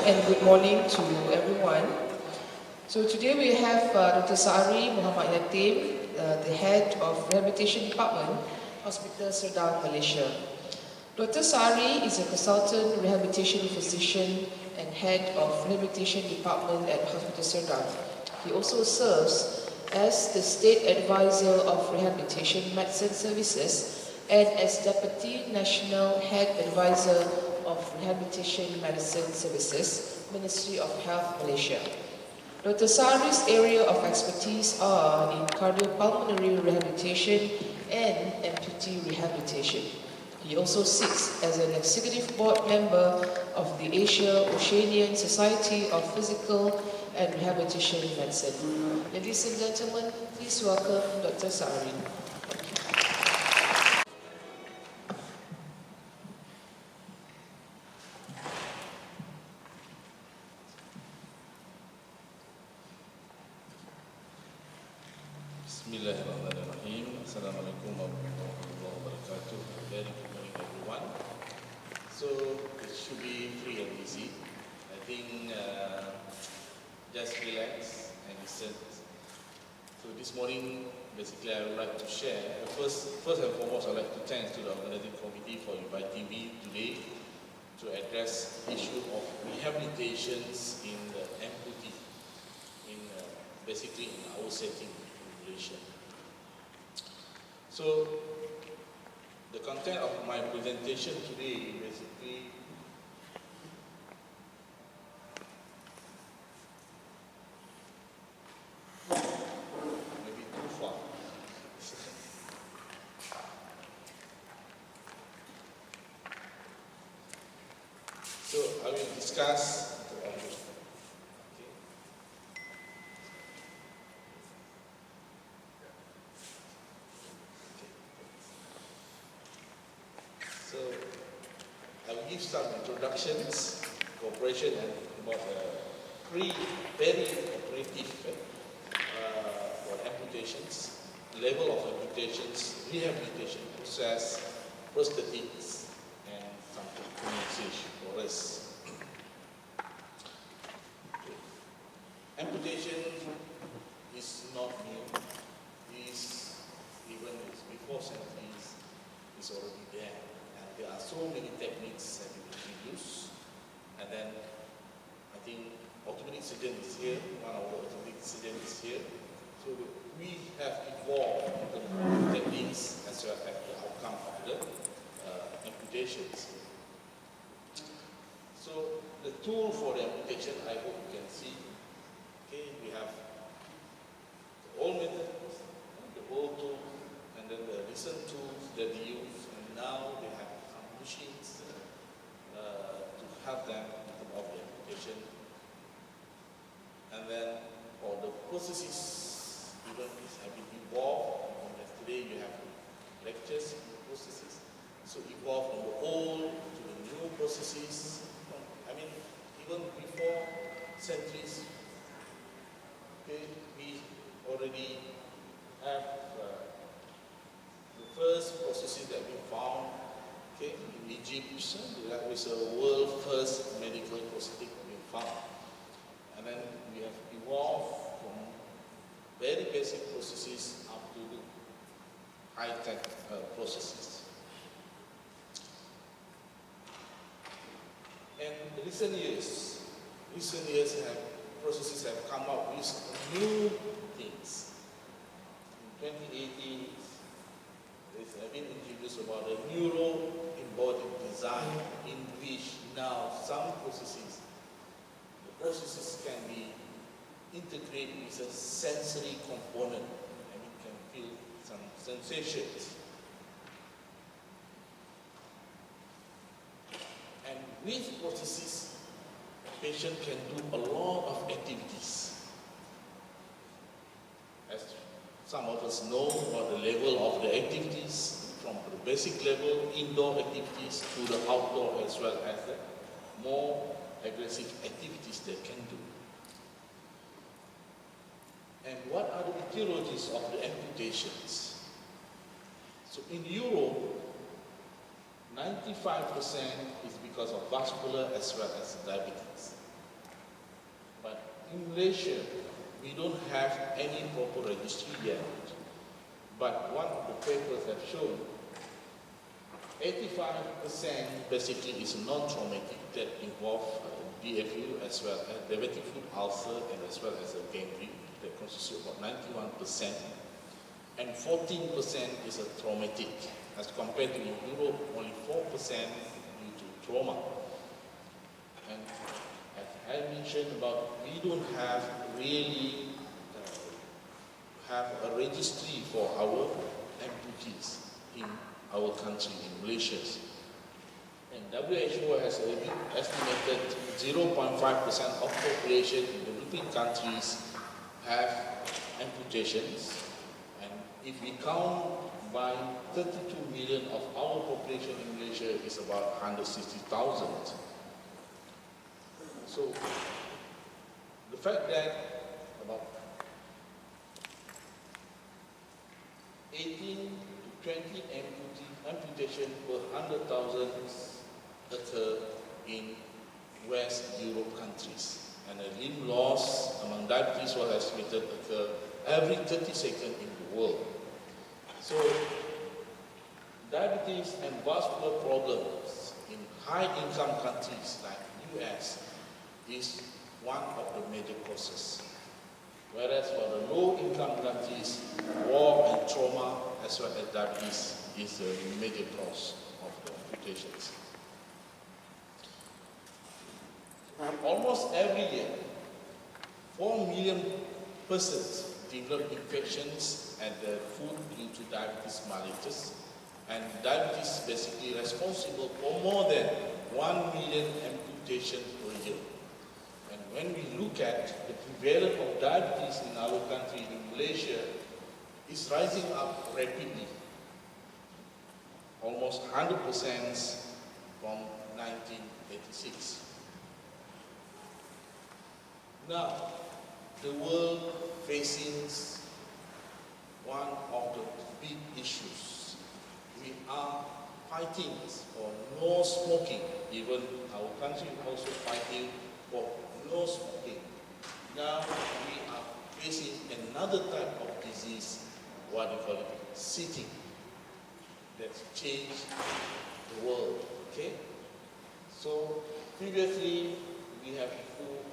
and good morning to everyone. So today we have Dr. Sari Muhammad Yatim, the head of Rehabilitation Department, Hospital Serdang, Malaysia. Dr. Sari is a consultant rehabilitation physician and head of Rehabilitation Department at Hospital Serdang. He also serves as the State Advisor of Rehabilitation Medicine Services and as Deputy National Head Advisor of Rehabilitation Medicine Services, Ministry of Health, Malaysia. Dr. Sari's area of expertise are in cardiopulmonary rehabilitation and amputee rehabilitation. He also sits as an executive board member of the Asia-Oceanian Society of Physical and Rehabilitation Medicine. Ladies and gentlemen, please welcome Dr. Sari. Bismillahirrahmanirrahim. Assalamualaikum warahmatullahi wabarakatuh. Very good morning, everyone. So it should be free and easy. I think just relax and listen. So this morning, basically, I would like to share. First and foremost, I'd like to thank to the organizing committee for inviting me today to address the issue of rehabilitations in the amputee, basically in our setting. So, the content of my presentation today basically maybe too far. So, I will discuss give some introductions, cooperation, and about very operative for amputations, level of amputations, rehabilitation process, prosthetics, and some compensation for us. Amputation is not new. Even before centuries, is already there. There are so many techniques that we use, and then I think orthopedic surgeon is here, one of the orthopedic surgeons is here, so we have evolved the techniques as well as the outcome of the amputations. So the tool for the amputation, I hope you can see, okay, we have the old method, the old tool, and then the recent tools that we use, and now they have machines to help them of the amputation. And then for the processes, even this have been evolved. Yesterday you have lectures on processes. So evolve from the old to the new processes. I mean, even before centuries, okay, we already have the first processes that we found. Okay, in Egypt, that was a world first medical prosthetic we found. And then we have evolved from very basic processes up to the high-tech processes. And in recent years processes have come up with new things. In 2018, have been introduced about the neuro-embodied design, in which now some processes, the processes can be integrated with a sensory component, and it can feel some sensations. And with processes, the patient can do a lot of activities. Some of us know about the level of the activities, from the basic level, indoor activities, to the outdoor, as well as the more aggressive activities they can do. And what are the etiologies of the amputations? So in Europe, 95% is because of vascular as well as diabetes. in Malaysia, we don't have any proper registry yet. But one of the papers have shown 85% basically is non-traumatic that involve DFU as well as diabetic foot ulcer and as well as a gangrene that constitute about 91%, and 14% is a traumatic as compared to in Europe only 4% due to trauma. And as I mentioned about, we don't have really have a registry for our amputees in our country, in Malaysia. And WHO has estimated 0.5% of population in developing countries have amputations. And if we count by 32 million of our population in Malaysia is about 160,000. So the fact that about 18 to 20 amputation per 100,000 occur in West Europe countries, and a limb loss among diabetes was estimated occur every 30 seconds in the world. So diabetes and vascular problems in high-income countries like US is one of the major causes. Whereas for the low-income countries, war and trauma as well as diabetes is the major cause of the amputations. Almost every year, 4 million persons develop infections at the foot due to diabetes mellitus, and diabetes is basically responsible for more than 1 million amputations per year. And when we look at the prevalence of diabetes in our country, in Malaysia, is rising up rapidly, almost 100% from 1986. Now, the world facing one of the big issues. We are fighting for no smoking. Even our country also fighting for no smoking. Now we are facing another type of disease, what we call it, sitting, that's changed the world. Okay? So previously we have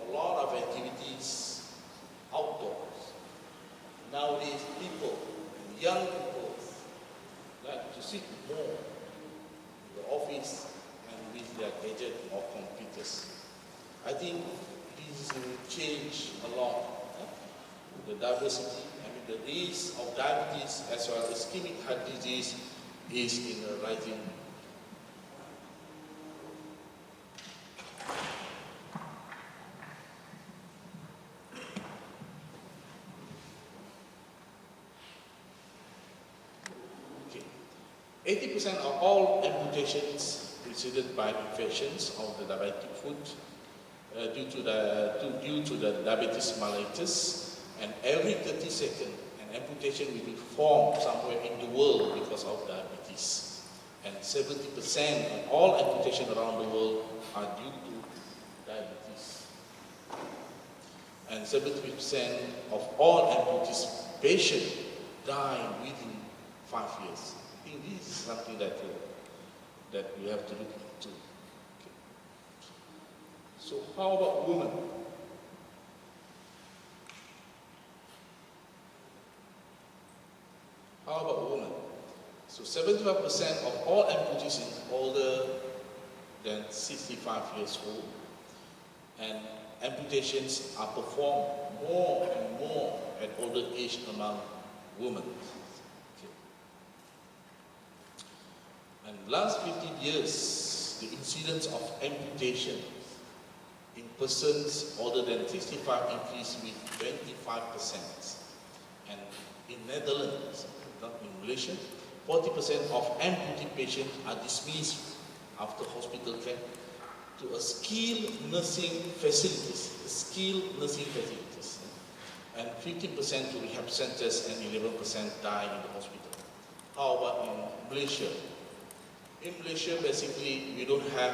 a lot of activities outdoors. Nowadays people, young people, like to sit more in the office and with their gadget or computers. I think this will change a lot. The diversity, the risk of diabetes as well as ischemic heart disease is in a rising. Okay. 80% of all amputations preceded by infections of the diabetic foot due to the diabetes mellitus, and every 30 seconds an amputation will be performed somewhere in the world because of diabetes. And 70% of all amputations around the world are due to diabetes. And 70% of all amputees patients die within 5 years. I think this is something that we have to look into. Okay. So how about women? How about women? So 75% of all amputees are older than 65 years old, and amputations are performed more and more at older age among women. Okay. And last 15 years, the incidence of amputation in persons older than 65 increased with 25%. And in Netherlands, not in Malaysia, 40% of amputee patients are dismissed after hospital care to a skilled nursing facilities, and 15% to rehab centers, and 11% die in the hospital. How about in Malaysia? In Malaysia, basically, we don't have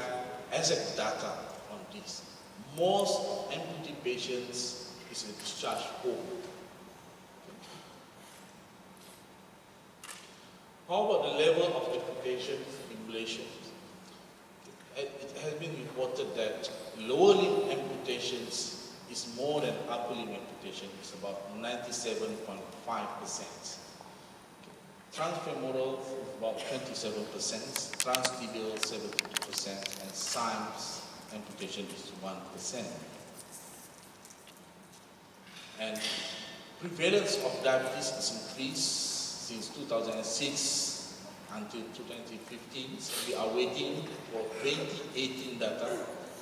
exact data on this. Most amputee patients is a discharge home. How about the level of amputations in Malaysia? It has been reported that lower limb amputations is more than upper limb amputation. It's about 97.5%. Transfemoral is about 27%, transtibial 72%, and SIMS amputation is 1%. And prevalence of diabetes is increased since 2006 until 2015. So we are waiting for 2018 data,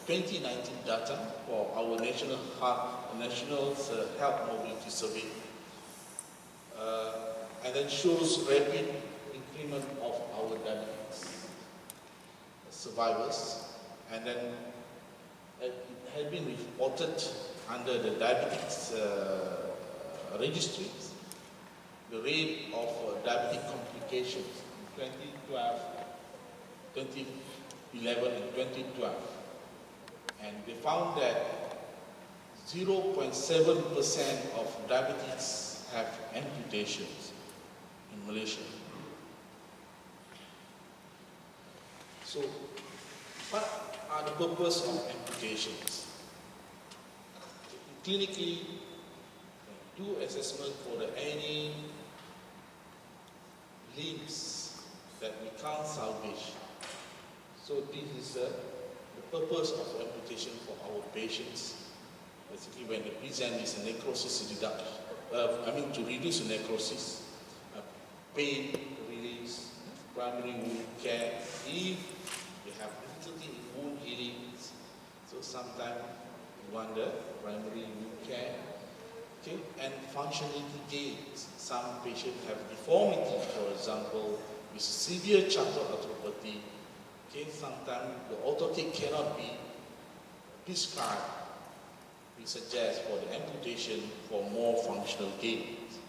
2019 data for our national health mobility survey, and then shows rapid increment of our diabetes survivors, and then it has been reported under the diabetes registries, the rate of diabetic complications in 2012, 2011 and 2012. And they found that 0.7% of diabetics have amputations in Malaysia. So, what are the purpose of amputations? Clinically, do assessment for any limbs that we can't salvage. So this is the purpose of amputation for our patients. Basically, when they present with a necrosis reduction, to reduce the necrosis, pain release, primary wound care. If they have difficulty in wound healing, so sometimes we wonder primary wound care. Okay, and functionality gains. Some patients have deformity, for example, with severe charcot arthropathy. Okay, sometimes the orthotic cannot be prescribed. We suggest for the amputation for more functional gains.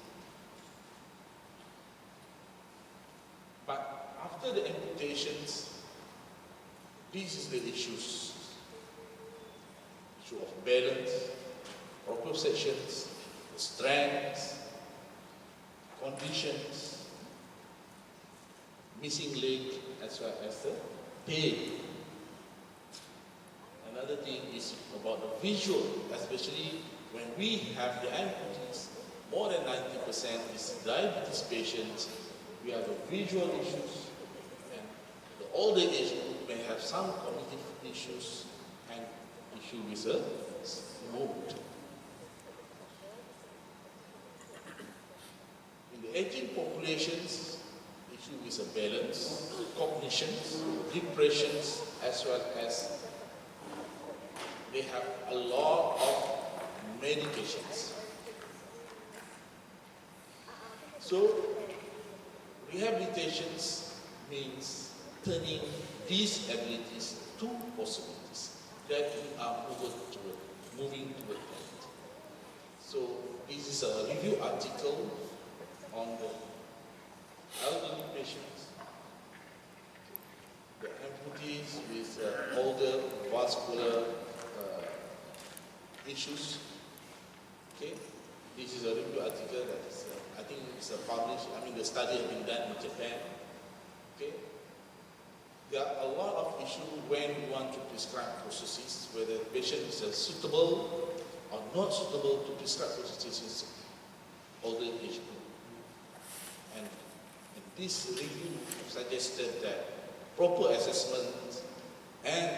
But after the amputations, this is the issues. Issue of balance, proprioceptions, strength, conditions, missing leg, as well as the pain. Another thing is about the visual, especially when we have the amputees. More than 90% is diabetes patients. We have the visual issues, and the older age group may have some cognitive issues and issue with the mood. In the aging populations, issue with a balance, cognitions, depressions, as well as they have a lot of medications. So, rehabilitations means turning these abilities to possibilities that we are moving toward that. So, this is a review article on the elderly patients, the amputees with older vascular issues. Okay, this is a review article that is, I think it's published. The study has been done in Japan. Okay, there are a lot of issues when we want to prescribe prosthesis, whether the patient is suitable or not suitable to prescribe prosthesis in older age group. And this review suggested that proper assessment and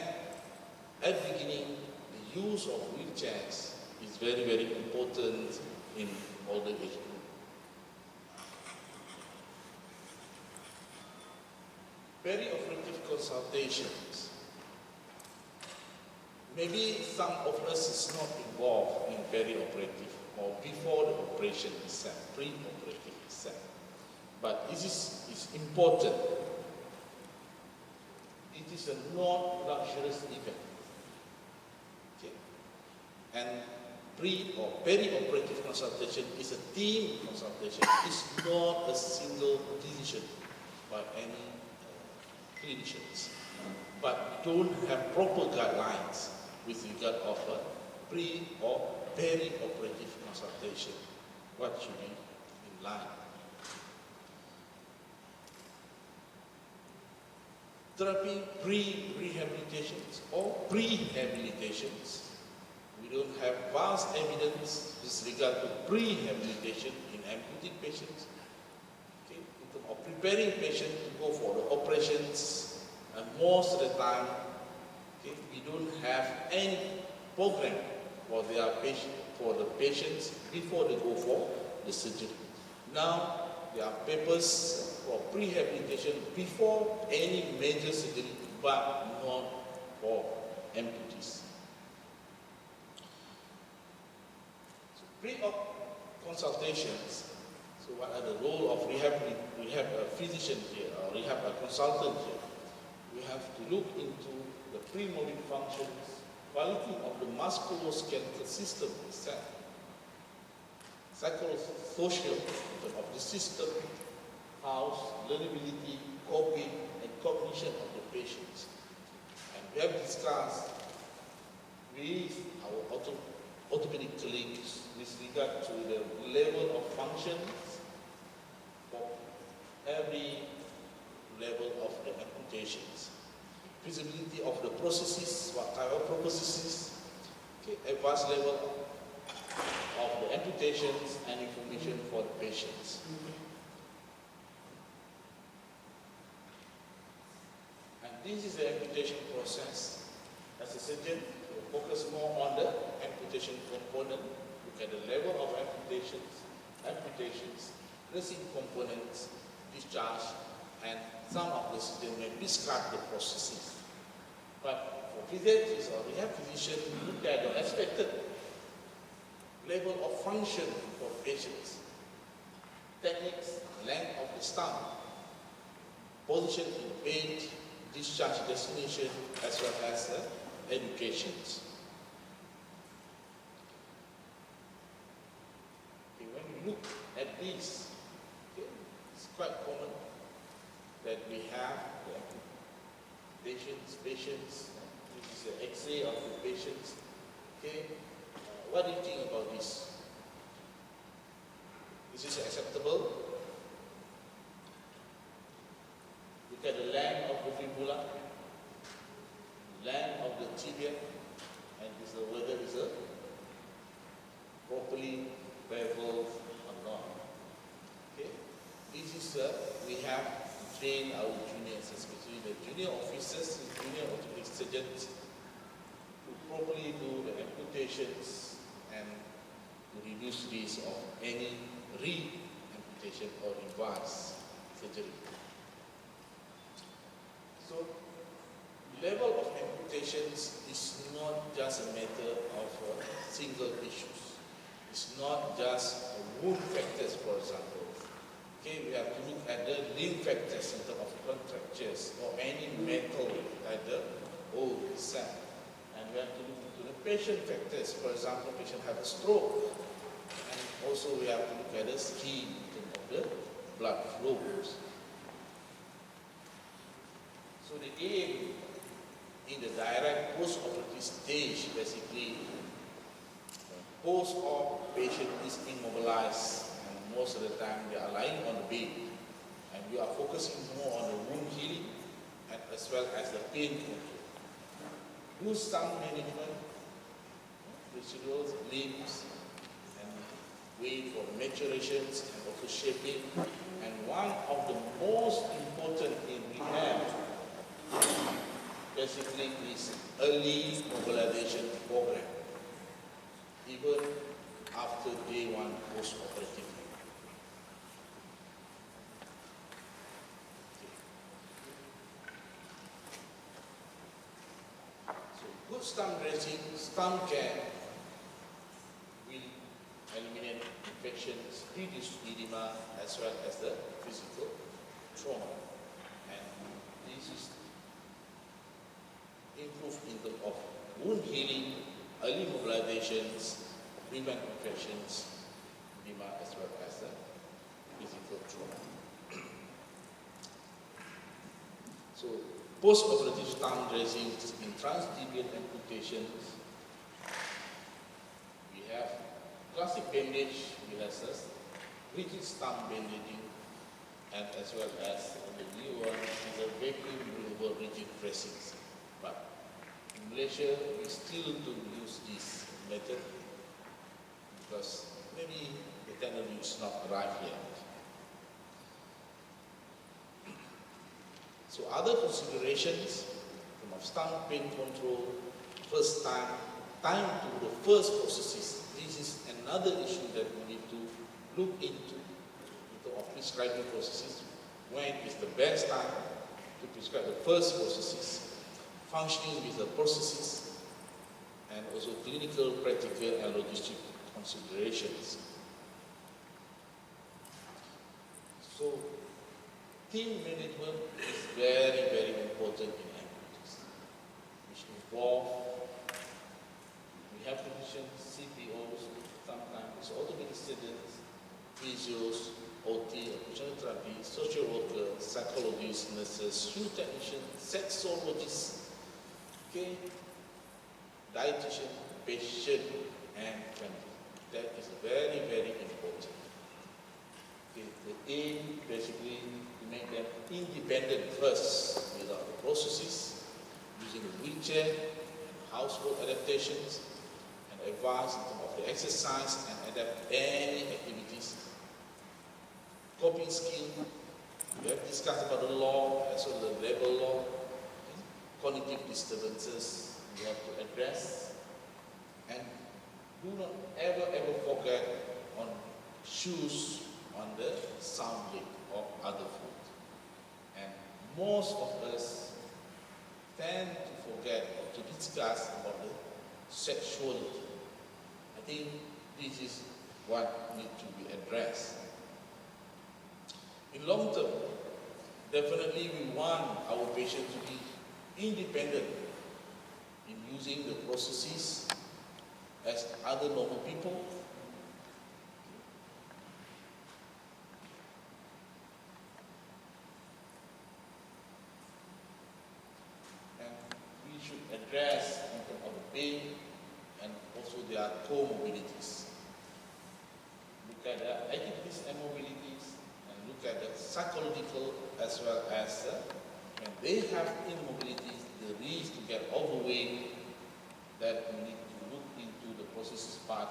at the beginning the use of wheelchairs is very, very important in older age group. Perioperative consultations. Maybe some of us is not involved in perioperative or before the operation itself, pre-operative itself. But this is important. It is a non-luxurious event. Okay. And pre or perioperative consultation is a team consultation. It's not a single decision by any clinicians. But don't have proper guidelines with regard of pre or peri-operative consultation. What should be in line? Therapy pre-rehabilitations or prehabilitations. We don't have vast evidence with regard to prehabilitation in amputee patients. Okay, in terms of preparing patients to go for the operations, and most of the time, okay, we don't have any program for the patients before they go for the surgery. Now, there are papers for prehabilitation before any major surgery, but not for amputees. So pre-op consultations. So what are the role of rehab physician here, or rehab consultant here? We have to look into the pre-morbid functions, quality of the musculoskeletal system itself, psychosocial of the system, house, learnability, coping, and cognition of the patients. And we have discussed with our orthopedic colleagues with regard to the level of functions for every level of the amputations. Feasibility of the processes, what type of processes, okay, advanced level of the amputations and information for the patients. And this is the amputation process. As a surgeon, we focus more on the amputation component, look at the level of amputations, dressing components, discharge, and some of the surgeons may prescribe the processes. But for physiatrists or rehab physicians, we look at the expected level of function for patients, techniques, length of the stump, position in bed, discharge destination, as well as educations. Okay, when you look at this, okay, it's quite common that we have the patients, this is an X-ray of the patients. Okay, what do you think about this? Is this acceptable? Look at the length of the fibula, length of the tibia, and whether it is properly beveled or not. Okay, this is we have to train our juniors, especially the junior officers, junior orthopedic surgeons, to properly do the amputations and to reduce risk of any re-amputation or reverse surgery. So, level of amputations is not just a matter of single issues. It's not just wound factors, for example. Okay, we have to look at the limb factors in terms of contractures or any metal like the bone itself. And we have to look into the patient factors. For example, patient have a stroke. And also we have to look at the skin in terms of the blood flows. So the aim in the direct post-operative stage, basically, post-op patient is immobilized, and most of the time they are lying on the bed, and we are focusing more on the wound healing and as well as the pain control. Do some management, residuals, limbs, and wait for maturations and also shaping. And one of the most important in rehab basically is early mobilization program, even after day one post-operative. So good stump dressing, stump care will eliminate infections, reduce edema, as well as the physical trauma. And this is improve in terms of wound healing, early mobilizations, prevent infections, edema, as well as the physical trauma. So, post-operative stump dressings in transtibial amputations, we have classic bandage has a rigid stump bandaging, and as well as the new one is a vacuum removal rigid dressings. But in Malaysia, we still don't use this method because maybe the technology is not arrived yet. So other considerations from stump pain control, first time to the first processes. This is another issue that we need to look into of prescribing processes. When is the best time to prescribe the first processes, functioning with the processes, and also clinical, practical, and logistic considerations. So, team management is very, very important in amputees, which involve rehabilitation, CPOs, sometimes orthopedic surgeons, physios, OT, occupational therapy, social workers, psychologists, nurses, shoe technicians, sexologists, okay, dietitian, patient, and family. That is very, very important. Okay, the aim basically to make them independent first without the processes, using a wheelchair, household adaptations, and advice in terms of the exercise and adapt any activities. Coping skill, we have discussed about the law, as well as the labor law, cognitive disturbances we have to address, and do not ever forget on shoes on the sound leg or other foot. And most of us tend to forget or to discuss about the sexuality. I think this is what needs to be addressed. In long term, definitely we want our patient to be independent in using the processes as other normal people. And we should address in terms of the pain and also their comorbidities. Look at the activities and mobilities, and look at the psychological as well as when they have immobilities, the risk to get overweight, that we need to look into the processes part,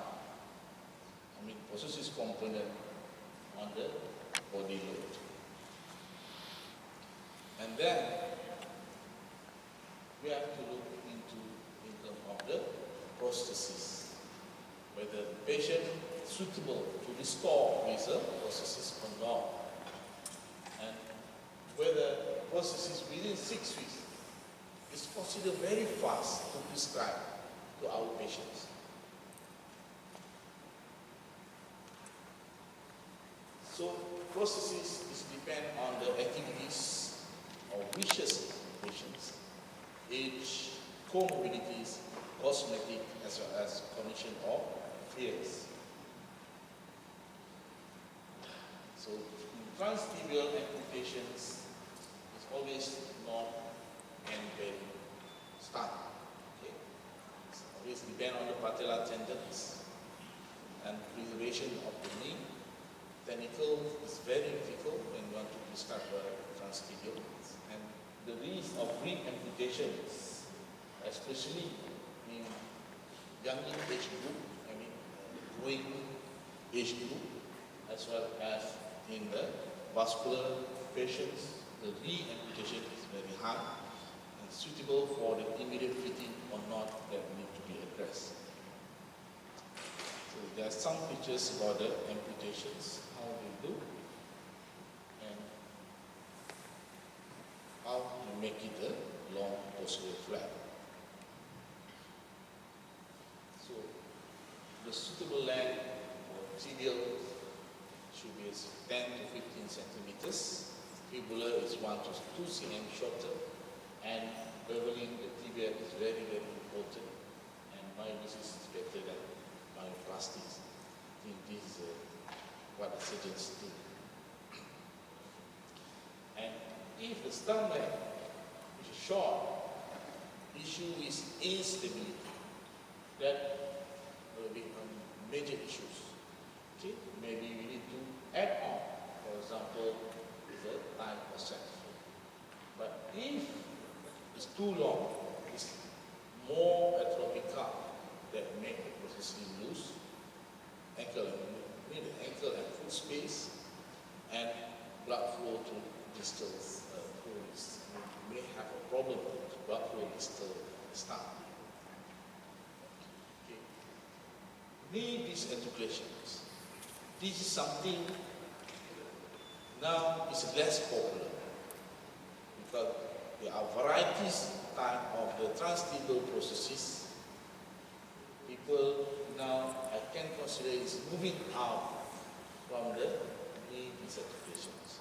processes component on the body load. And then we have to look into in terms of the prosthesis, whether the patient is suitable to restore with the prosthesis or not, and whether prosthesis within 6 weeks is considered very fast to prescribe to our patients. So prosthesis is depend on the activities or wishes of patients, age, comorbidities, cosmetic, as well as condition or fears. So in transtibial amputations, it's always not and very start. Okay? It's always depend on the patellar tendons and preservation of the knee. Technical is very difficult when you want to prescribe transtibial, and the risk of re-amputations, especially in young age group, growing age group, as well as in the vascular patients, the re-amputation is very high and suitable for the immediate fitting or not that need to be addressed. So there are some pictures about the amputations, how they do, and how to make it a long posterior flap. So the suitable length for tibial should be 10 to 15 centimeters. Fibular is 1 to 2 cm shorter, and beveling the tibia is very, very important. And myolysis is better than myoplastics. I think this is what the surgeons do. And if the stump length is short, issue is instability. That will be major issues. Okay, maybe we need to add on, for example, is a time process. But if it's too long, it's more atrophic calf that make the processing loose, ankle and foot space, and blood flow to distal fluids. You may have a problem with blood flow distal stump. Okay. Knee disarticulations. This is something now is less popular because there are varieties type of the transtibial processes. People now, I can consider, is moving out from the knee disarticulations.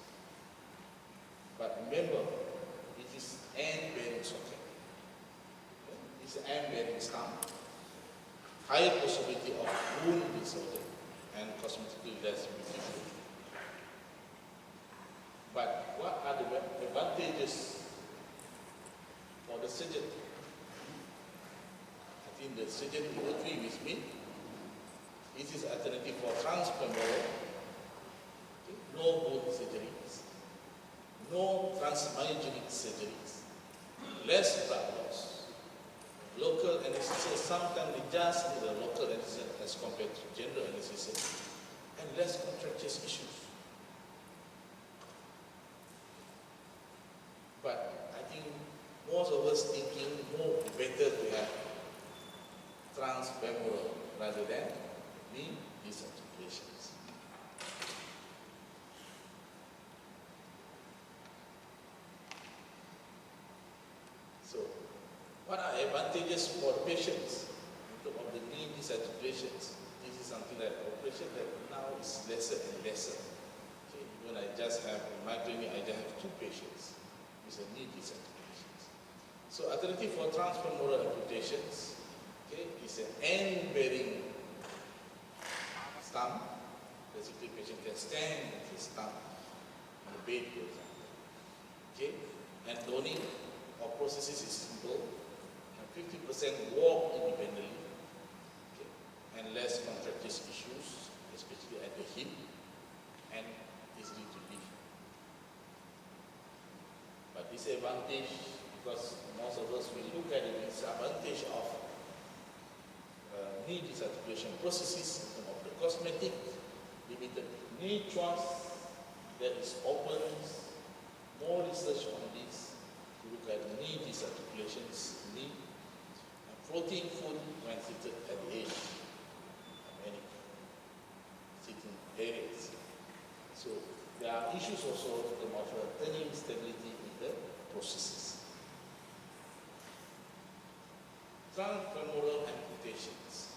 But remember, it is end-bearing socket. It's an end-bearing stump. Higher possibility of wound disorder and cosmetically less beautiful. But what are the advantages for the surgeon? I think the surgeon will agree with me. It is alternative for transfemoral, no bone surgeries, no transmyogenic surgeries, less blood loss, local anesthesia. Sometimes we just need a local anesthesia as compared to general anesthesia, and less contractures issues. But I think most of us thinking more better to have transfemoral rather than knee disarticulations. So, what are advantages for the patients in terms of the knee disarticulations? This is something that operation that now is lesser and lesser. Okay, when I just have in my clinic, I just have 2 patients with a knee disarticulations. So, alternative for transfemoral amputations, okay, is an end-bearing stump. Basically, patient can stand with his stump on the bed, for example. Okay, and donning or prosthesis is simple, and 50% walk independently, okay, and less contractures issues, especially at the hip, and easily to lift. But disadvantage, because most of us will look at the disadvantage of knee disarticulation processes in terms of the cosmetic, limited knee trust, there is open, more research on this to look at knee disarticulations, knee, and floating foot when seated at the edge of any sitting areas. So there are issues also in terms of turning stability in the processes. Transfemoral amputations.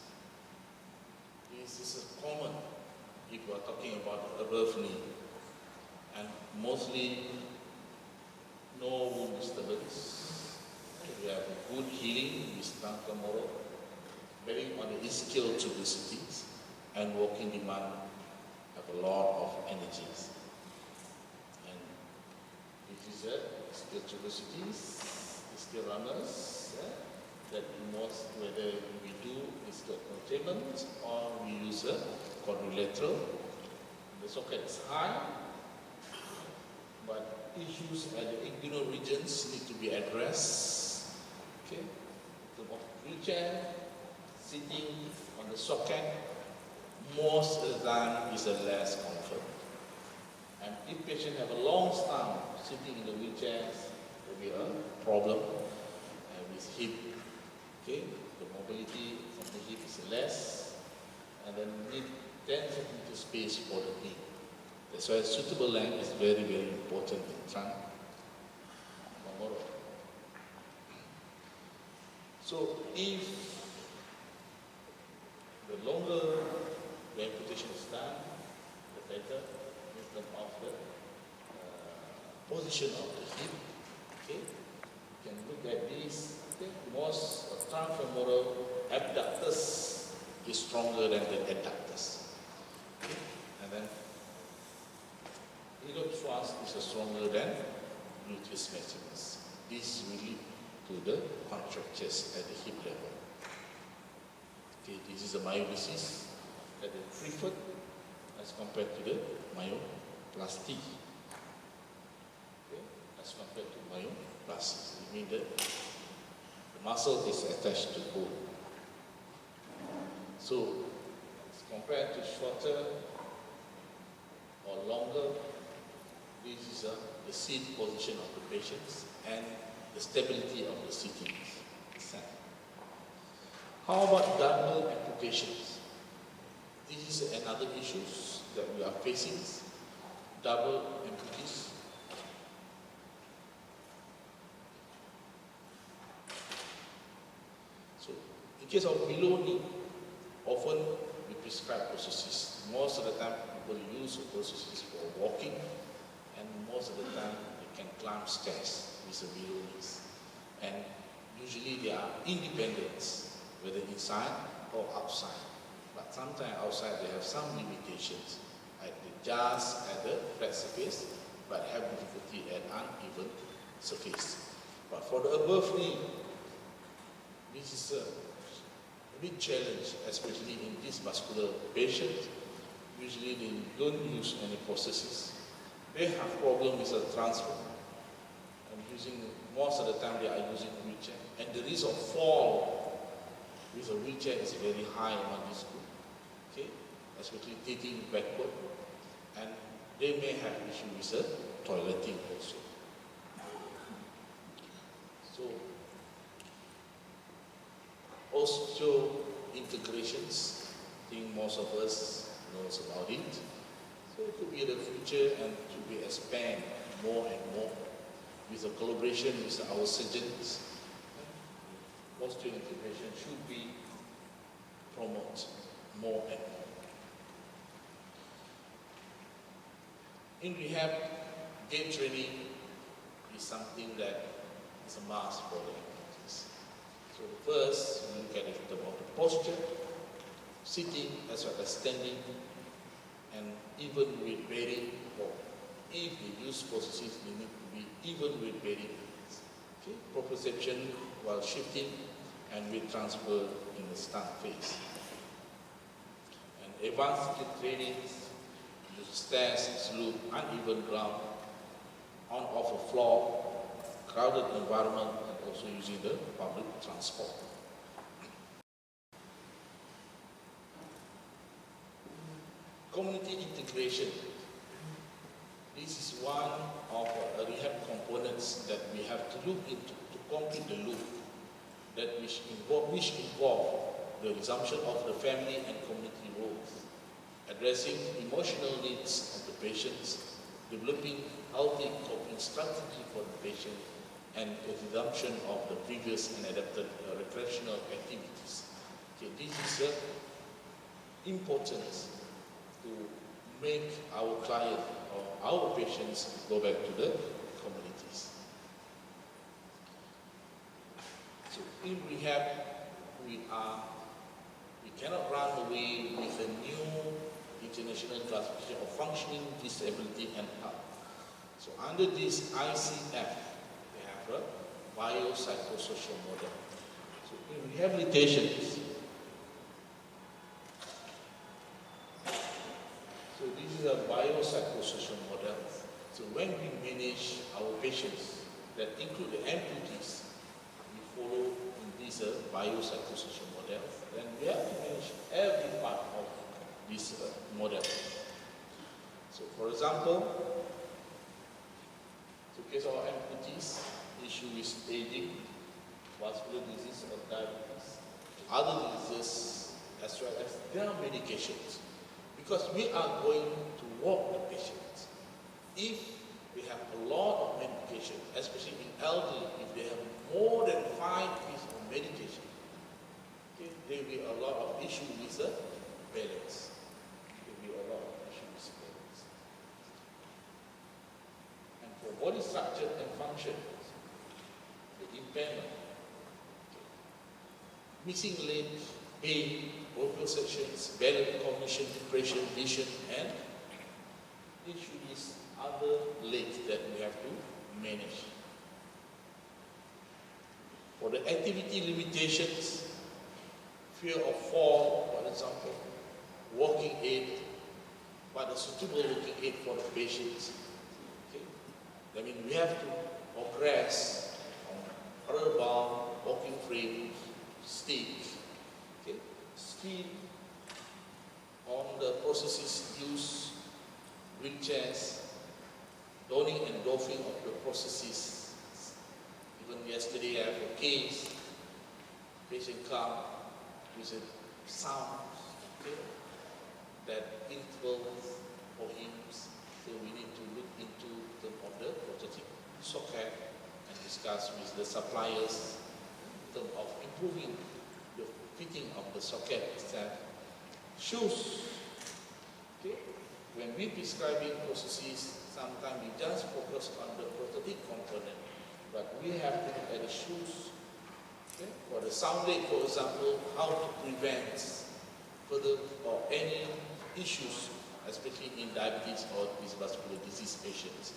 This is common if we are talking about the above knee, and mostly no wound disturbance. We have a good healing with transfemoral, very on the ischial tuberosities, and walking demand have a lot of energies. And it is a ischial tuberosities, ischial runners, that most whether we do ischial containment or we use a quadrilateral. The socket is high, but issues at the inguinal regions need to be addressed. Okay, in terms of wheelchair, sitting on the socket, most of the time is a less comfort. And if patient have a long stump sitting in the wheelchairs, there will be a problem. And with hip, okay, the mobility from the hip is less, and then need 10 centimeter space for the knee. That's why suitable length is very, very important in transfemoral. So if the longer the amputation is done, the better in terms of the position of the hip. Okay, you can look at this. Okay. Most transfemoral abductors is stronger than the adductors. Okay. And then iliac thrust is stronger than gluteus maximus. This will lead to the contractures at the hip level. Okay, this is a myolysis. that they preferred as compared to the myoplasty. Okay? As compared to myoplasty, it means that the muscle is attached to bone. So, as compared to shorter or longer, this is the seat position of the patients and the stability of the sitting. How about double amputations? This is another issue that we are facing, double amputees. So, in case of below knee, often we prescribe prosthesis. Most of the time, people use prosthesis for walking, and most of the time, they can climb stairs with the below knees. And usually, they are independent, whether inside or outside. But sometimes outside they have some limitations, like just at the flat surface, but have difficulty at uneven surface. But for the above knee, this is a big challenge, especially in this vascular patient. Usually they don't use any prosthesis. They have problem with the transfer. And most of the time they are using a wheelchair. And the risk of fall with a wheelchair is very high among this group, okay? Especially tilting backward, and they may have issue with the toileting also. So, osseointegrations, I think most of us knows about it. So it could be the future and to be expanded more and more with a collaboration with our surgeons. Osseointegration should be promoted more and more. In rehab, gait training is something that is a must for the amputees. So first, we look at about the posture, sitting as well as standing, and even with bearing, or if they use prosthesis, they need to be even with bearing. Okay, proprioception while shifting and with transfer in the stand phase. And advanced training, use stairs, slope, uneven ground, on off a floor, crowded environment, and also using the public transport. Community integration. This is one of the rehab components that we have to look into to complete the loop that which involve the resumption of the family and community roles, addressing emotional needs of the patients, developing healthy coping strategy for the patient, and the resumption of the previous and adapted recreational activities. Okay, this is important to make our client or our patients go back to the communities. So in rehab, we cannot run away with a new international classification of functioning disability and health. So under this ICF, we have a biopsychosocial model. So in rehabilitation, so this is a biopsychosocial model. So when we manage our patients that include the amputees, we follow in this biopsychosocial model, then we have to manage every part of this model. So for example, in case of amputees, issue with aging, vascular disease or diabetes, other diseases, as well as their medications. Because we are going to walk the patients. If we have a lot of medication, especially in elderly, if they have more than 5 pieces of medication, okay, there will be a lot of issues with the balance. There will be a lot of issues with balance. And for body structure and function, the impairment, okay, missing legs, pain, vocal sections, balance, cognition, depression, vision, and issues other legs that we have to manage. For the activity limitations, fear of fall, for example, walking aid, but a suitable walking aid for the patients. Okay? I mean, we have to progress on rubber-bound walking frame, stick, okay? Still on the processes use wheelchairs, donning and doffing of the processes. Even yesterday I have a case, patient come with a sound, okay, that intervals for him, so we need to look into the prosthetic socket and discuss with the suppliers in terms of improving the fitting of the socket itself. Shoes, okay, when we prescribing prostheses, sometimes we just focus on the prosthetic component, but we have to look at the shoes. Okay? For the sound aid, for example, how to prevent further or any issues, especially in diabetes or vascular disease patients.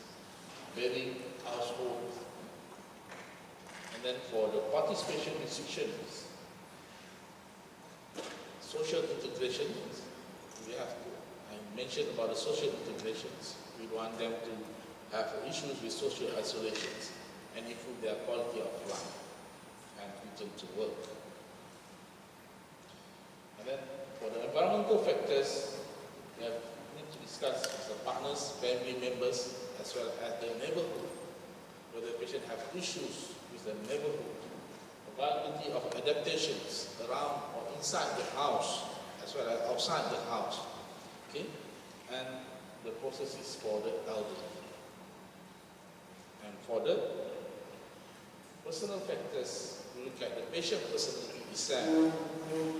Very household. And then for the participation restrictions, social integration, we have to, I mentioned about the social integrations. We want them to have issues with social isolations and improve their quality of life and return to work. And then for the environmental factors, we need to discuss with the partners, family members, as well as the neighborhood, whether the patient have issues with the neighborhood, availability of adaptations around or inside the house, as well as outside the house, okay, and the processes for the elderly. And for the personal factors, we look at the patient personality itself,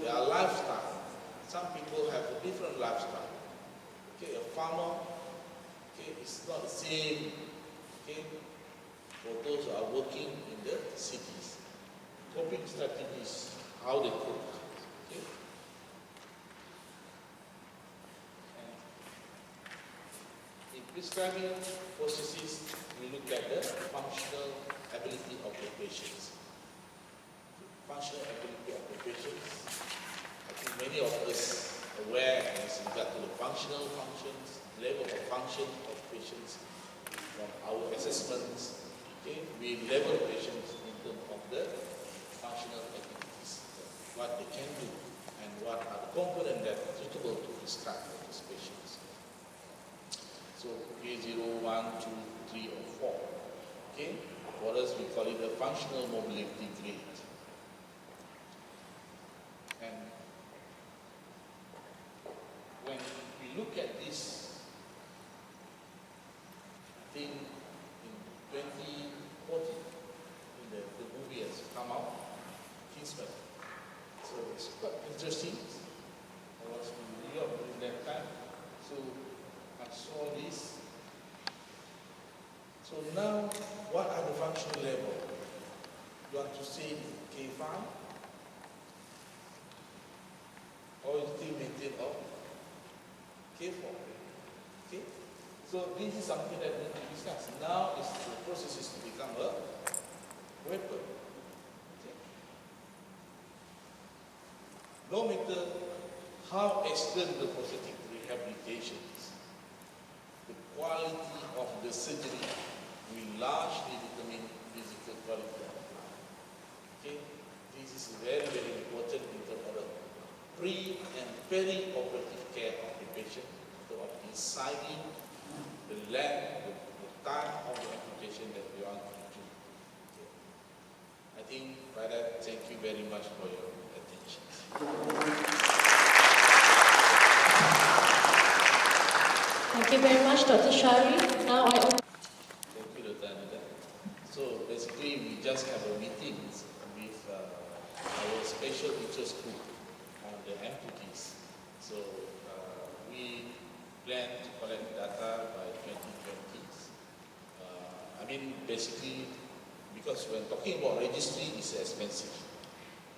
their lifestyle. Some people have a different lifestyle. Okay, a farmer, okay, it's not the same, okay, for those who are working in the cities. Coping strategies, how they cope. Okay. And in prescribing processes, we look at the functional ability of the patients. Functional ability of the patients. I think many of us are aware as regard to the functional functions, level of function of patients from our assessments. Okay, we level patients in terms of the functional activities, what they can do, and what are the components that are suitable to prescribe for these patients. So, K0, 1, 2, 3, or 4. Okay, for us we call it the functional mobility grade. And when we look at this, I think in 2014, the movie has come out. So it's quite interesting. I was in New York during that time, so I saw this. So now, what are the functional levels? You want to say K5? Or you still maintain of K4? Okay? So this is something that we need to discuss. Now is the process is to become a weapon. No matter how extreme the prosthetic rehabilitation is, the quality of the surgery will largely determine physical quality of life. Okay? This is very, very important in terms of the pre- and peri-operative care of the patient, in terms of deciding the length, the time of the amputation that we want to do. Okay? I think by that, thank you very much for your attention. Thank you very much, Dr. Shari. Now I open. Thank you, Dr. Anita. So basically, we just have a meeting with our special interest group on the amputees. So we plan to collect data by 2020. I mean, basically, because when talking about registry, it's expensive.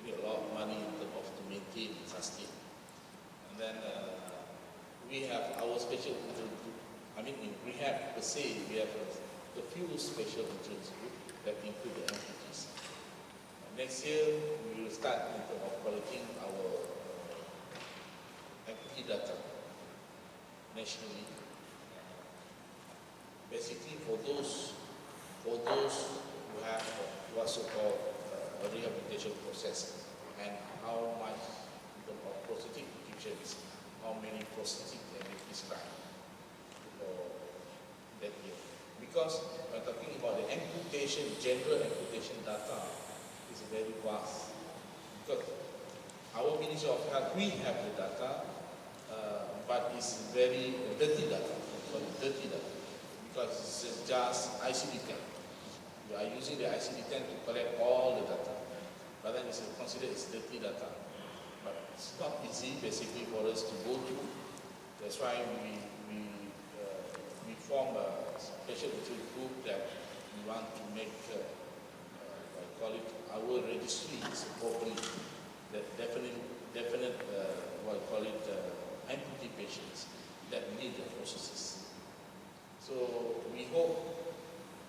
We need a lot of money in terms of to maintain and sustain. And then we have our special interest group. I mean, in rehab per se, we have a few special interest groups that include the amputees. Next year, we will start in terms of collecting our amputee data nationally. Basically, for those who have what's so-called a rehabilitation process, and how much in terms of prosthetic functions, how many prosthetic can be prescribed for that year. Because when talking about the amputation, general amputation data is very vast. Because our Ministry of Health, we have the data, but it's very dirty data. Because it's just ICD-10. We are using the ICD-10 to collect all the data, but then it's considered as dirty data. But it's not easy, basically, for us to go through. That's why we form a special group that we want to make, I call it, our registries properly. That definite, what I call it, amputee patients that need the processes. So we hope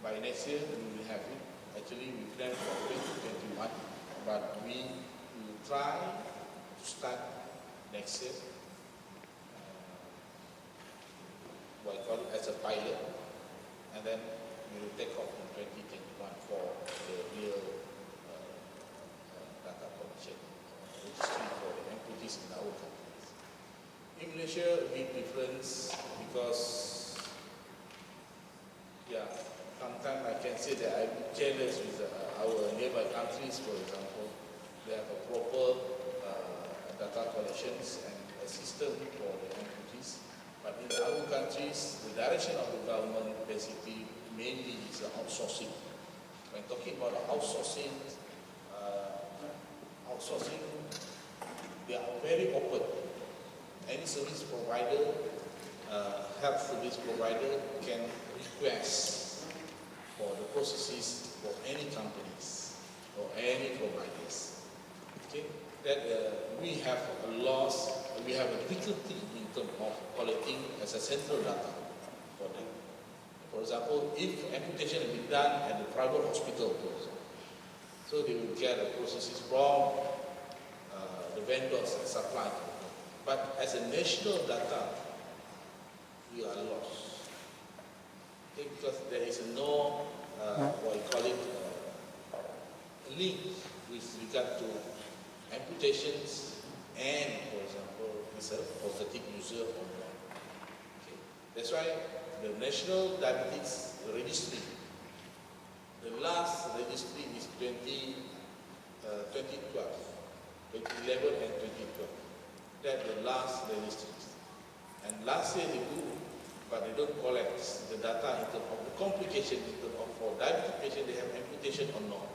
by next year we will have it. Actually, we plan for 2021, but we will try to start next year. What I call it as a pilot, and then we will take off in 2021 for the real data collection, registry for the amputees in our countries. In Malaysia, a big difference because, yeah, sometimes I can say that I'm jealous with our nearby countries, for example. They have a proper data collections and a system for the amputees. But in our countries, the direction of the government basically mainly is outsourcing. When talking about outsourcing, they are very open. Any service provider, health service provider can request for the processes for any companies or any providers. Okay, that we have a difficulty in terms of collecting as a central data for them. For example, if amputation has been done at the private hospital, so they will get the processes from the vendors that supply. But as a national data, we are lost. Okay, because there is no, what I call it, link with regard to amputations and, for example, is a prosthetic user or not. Okay. That's why the National Diabetes Registry, the last registry is 2012, 2011 and 2012. That's the last registry. And last year they do, but they don't collect the data in terms of the complication, in terms of for diabetic patients they have amputation or not.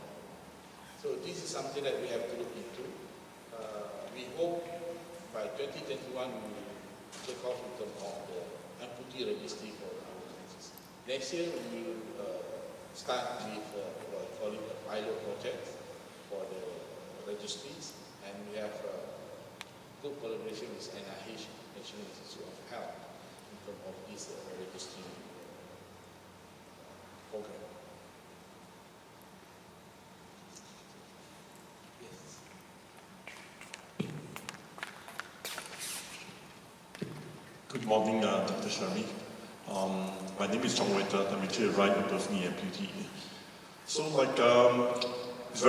So this is something that we have to look into. We hope by 2021 we will take off in terms of the amputee registry for our countries. Next year we will start with what I call it a pilot project for the registries, and we have good collaboration with NIH, National Institute of Health, in terms of this registry program. Good morning, Dr. Shari. My name is Chong Weita. I'm actually a right above knee amputee. So, it's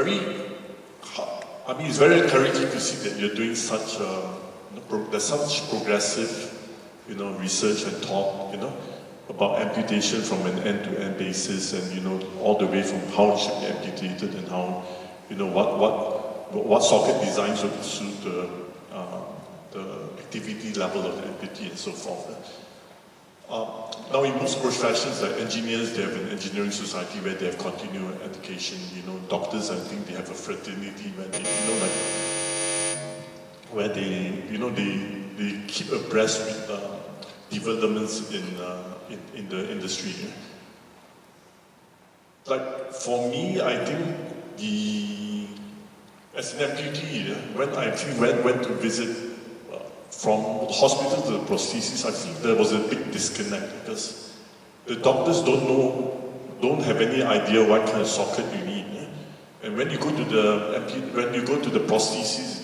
very encouraging to see that you're doing such, there's such progressive, research and talk, about amputation from an end-to-end basis, and all the way from how it should be amputated and how, what socket designs would suit the activity level of the amputee and so forth. Now in most professions like engineers, they have an engineering society where they have continuing education. Doctors, I think they have a fraternity where they, they keep abreast with developments in the industry. Like for me, I think as an amputee, when I actually went to visit from the hospital to the prosthesis, I think there was a big disconnect because the doctors don't have any idea what kind of socket you need. And when you go to the prosthesis,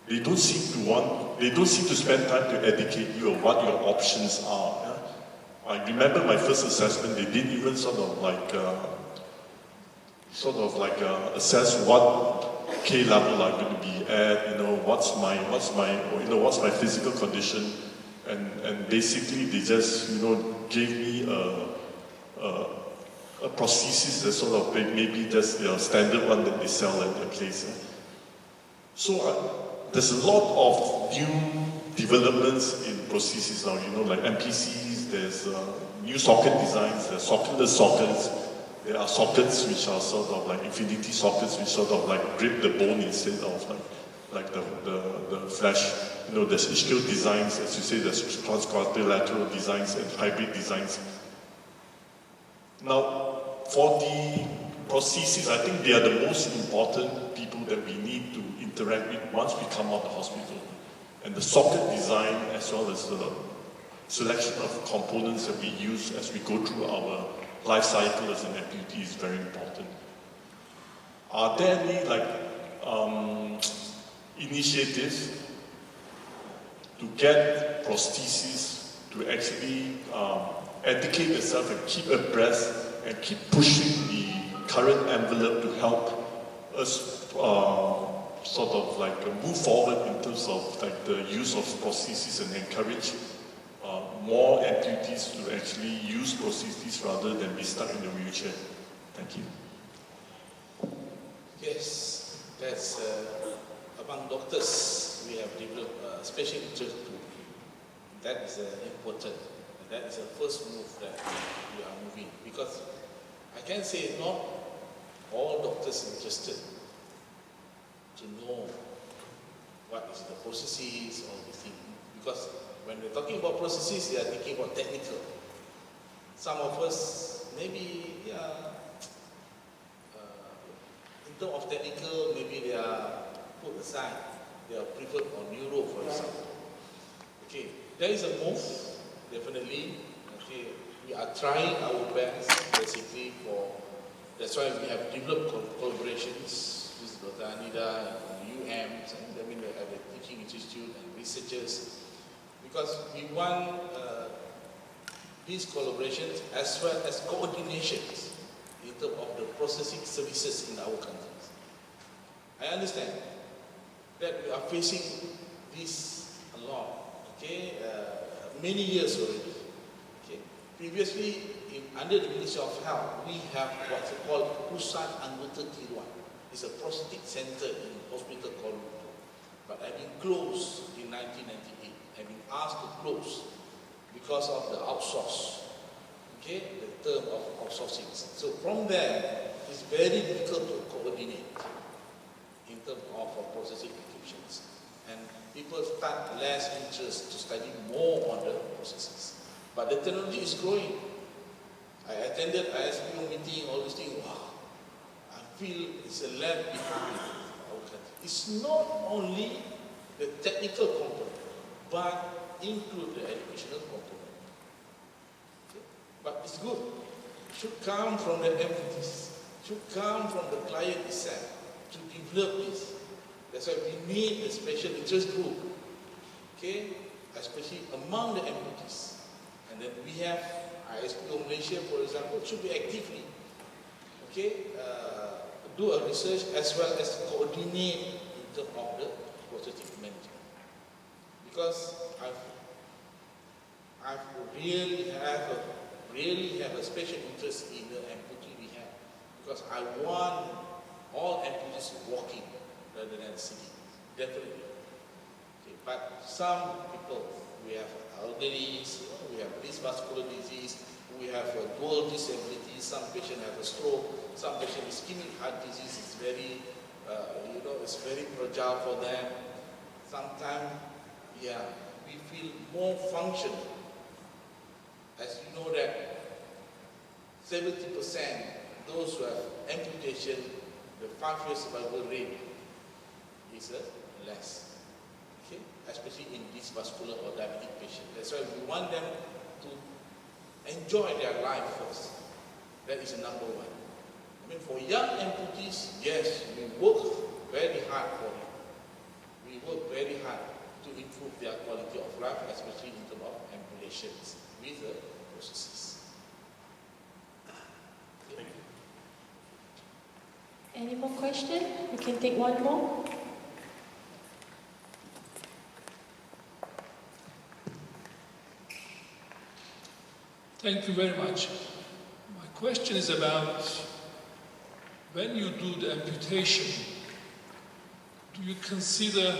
they don't seem to spend time to educate you on what your options are. Yeah? I remember my first assessment, they didn't even sort of like assess what K level I'm going to be at, you know, what's my physical condition, and basically they just, you know, gave me a prosthesis that sort of maybe just the standard one that they sell at their place. Eh? So there's a lot of new developments in prosthesis now, you know, like MPCs, there's new socket designs, there's socketless sockets, there are sockets which are sort of like infinity sockets which sort of like grip the bone instead of like the flesh. You know, there's ischial designs, as you say, there's transquadrilateral designs and hybrid designs. Now, for the prosthesis, I think they are the most important people that we need to interact with once we come out of the hospital. And the socket design, as well as the selection of components that we use as we go through our life cycle as an amputee is very important. Are there any initiatives to get prosthesis to actually educate yourself and keep abreast and keep pushing the current envelope to help us sort of like move forward in terms of like the use of prosthesis and encourage more amputees to actually use prosthesis rather than be stuck in a wheelchair? Thank you. Yes, that's among doctors we have developed a special interest to. That is important. That is the first move that we are moving, because I can say not all doctors interested to know what is the prosthesis or the thing, because when we're talking about prosthesis, they are thinking about technical. Some of us maybe in terms of technical, maybe they are put aside. They are preferred on neuro, for example. Okay, there is a move. Definitely, okay, we are trying our best basically that's why we have developed collaborations with Dr. Anida and UM, the teaching institute and researchers, because we want these collaborations as well as coordinations in terms of the processing services in our countries. I understand that we are facing this a lot, okay? Many years already. Okay. Previously, under the Ministry of Health, we have what's called Pusat Anggota Tiruan. It's a prosthetic center in Hospital Kuala Lumpur, but had been closed in 1998. Had been asked to close because of the outsource. Okay, the term of outsourcing. So from there, it's very difficult to coordinate in terms of processing equipment. And people start less interest to study more on the processes. But the technology is growing. I attended ISPOM meeting, all these things. Wow, I feel it's a lag behind our country. It's not only the technical component, but include the educational component. Okay? But it's good. It should come from the amputees. It should come from the client itself to develop this. That's why we need a special interest group, okay, especially among the amputees. And then we have UOW Malaysia, for example, should be actively, okay, do a research as well as coordinate in terms of the prosthetic management. Because I really have a special interest in the amputee we have, because I want all amputees walking rather than sitting, definitely. Okay, but some people, we have elderly, we have this vascular disease, we have a dual disability, some patients have a stroke, some patients ischemic heart disease is very, it's very fragile for them. Sometimes, we feel more functional. As you know that 70% those who have amputation, the 5-year survival rate is less, okay? Especially in this vascular or diabetic patient. That's why we want them to enjoy their life first. That is number one. I mean, for young amputees, yes, we work very hard for them. We we work very hard to improve their quality of life, especially in terms of ambulations with the prosthesis. Okay. Any more questions? We can take one more. Thank you very much. My question is about when you do the amputation, do you consider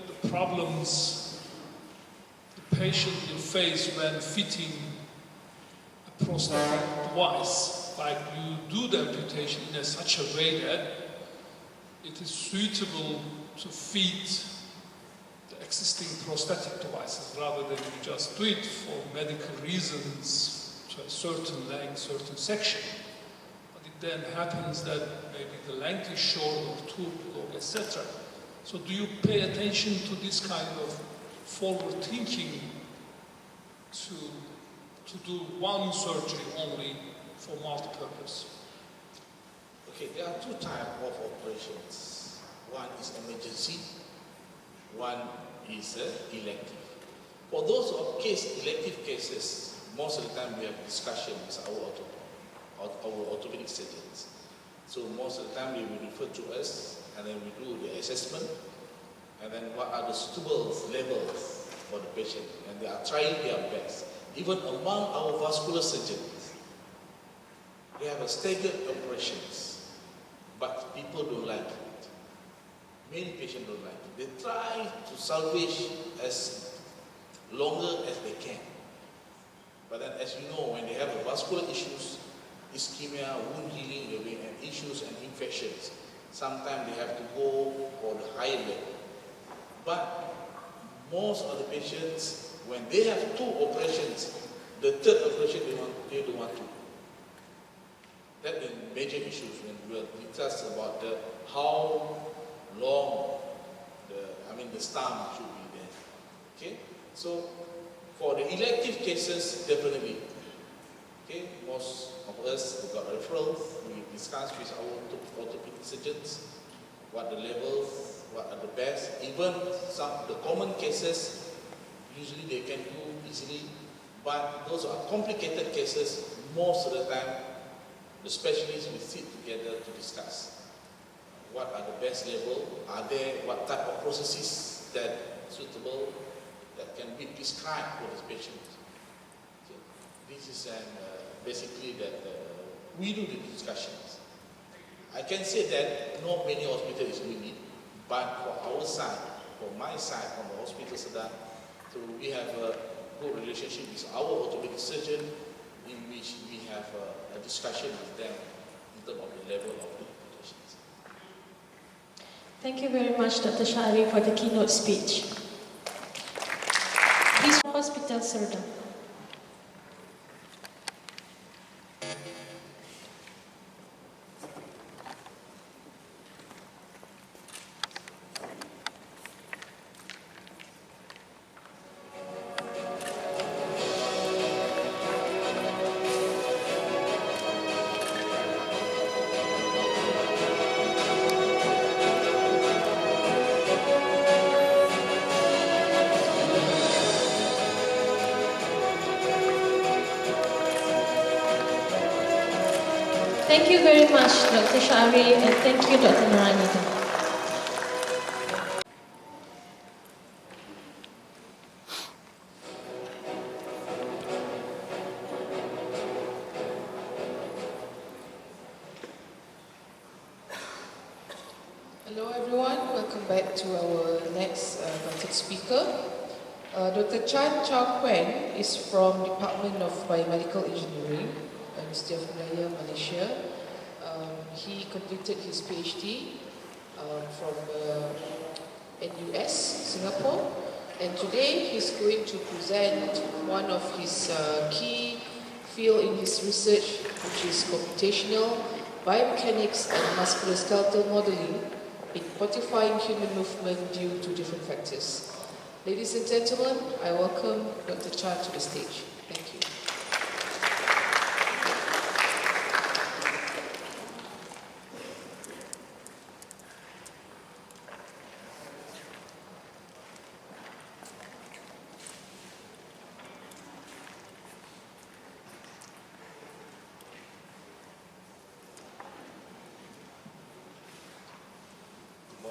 the problems the patient will face when fitting a prosthetic device? Like you do the amputation in such a way that it is suitable to fit the existing prosthetic devices rather than you just do it for medical reasons to a certain length, certain section. But it then happens that maybe the length is short or too long, etc. So do you pay attention to this kind of forward thinking to do one surgery only for multi-purpose? Okay, there are two types of operations. One is emergency, one is elective. For those elective cases, most of the time we have discussion with our orthopedic surgeons. So most of the time they will refer to us and then we do the assessment and then what are the suitable levels for the patient, and they are trying their best. Even among our vascular surgeons, they have a staggered operations, but people don't like it. Many patients don't like it. They try to salvage as longer as they can. But then, as you know, when they have vascular issues, ischemia, wound healing, and issues and infections, sometimes they have to go for the higher level. But most of the patients, when they have two operations, the third operation they don't want to. That is major issues when we discuss about how long the stump should be there. Okay, so. For the elective cases, definitely. Okay, most of us got referrals. We discussed with our orthopedic surgeons what the levels, what are the best. Even some the common cases, usually they can do easily, but those are complicated cases. Most of the time, the specialists will sit together to discuss what are the best level. Are there what type of processes that suitable that can be prescribed for this patient. Okay. This is basically that we do the discussions. I can say that not many hospitals is doing it, but for our side, for my side, from the hospital side, so we have a good relationship with our orthopedic surgeon, in which we have a discussion with them in terms of the level of the patients. Thank you very much, Dr. Shari, for the keynote speech. Please, Hospital Serdang. Thank you very much, Dr. Shari, and thank you, Dr. Naranita. Hello everyone, welcome back to our next invited speaker. Dr. Chan Chow Quen is from Department of Biomedical Engineering, Universiti of Malaya, Malaysia. He completed his PhD from NUS, Singapore, and today he's going to present one of his key field in his research, which is computational biomechanics and musculoskeletal modeling in quantifying human movement due to different factors. Ladies and gentlemen, I welcome Dr. Chan to the stage. Thank you.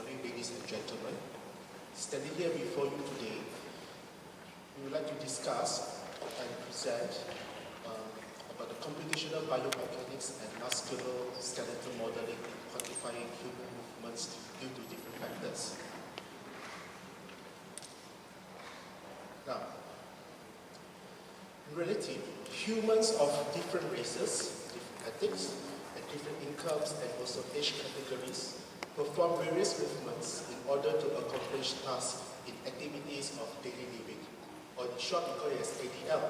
morning, ladies and gentlemen. Standing here before you today, we would like to discuss and present about the computational biomechanics and musculoskeletal modeling in quantifying human movements due to different factors. Now, in reality, humans of different races, different ethics, and different incomes and also age categories perform various movements in order to accomplish tasks in activities of daily living, or in short we call it as ADL.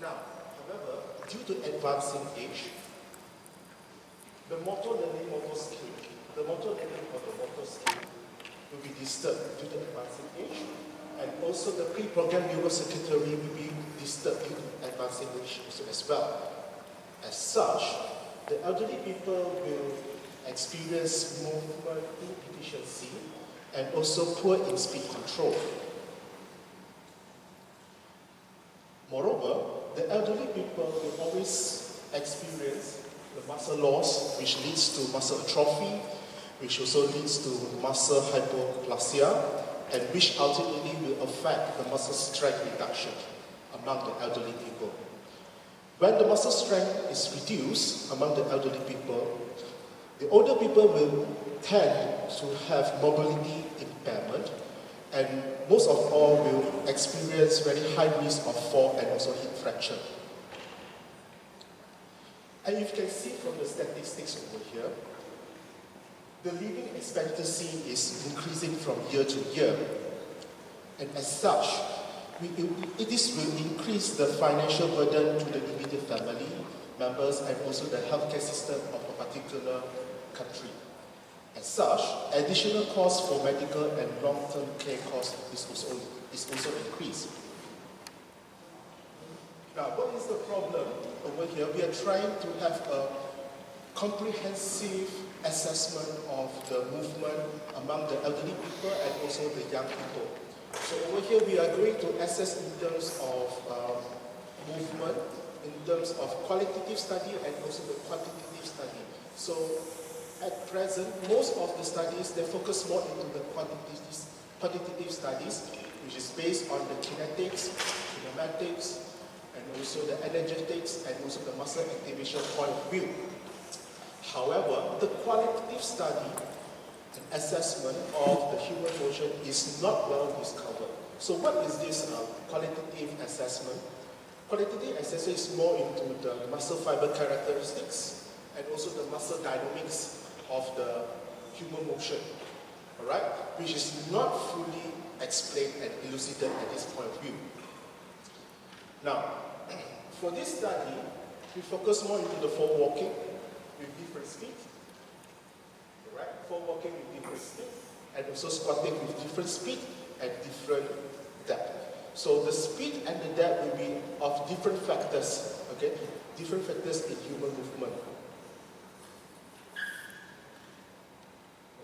Now, however, due to advancing age, the motor learning motor skill will be disturbed due to advancing age, and also the pre-programmed neural circuitry will be disturbed due to advancing age as well. As such, the elderly people will experience movement inefficiency and also poor in speed control. Moreover, the elderly people will always experience the muscle loss, which leads to muscle atrophy, which also leads to muscle hypoplasia, and which ultimately will affect the muscle strength reduction among the elderly people. When the muscle strength is reduced among the elderly people, the older people will tend to have mobility impairment, and most of all will experience very high risk of fall and also hip fracture. And you can see from the statistics over here, the living expectancy is increasing from year to year, and as such, this will increase the financial burden to the immediate family members and also the healthcare system of a particular country. As such, additional costs for medical and long-term care costs is also increased. Now, what is the problem over here? We are trying to have a comprehensive assessment of the movement among the elderly people and also the young people. So over here we are going to assess in terms of movement, in terms of qualitative study and also the quantitative study. So at present, most of the studies, they focus more into the quantitative studies, which is based on the kinetics, kinematics, and also the energetics and also the muscle activation point of view. However, the qualitative study and assessment of the human motion is not well discovered. So what is this qualitative assessment? Qualitative assessment is more into the muscle fiber characteristics and also the muscle dynamics of the human motion, all right? Which is not fully explained and elucidated at this point of view. Now, for this study, we focus more into the forward walking with different speed, all right? Forward walking with different speed, and also squatting with different speed and different depth. So the speed and the depth will be of different factors, okay? Different factors in human movement.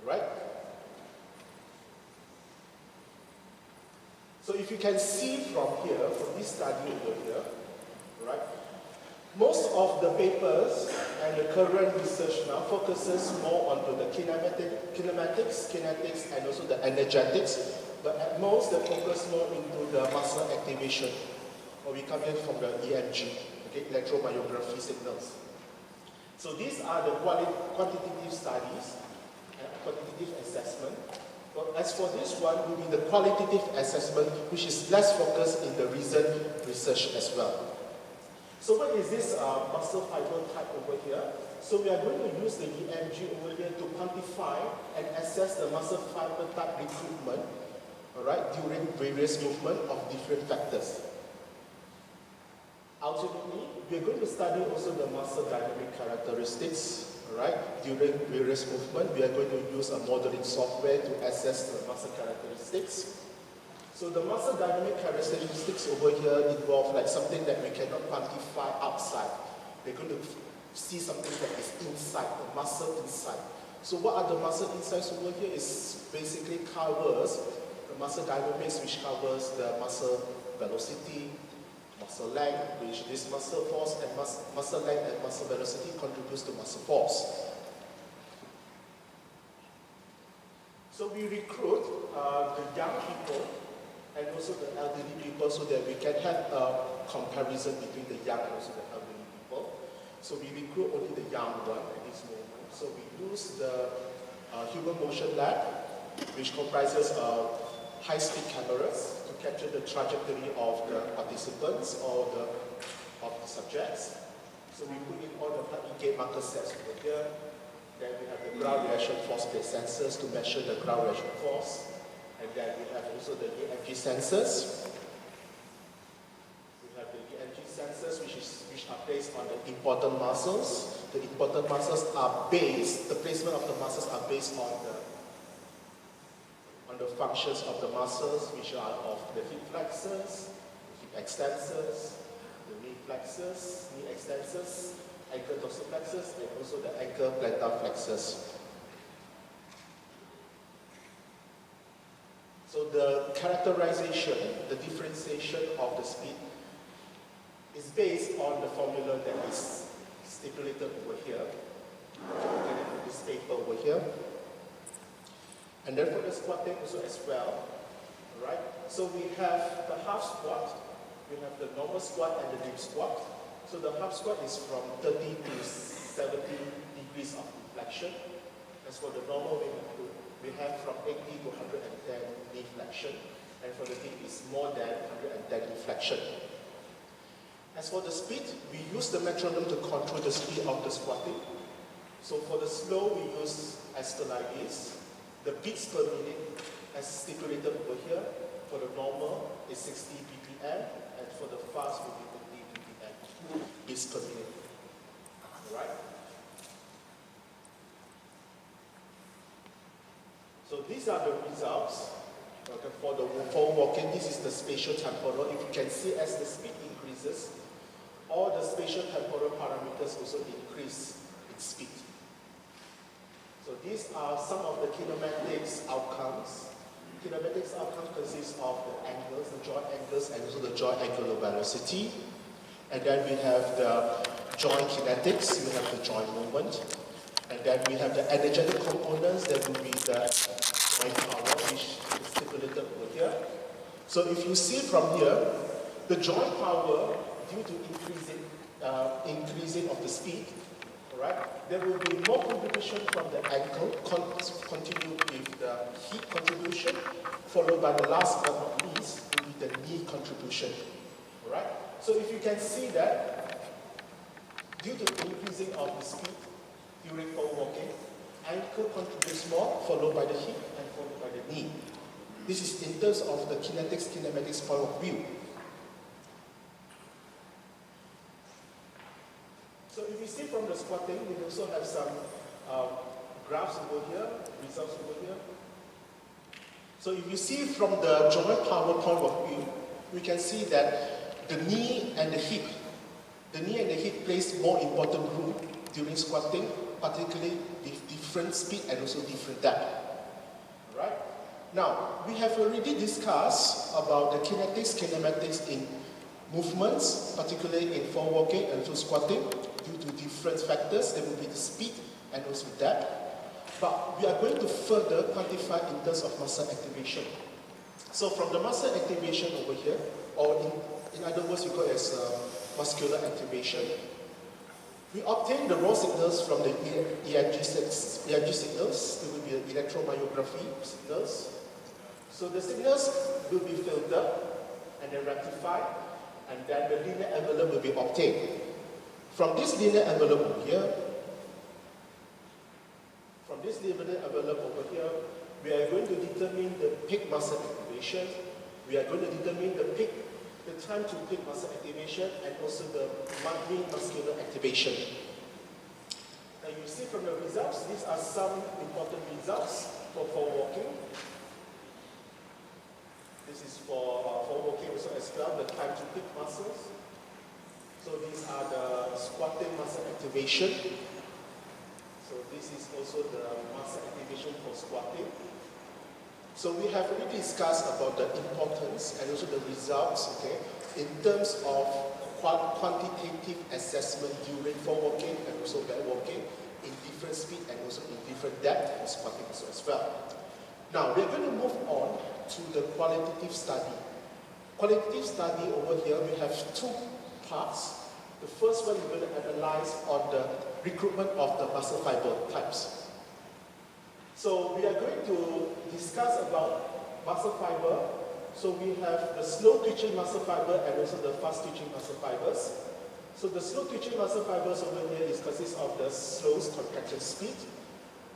Right? So if you can see from here, from this study over here, right, most of the papers and the current research now focuses more onto the kinematics, kinetics, and also the energetics, but at most they focus more into the muscle activation, or we come here from the EMG, okay, electromyography signals. So these are the quantitative studies, quantitative assessment. Well, as for this one, will be the qualitative assessment, which is less focused in the recent research as well. So what is this muscle fiber type over here? So we are going to use the EMG over here to quantify and assess the muscle fiber type recruitment, all right, during various movement of different factors. Ultimately, we are going to study also the muscle dynamic characteristics. Right? During various movement, we are going to use a modeling software to assess the muscle characteristics. So the muscle dynamic characteristics over here involve like something that we cannot quantify outside. We're going to see something that is inside, the muscle inside. So what are the muscle insides over here? Is basically covers the muscle dynamics, which covers the muscle velocity, muscle length, which is muscle force, and muscle length and muscle velocity contributes to muscle force. So we recruit the young people and also the elderly people so that we can have a comparison between the young and also the elderly people. So we recruit only the young one at this moment. So we use the human motion lab, which comprises high-speed cameras to capture the trajectory of the participants or of the subjects. So we put in all the plug-in marker sets over here. Then we have the ground reaction force plate sensors to measure the ground reaction force. And then we have also the EMG sensors. We have the EMG sensors which are placed on the important muscles. The important muscles are based, the placement of the muscles are based on the functions of the muscles, which are of the hip flexors, hip extensors, the knee flexors, knee extensors, ankle dorsiflexors, and also the ankle plantar flexors. So the characterization, the differentiation of the speed is based on the formula that is stipulated over here. Look at this paper over here. And then for the squatting also as well. Alright? So we have the half squat, we have the normal squat and the deep squat. So the half squat is from 30 to 70 degrees of deflection. As for the normal, we have from 80 to 110 deflection. And for the deep, it's more than 110 deflection. As for the speed, we use the metronome to control the speed of the squatting. So for the slow, we use as like this. The beats per minute, as stipulated over here, for the normal is 60 BPM, and for the fast will be 50 BPM, beats per minute. Alright? So these are the results. Okay, for the forward walking, this is the spatial temporal. If you can see, as the speed increases, all the spatial temporal parameters also increase in speed. So these are some of the kinematics outcomes. Kinematics outcomes consist of the angles, the joint angles, and also the joint angular velocity. And then we have the joint kinetics, we have the joint moment. And then we have the energetic components, that will be the joint power, which is stipulated over here. So if you see from here, the joint power, due to increasing of the speed, right, there will be more contribution from the ankle, continue with the hip contribution, followed by the last but not least will be the knee contribution. Right? So if you can see that, due to increasing of the speed during forward walking, ankle contributes more, followed by the hip and followed by the knee. This is in terms of the kinematics point of view. So if you see from the squatting, we also have some graphs over here, results over here. So if you see from the joint power point of view, we can see that the knee and the hip plays more important role during squatting, particularly with different speed and also different depth. Alright? Now, we have already discussed about the kinematics in movements, particularly in forward walking and also squatting, due to different factors. There will be the speed and also depth. But we are going to further quantify in terms of muscle activation. So from the muscle activation over here, or in other words, we call it as muscular activation, we obtain the raw signals from the EMG signals. There will be the electromyography signals. So the signals will be filtered and then rectified, and then the linear envelope will be obtained. From this linear envelope over here, we are going to determine the peak muscle activation. We are going to determine the time to peak muscle activation, and also the mean muscular activation. Now you see from the results, these are some important results for walking. This is for walking also as well, the time to peak muscles. So these are the squatting muscle activation. So this is also the muscle activation for squatting. So we have already discussed about the importance and also the results, okay, in terms of quantitative assessment during forward walking and also back walking in different speed and also in different depth and squatting also as well. Now, we're going to move on to the qualitative study. Qualitative study over here, we have two parts. The first one, we're going to analyze on the recruitment of the muscle fiber types. So we are going to discuss about muscle fiber. So we have the slow twitching muscle fiber and also the fast twitching muscle fibers. So the slow twitching muscle fibers over here consists of the slow contraction speed,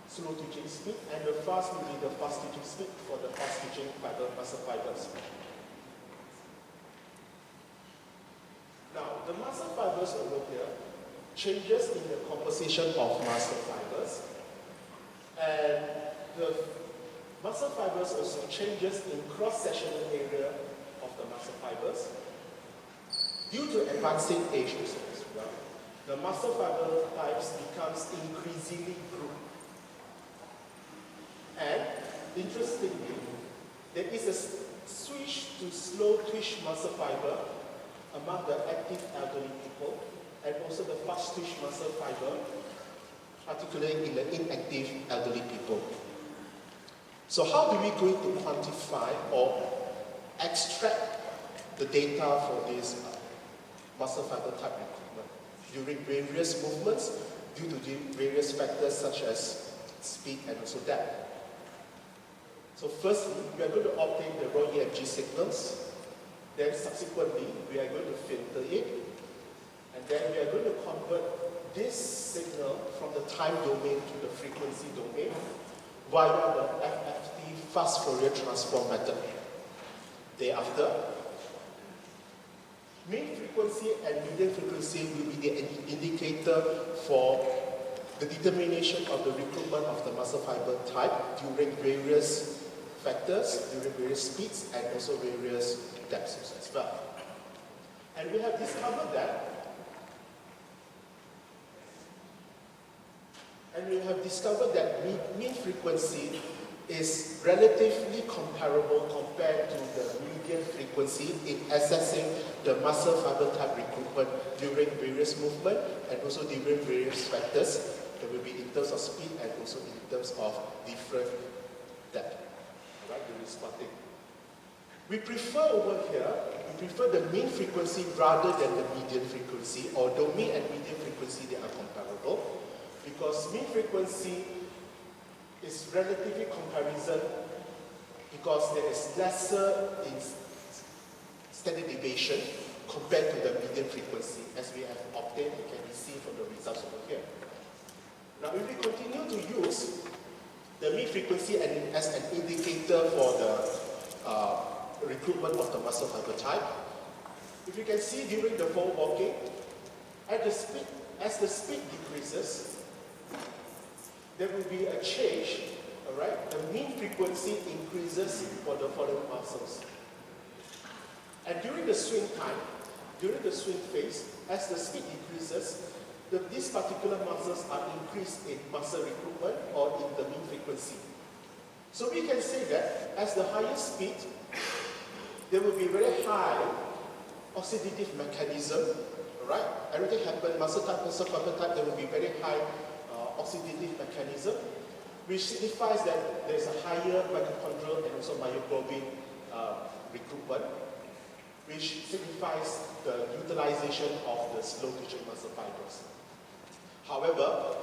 slow twitching speed, and the fast will be the fast twitching speed for the fast twitching muscle fibers. Now, the muscle fibers over here changes in the composition of muscle fibers, and the muscle fibers also changes in cross-sectional area of the muscle fibers. Due to advancing age also as well, the muscle fiber types becomes increasingly grouped. And interestingly, there is a switch to slow twitch muscle fiber among the active elderly people, and also the fast twitch muscle fiber, particularly in the inactive elderly people. So how do we going to quantify or extract the data for this muscle fiber type recruitment during various movements due to the various factors such as speed and also depth? So firstly, we are going to obtain the raw EMG signals. Then subsequently, we are going to filter it. And then we are going to convert this signal from the time domain to the frequency domain via the FFT fast Fourier transform method. Thereafter, mean frequency and median frequency will be the indicator for the determination of the recruitment of the muscle fiber type during various factors, during various speeds, and also various depths as well. And we have discovered that mean frequency is relatively comparable compared to the median frequency in assessing the muscle fiber type recruitment during various movement and also during various factors. That will be in terms of speed and also in terms of different depth. Right, during spotting. We prefer over here, the mean frequency rather than the median frequency, although mean and median frequency, they are comparable, because mean frequency is relatively comparison because there is lesser in standard deviation compared to the median frequency, as we have obtained and can be seen from the results over here. Now, if we continue to use the mean frequency as an indicator for the recruitment of the muscle fiber type, if you can see during the forward walking, as the speed decreases, there will be a change, all right? The mean frequency increases for the following muscles. And during the swing time, during the swing phase, as the speed decreases, these particular muscles are increased in muscle recruitment or in the mean frequency. So we can say that as the higher speed, there will be very high oxidative mechanism, all right? Everything happens, muscle fiber type, there will be very high oxidative mechanism, which signifies that there is a higher mitochondrial and also myoglobin recruitment, which signifies the utilization of the slow twitching muscle fibers. However,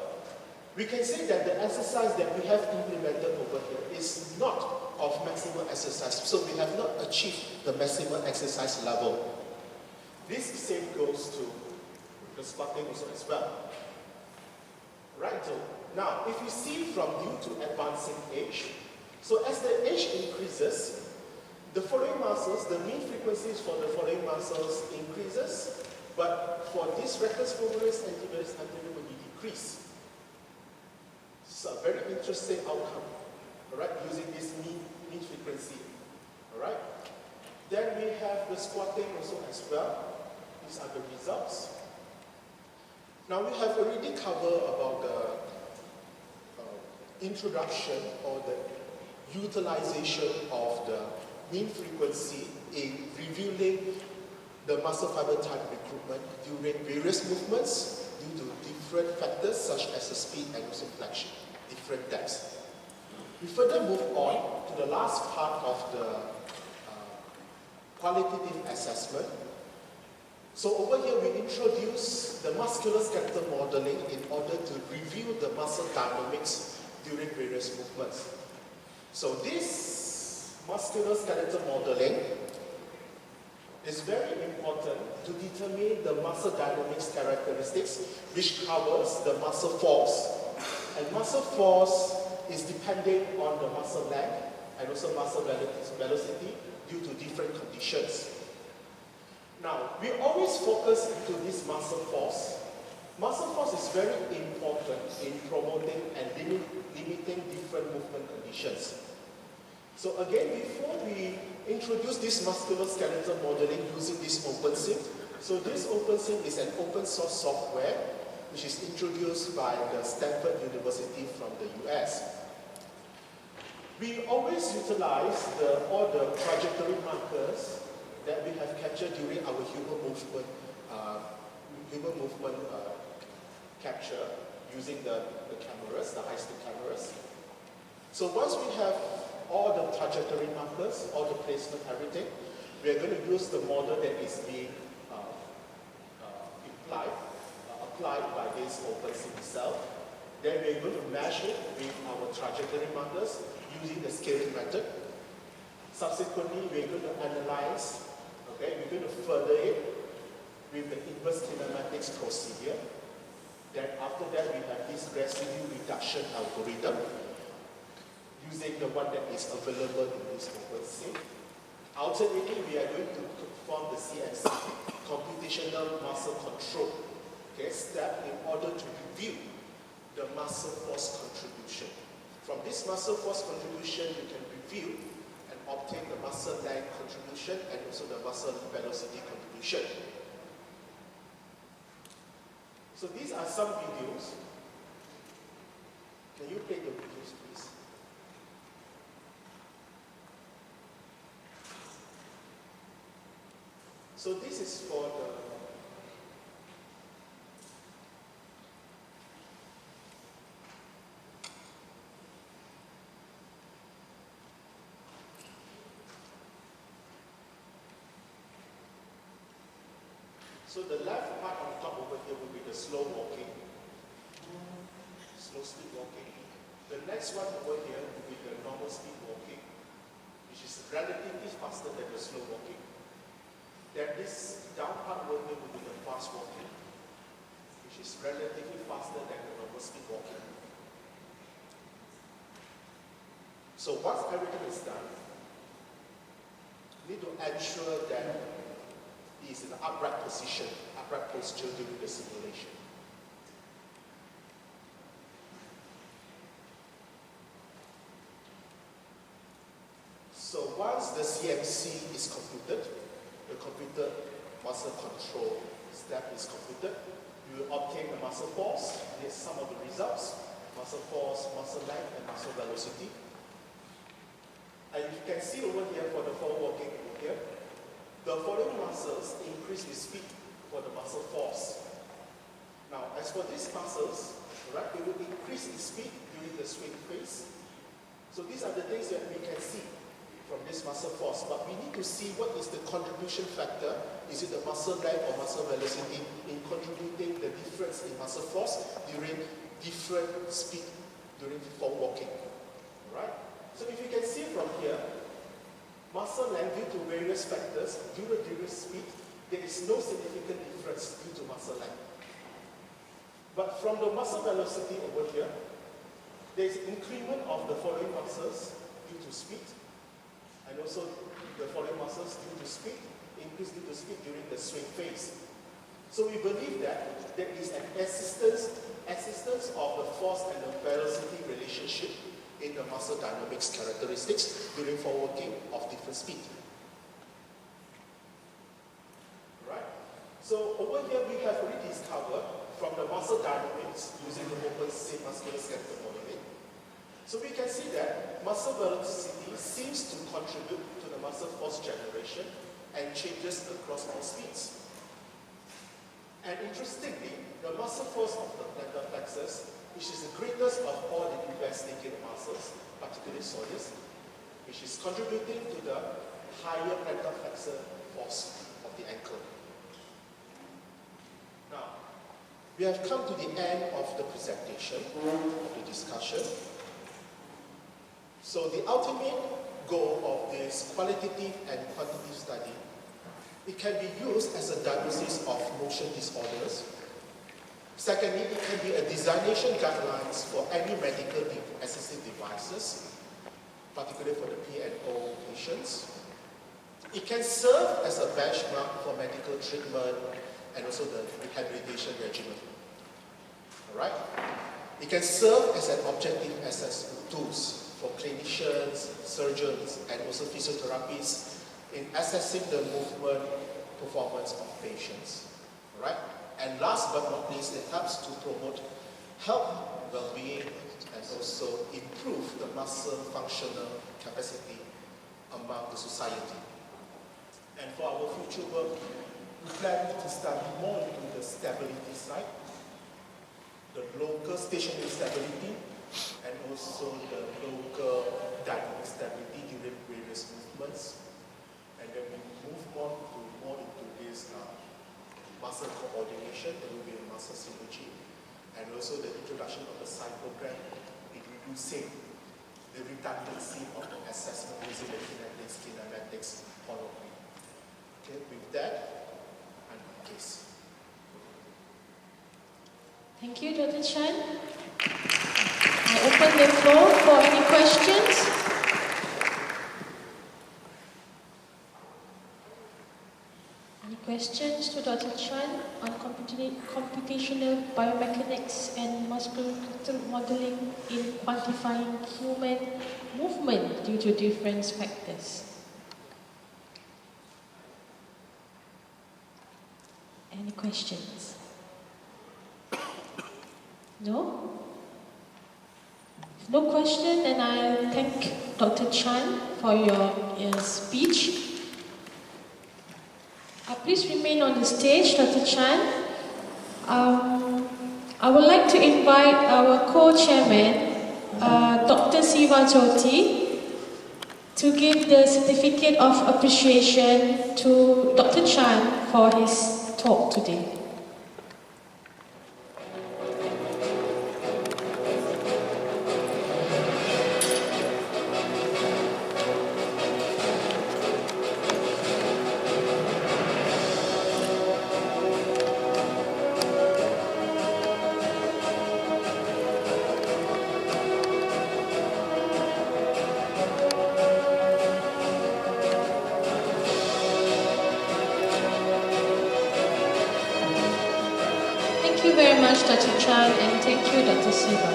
we can say that the exercise that we have implemented over here is not of maximum exercise, so we have not achieved the maximum exercise level. This same goes to the spotting also as well. Right, so now if you see from due to advancing age, so as the age increases, the following muscles, the mean frequencies for the following muscles increases, but for this rectus femoris and tibialis anterior will be decreased. It's a very interesting outcome, all right, using this mean frequency, all right. Then we have the squatting also as well. These are the results. Now we have already covered about the introduction or the utilization of the mean frequency in revealing the muscle fiber type recruitment during various movements due to different factors such as the speed and also flexion, different depths. We further move on to the last part of the qualitative assessment. So over here we introduce the musculoskeletal modeling in order to review the muscle dynamics during various movements. So this musculoskeletal modeling is very important to determine the muscle dynamics characteristics, which covers the muscle force. And muscle force is depending on the muscle length and also muscle velocity due to different conditions. Now, we always focus into this muscle force. Muscle force is very important in promoting and limiting different movement conditions. So again, before we introduce this musculoskeletal modeling using this OpenSim, so this OpenSim is an open source software which is introduced by the Stanford University from the US. We always utilize all the trajectory markers that we have captured during our human movement capture using the cameras, the high-speed cameras. So once we have all the trajectory markers, all the placement, everything, we are going to use the model that is being applied by this OpenSim itself. Then we are going to measure with our trajectory markers using the scaling method. Subsequently, we are going to analyze, we're going to further it with the inverse kinematics procedure. Then after that, we have this residue reduction algorithm using the one that is available in this OpenSim. Ultimately, we are going to perform the CMC, computational muscle control, step in order to review the muscle force contribution. From this muscle force contribution, you can review and obtain the muscle length contribution and also the muscle velocity contribution. So these are some videos. Can you play the videos, please? So this is for the So the left part on top over here will be the slow walking, slow speed walking. The next one over here will be the normal speed walking, which is relatively faster than the slow walking. Then this down part over here will be the fast walking, which is relatively faster than the normal speed walking. So once everything is done, you need to ensure that is in the upright position, upright posture during the simulation. So once the CMC is completed, the computer muscle control step is completed, you will obtain the muscle force. Here's some of the results: muscle force, muscle length, and muscle velocity. And you can see over here for the forward walking over here, the following muscles increase with speed for the muscle force. Now, as for these muscles, right, they will increase in speed during the swing phase. So these are the things that we can see from this muscle force. But we need to see what is the contribution factor. Is it the muscle length or muscle velocity in contributing the difference in muscle force during different speed during forward walking? Right? So if you can see from here, muscle length due to various factors, due to various speed, there is no significant difference due to muscle length. But from the muscle velocity over here, there is increment of the following muscles due to speed, and also the following muscles due to speed, increase due to speed during the swing phase. So we believe that there is an assistance of the force and the velocity relationship in the muscle dynamics characteristics during forward walking of different speed. Right? So over here we have already discovered from the muscle dynamics using the OpenSim musculoskeletal modeling. So we can see that muscle velocity seems to contribute to the muscle force generation and changes across all speeds. And interestingly, the muscle force of the plantar plexus, which is the greatest of all the investigated muscles, particularly soleus, which is contributing to the higher plantar flexor force of the ankle. Now, we have come to the end of the presentation, of the discussion. So the ultimate goal of this qualitative and quantitative study, it can be used as a diagnosis of motion disorders. Secondly, it can be a designation guidelines for any medical assistive devices, particularly for the P&O patients. It can serve as a benchmark for medical treatment and also the rehabilitation regimen. All right? It can serve as an objective assessment tools for clinicians, surgeons, and also physiotherapists in assessing the movement performance of patients. All right? And last but not least, it helps to promote health, well-being, and also improve the muscle functional capacity among the society. And for our future work, we plan to study more into the stability side, the local stationary stability, and also the local dynamic stability during various movements. And then we move on to more into this muscle coordination. There will be a muscle synergy, and also the introduction of the cyclogram in reducing the redundancy of the assessment using the kinematics hologram. Okay, with that, I'm in case. Thank you, Dr. Chan. I open the floor for any questions. Any questions to Dr. Chan on computational biomechanics and musculoskeletal modeling in quantifying human movement due to difference factors? Any questions? No? If no question, then I'll thank Dr. Chan for your speech. Please remain on the stage, Dr. Chan. I would like to invite our co-chairman, Dr. Siva Jyoti, to give the certificate of appreciation to Dr. Chan for his talk today. Thank you very much, Dr. Chan, and thank you, Dr. Siva.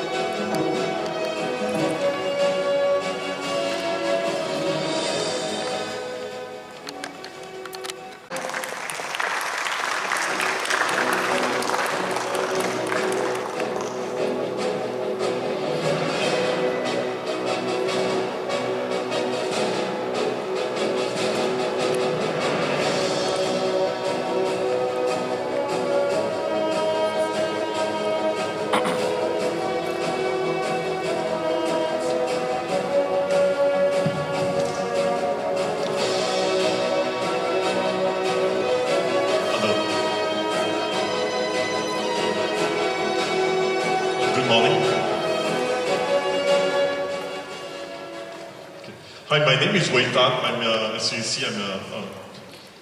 Hi, my name is Wei Tan. As you see, I'm a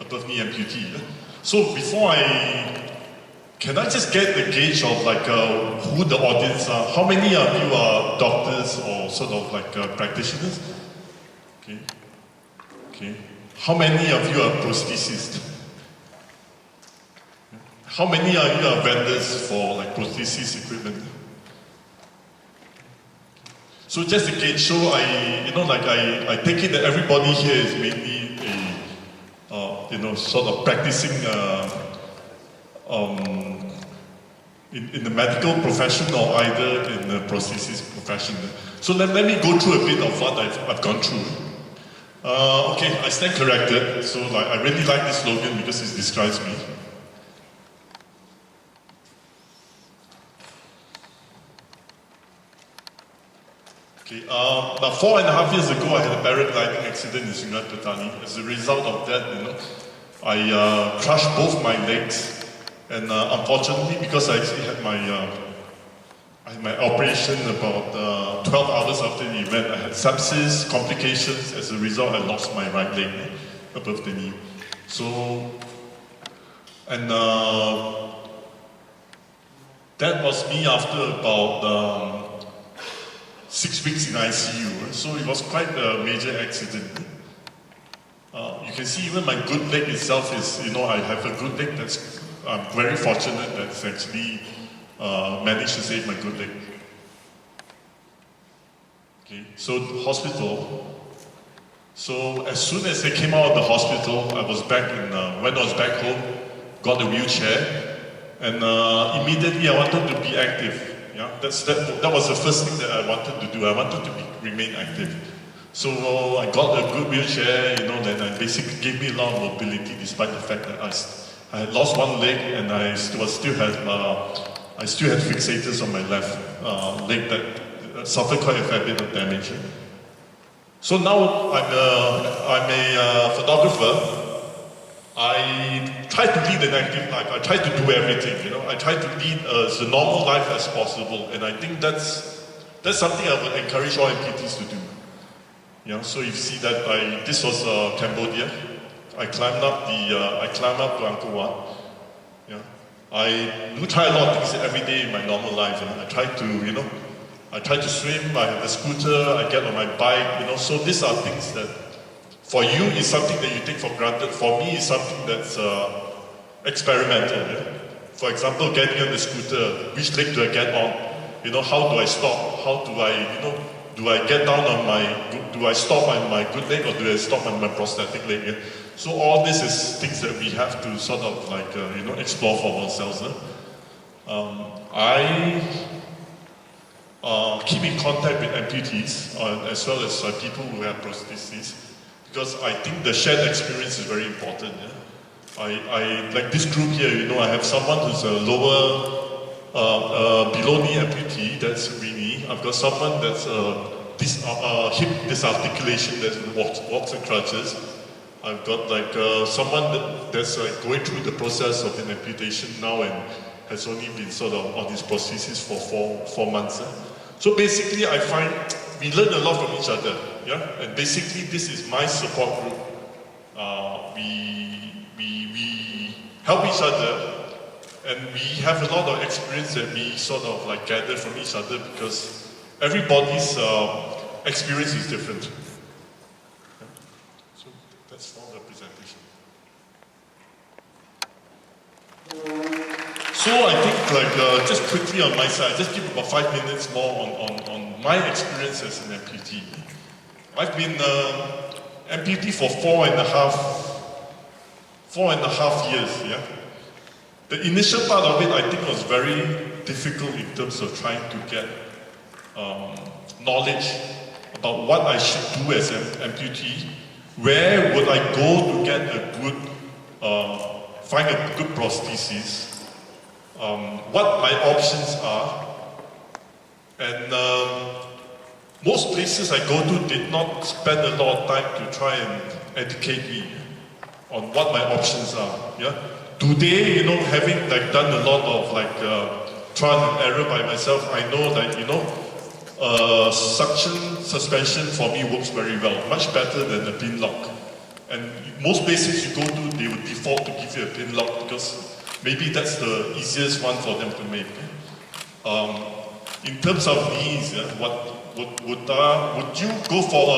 above knee amputee. So can I just get the gauge of who the audience are? How many of you are doctors or sort of practitioners? Okay. How many of you are prosthetists? How many of you are vendors for prosthesis equipment? So just to gauge, so I take it that everybody here is mainly sort of practicing in the medical profession or either in the prosthesis profession. So let me go through a bit of what I've gone through. Okay, I stand corrected. So I really like this slogan because it describes me. Okay, now 4.5 years ago, I had a paragliding accident in Sungai Petani. As a result of that, I crushed both my legs, and unfortunately, because I actually had my operation about 12 hours after the event, I had sepsis, complications. As a result, I lost my right leg above the knee. So, and that was me after about 6 weeks in ICU. So it was quite a major accident. You can see even my good leg itself is, I have a good leg that's, I'm very fortunate that's actually managed to save my good leg. Okay, so the hospital. So as soon as I came out of the hospital, I was back in, when I was back home, got a wheelchair, and immediately I wanted to be active. Yeah, that was the first thing that I wanted to do. I wanted to remain active. So I got a good wheelchair, that basically gave me a lot of mobility, despite the fact that I had lost one leg and I still had fixators on my left leg that suffered quite a fair bit of damage. So now I'm a photographer. I try to lead an active life. I try to do everything, I try to lead as a normal life as possible, and I think that's something I would encourage all amputees to do. So you see that this was Cambodia. I climbed up to Angkor Wat. I do try a lot of things every day in my normal life. I try to swim. I have a scooter. I get on my bike. So these are things that, for you, is something that you take for granted. For me, it's something that's experimental. For example, getting on the scooter, which leg do I get on? How do I stop? How do I get down on do I stop on my good leg or do I stop on my prosthetic leg? So all this is things that we have to sort of explore for ourselves. I keep in contact with amputees as well as people who have prostheses, because I think the shared experience is very important. I like this group here, I have someone who's a lower, below knee amputee, that's Rini. I've got someone that's hip disarticulation that walks and crutches. I've got someone that's going through the process of an amputation now and has only been sort of on his prosthesis for four months. So basically, I find we learn a lot from each other. And basically, this is my support group. We help each other, and we have a lot of experience that we sort of gather from each other, because everybody's experience is different. So that's all the presentation. So I think just quickly on my side, just give about 5 minutes more on my experience as an amputee. I've been amputee for 4.5 years. The initial part of it, I think, was very difficult in terms of trying to get knowledge about what I should do as an amputee. Where would I go to get find a good prosthesis? What my options are, and most places I go to did not spend a lot of time to try and educate me on what my options are. Today, having done a lot of trial and error by myself, I know that suction suspension for me works very well, much better than the pin lock. And most places you go to, they would default to give you a pin lock because maybe that's the easiest one for them to make. In terms of knees, would you go for a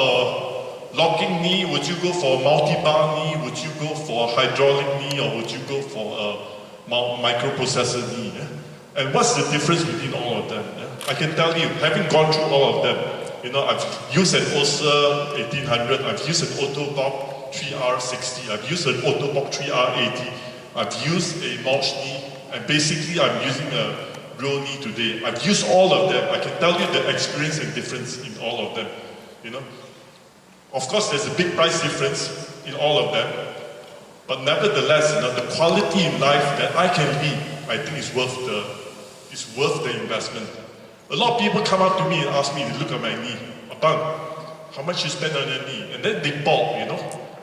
locking knee? Would you go for a multi-bar knee? Would you go for a hydraulic knee? Or would you go for a microprocessor knee? And what's the difference between all of them? I can tell you, having gone through all of them, I've used an OSA 1800, I've used an Orthobock 3R60, I've used an Orthobock 3R80, I've used a Mulch knee, and basically I'm using a real knee today. I've used all of them. I can tell you the experience and difference in all of them. Of course, there's a big price difference in all of them, but nevertheless, the quality in life that I can lead, I think is worth the investment. A lot of people come up to me and ask me to look at my knee. bang, how much you spend on your knee? And then they balk, you know.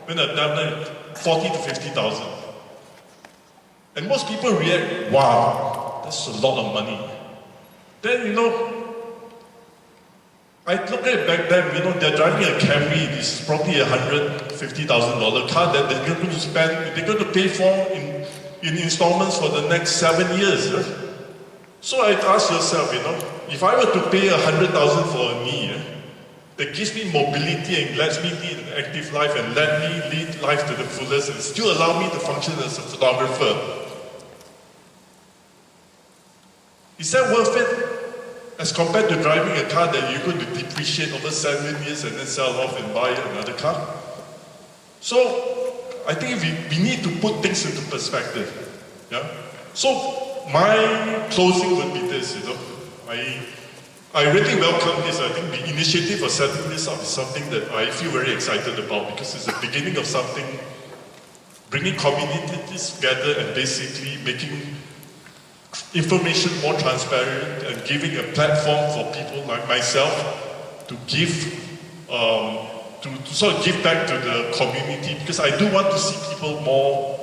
When I've done 40 to 50,000. And most people react, wow, that's a lot of money. Then, you know, I look at it back then, you know, they're driving a Camry, this is probably $150,000 car that they're going to spend, they're going to pay for in installments for the next 7 years. So I'd ask yourself, you know, if I were to pay $100,000 for a knee, that gives me mobility and lets me lead an active life and let me lead life to the fullest and still allow me to function as a photographer, is that worth it? As compared to driving a car that you're going to depreciate over 7 years and then sell off and buy another car? So, I think we need to put things into perspective. Yeah? So, my closing would be this, you know. I really welcome this. I think the initiative of setting this up is something that I feel very excited about because it's the beginning of something, bringing communities together and basically making information more transparent and giving a platform for people like myself to give, to sort of give back to the community, because I do want to see people more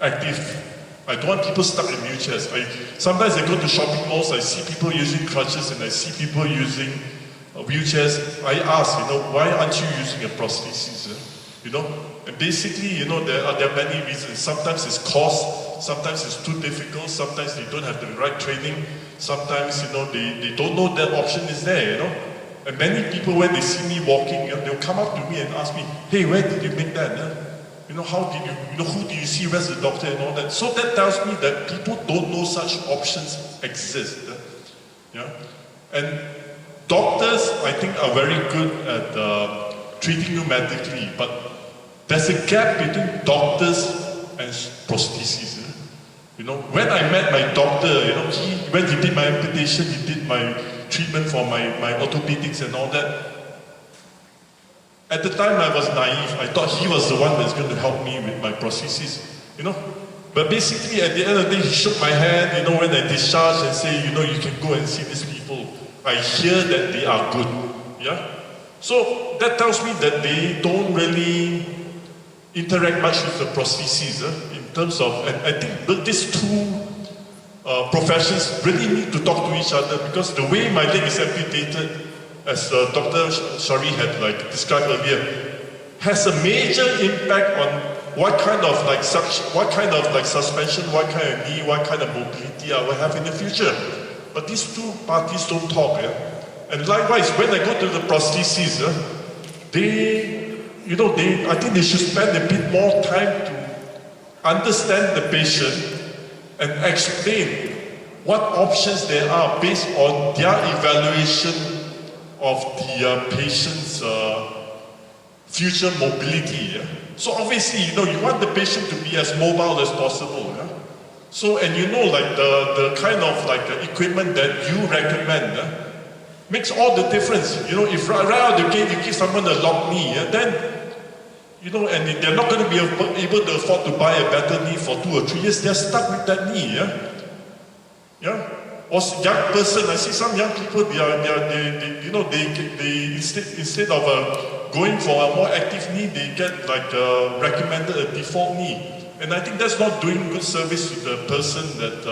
active. I don't want people stuck in wheelchairs. Sometimes I go to shopping malls, I see people using crutches and I see people using wheelchairs. I ask, you know, why aren't you using a prosthesis? You know, and basically, you know, there are many reasons. Sometimes it's cost, sometimes it's too difficult, sometimes they don't have the right training, sometimes, you know, they don't know that option is there, you know. And many people, when they see me walking, you know, they'll come up to me and ask me, hey, where did you make that? You know, how did you know, who do you see, where's the doctor and all that? So that tells me that people don't know such options exist. Yeah? And doctors, I think, are very good at treating you medically, but there's a gap between doctors and prosthesis. You know, when I met my doctor, you know, when he did my amputation, he did my treatment for my orthopedics and all that. At the time I was naive, I thought he was the one that's going to help me with my prosthesis, you know. But basically at the end of the day, he shook my hand, you know, when I discharged and say, you know, you can go and see these people. I hear that they are good, yeah. So that tells me that they don't really interact much with the prosthesis in terms of, and I think these two professions really need to talk to each other, because the way my leg is amputated, as Dr. Shari had described earlier, has a major impact on what kind of suspension, what kind of knee, what kind of mobility I will have in the future. But these two parties don't talk. Yeah? And likewise, when I go to the prosthesis, I think they should spend a bit more time to understand the patient and explain what options there are based on their evaluation of the patient's future mobility. Yeah? So obviously, you know, you want the patient to be as mobile as possible. Yeah? So, and you know, like the kind of equipment that you recommend makes all the difference. You know, if right out of the gate you give someone a locked knee, then, you know, and they're not going to be able to afford to buy a better knee for 2 or 3 years, they're stuck with that knee. Yeah? Yeah? Or young person, I see some young people, they instead of going for a more active knee, they get recommended a default knee. And I think that's not doing good service to the person that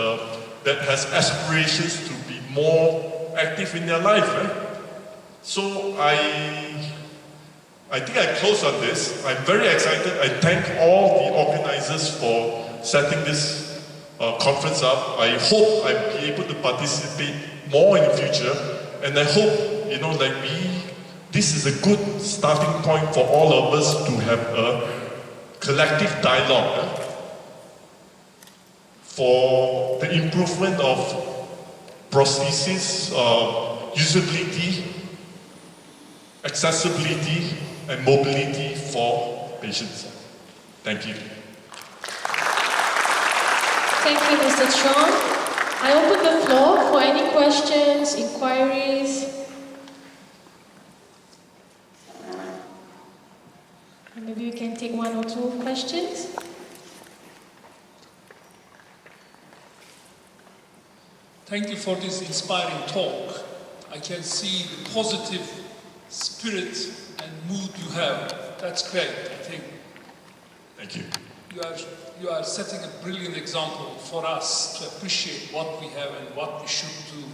has aspirations to be more active in their life. So I think I close on this. I'm very excited. I thank all the organizers for setting this conference up. I hope I'll be able to participate more in the future, and I hope, you know, this is a good starting point for all of us to have a collective dialogue for the improvement of prosthesis, usability, accessibility, and mobility for patients. Thank you. Thank you, Mr. Chong. I open the floor for any questions, inquiries. Maybe we can take 1 or 2 questions. Thank you for this inspiring talk. I can see the positive spirit and mood you have. That's great, I think. Thank you. You are setting a brilliant example for us to appreciate what we have and what we should do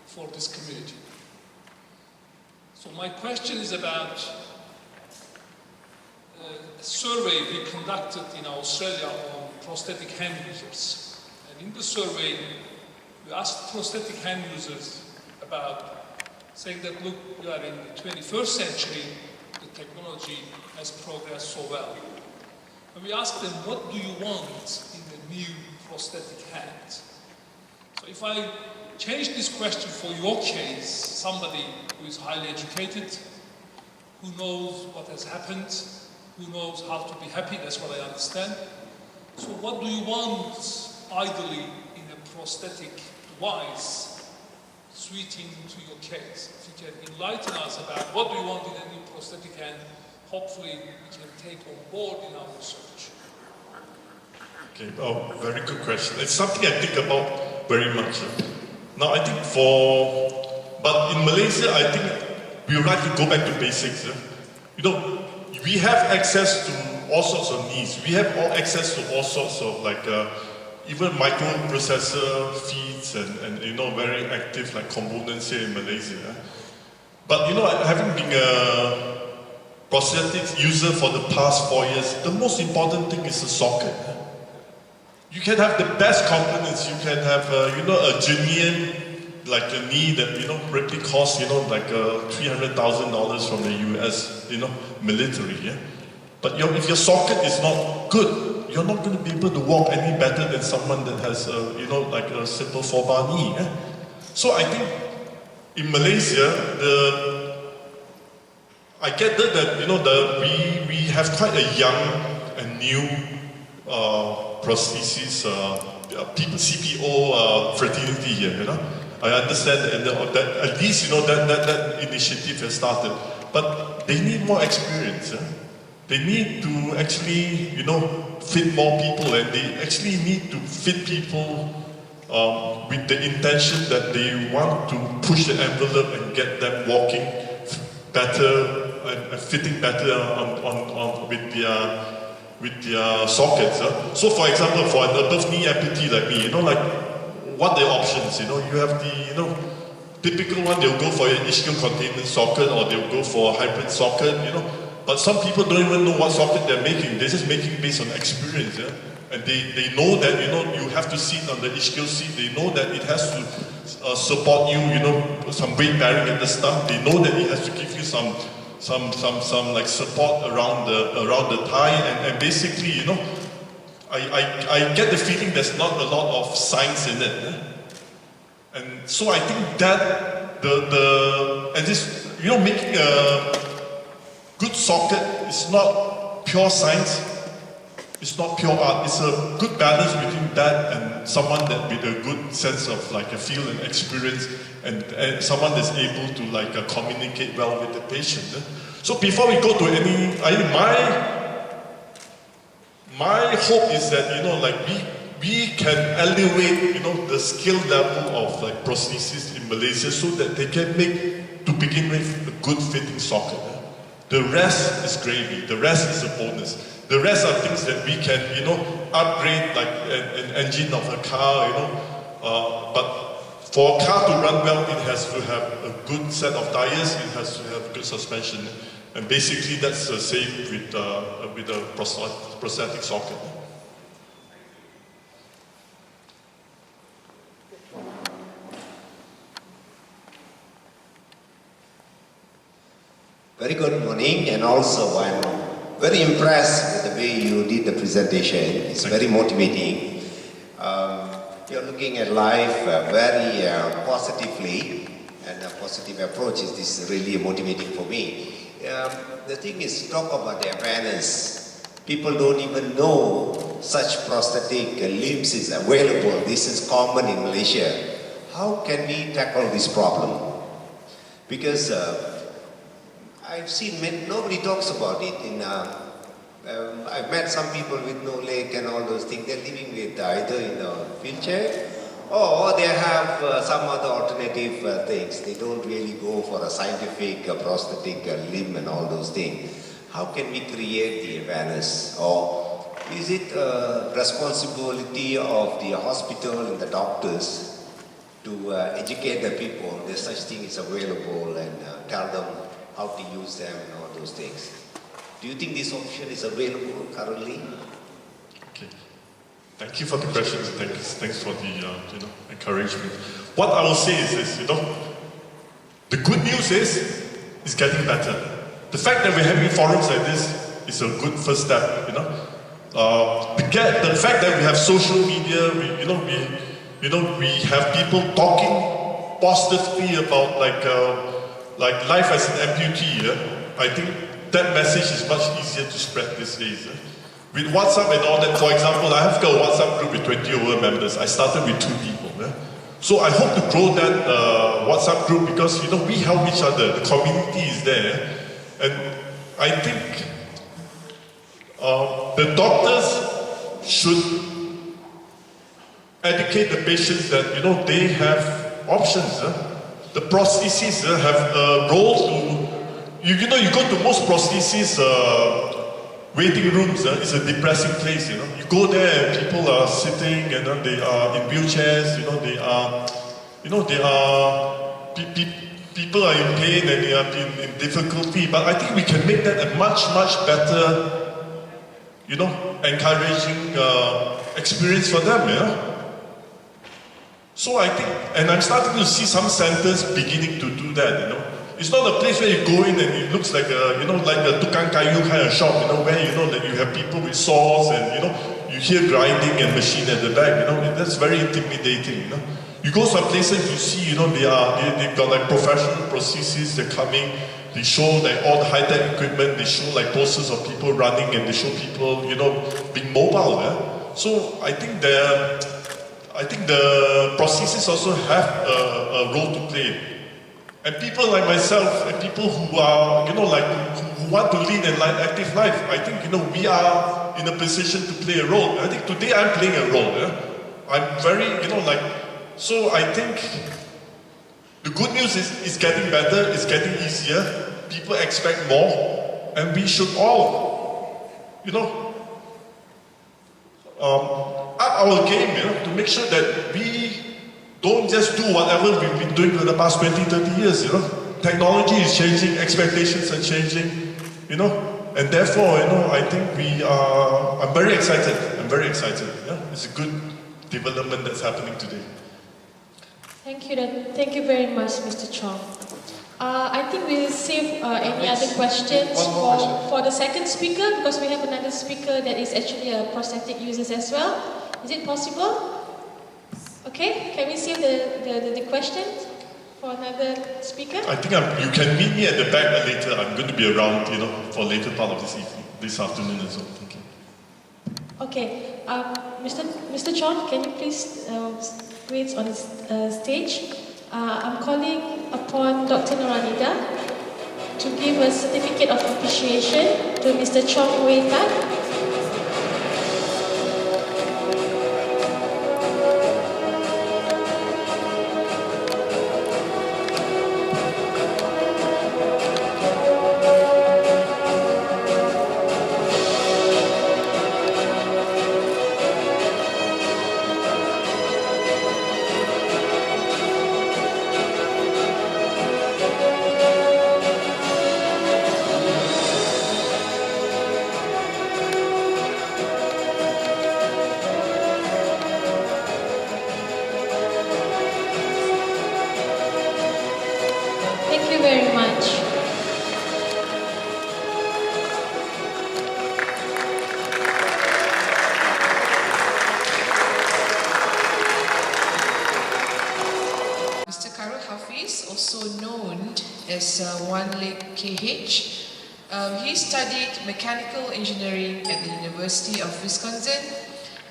for this community. So my question is about a survey we conducted in Australia on prosthetic hand users. And in the survey, we asked prosthetic hand users about saying that, look, we are in the 21st century, the technology has progressed so well. And we asked them, what do you want in the new prosthetic hand? So if I change this question for your case, somebody who is highly educated, who knows what has happened, who knows how to be happy, that's what I understand. So what do you want ideally in a prosthetic device suiting to your case? If you can enlighten us about what do you want in a new prosthetic hand, hopefully we can take on board in our research. Okay, very good question. It's something I think about very much. Now I think but in Malaysia, I think we would like to go back to basics. You know, we have access to all sorts of needs. We have access to all sorts of even microprocessor feeds and you know, very active like components here in Malaysia. But you know, having been a prosthetics user for the past 4 years, the most important thing is the socket. You can have the best components. You can have you know, a genuine like a knee that you know probably costs you know like $300,000 from the US you know military. Yeah? But if your socket is not good, you're not going to be able to walk any better than someone that has you know like a simple 4-bar knee. Yeah? So I think in Malaysia I get that you know we have quite a young and new prosthesis people CPO fraternity here. You know, I understand that at least you know that initiative has started, but they need more experience. Yeah? They need to actually you know fit more people, and they actually need to fit people with the intention that they want to push the envelope and get them walking better and fitting better with their sockets. So for example, for an above knee amputee like me, you know, like what are the options? You know, you have the you know typical one, they'll go for an ischial containment socket or they'll go for a hybrid socket, you know. But some people don't even know what socket they're making. They're just making based on experience. Yeah? And they know that you know you have to sit on the ischial seat. They know that it has to support you, you know, some weight bearing at the start. They know that it has to give you some like support around the thigh, and basically, you know, I get the feeling there's not a lot of science in it. Yeah? And so I think that and this you know making a good socket is not pure science. It's not pure art. It's a good balance between that and someone that with a good sense of like a feel and experience, and someone that's able to like communicate well with the patient. So before we go to any, my hope is that you know like we can elevate you know the skill level of like prosthesis in Malaysia so that they can make to begin with a good fitting socket. The rest is gravy. The rest is a bonus. The rest are things that we can, you know, upgrade like an engine of a car, you know. But for a car to run well, it has to have a good set of tires. It has to have good suspension, and basically that's the same with a prosthetic socket. Very good morning, and also I'm very impressed with the way you did the presentation. It's very motivating. You're looking at life very positively, and a positive approach is really motivating for me. The thing is, talk about the awareness. People don't even know such prosthetic limbs is available. This is common in Malaysia. How can we tackle this problem? Because I've seen nobody talks about it. I've met some people with no leg and all those things. They're living with either in a wheelchair Or they have some other alternative things. They don't really go for a scientific prosthetic limb and all those things. How can we create the awareness? Or is it a responsibility of the hospital and the doctors to educate the people there's such thing is available and tell them how to use them and all those things? Do you think this option is available currently? Okay. Thank you for the questions. Thanks for the encouragement. What I will say is this, the good news is it's getting better. The fact that we're having forums like this is a good first step. The fact that we have social media, we have people talking positively about like life as an amputee. I think that message is much easier to spread these days. With WhatsApp and all that, for example, I have got a WhatsApp group with 20 over members. I started with 2 people. So I hope to grow that WhatsApp group because we help each other. The community is there, and I think the doctors should educate the patients that they have options. The prostheses have a role to. You go to most prosthesis waiting rooms. It's a depressing place. You go there and people are sitting and they are in wheelchairs. People are in pain and they are in difficulty. But I think we can make that a much better, encouraging experience for them. So I think, and I'm starting to see some centers beginning to do that. It's not a place where you go in and it looks like a, like a tukang kayu kind of shop, where that you have people with saws and you hear grinding and machine at the back. That's very intimidating. You go some places, you see, they've got like professional prostheses. They're coming. They show like all the high-tech equipment. They show like posters of people running and they show people, being mobile. So I think the prostheses also have a role to play. And people like myself, and people who are, who want to lead an active life, I think, we are in a position to play a role. I think today I'm playing a role. I'm very, so I think the good news is it's getting better, it's getting easier. People expect more, and we should all, up our game, to make sure that we don't just do whatever we've been doing for the past 20, 30 years, Technology is changing, expectations are changing, and therefore, I think I'm very excited. It's a good development that's happening today. Thank you very much, Mr. Chong. I think we'll save any other questions for the second speaker because we have another speaker that is actually a prosthetic user as well. Is it possible? Okay, can we save the questions for another speaker? I think you can meet me at the back later. I'm going to be around, for later part of this afternoon as well. Thank you. Okay, Mr. Chong, can you please wait on the stage? I'm calling upon Dr. Noranida to give a certificate of appreciation to Mr. Chong Wei Tan. He studied mechanical engineering at the University of Wisconsin,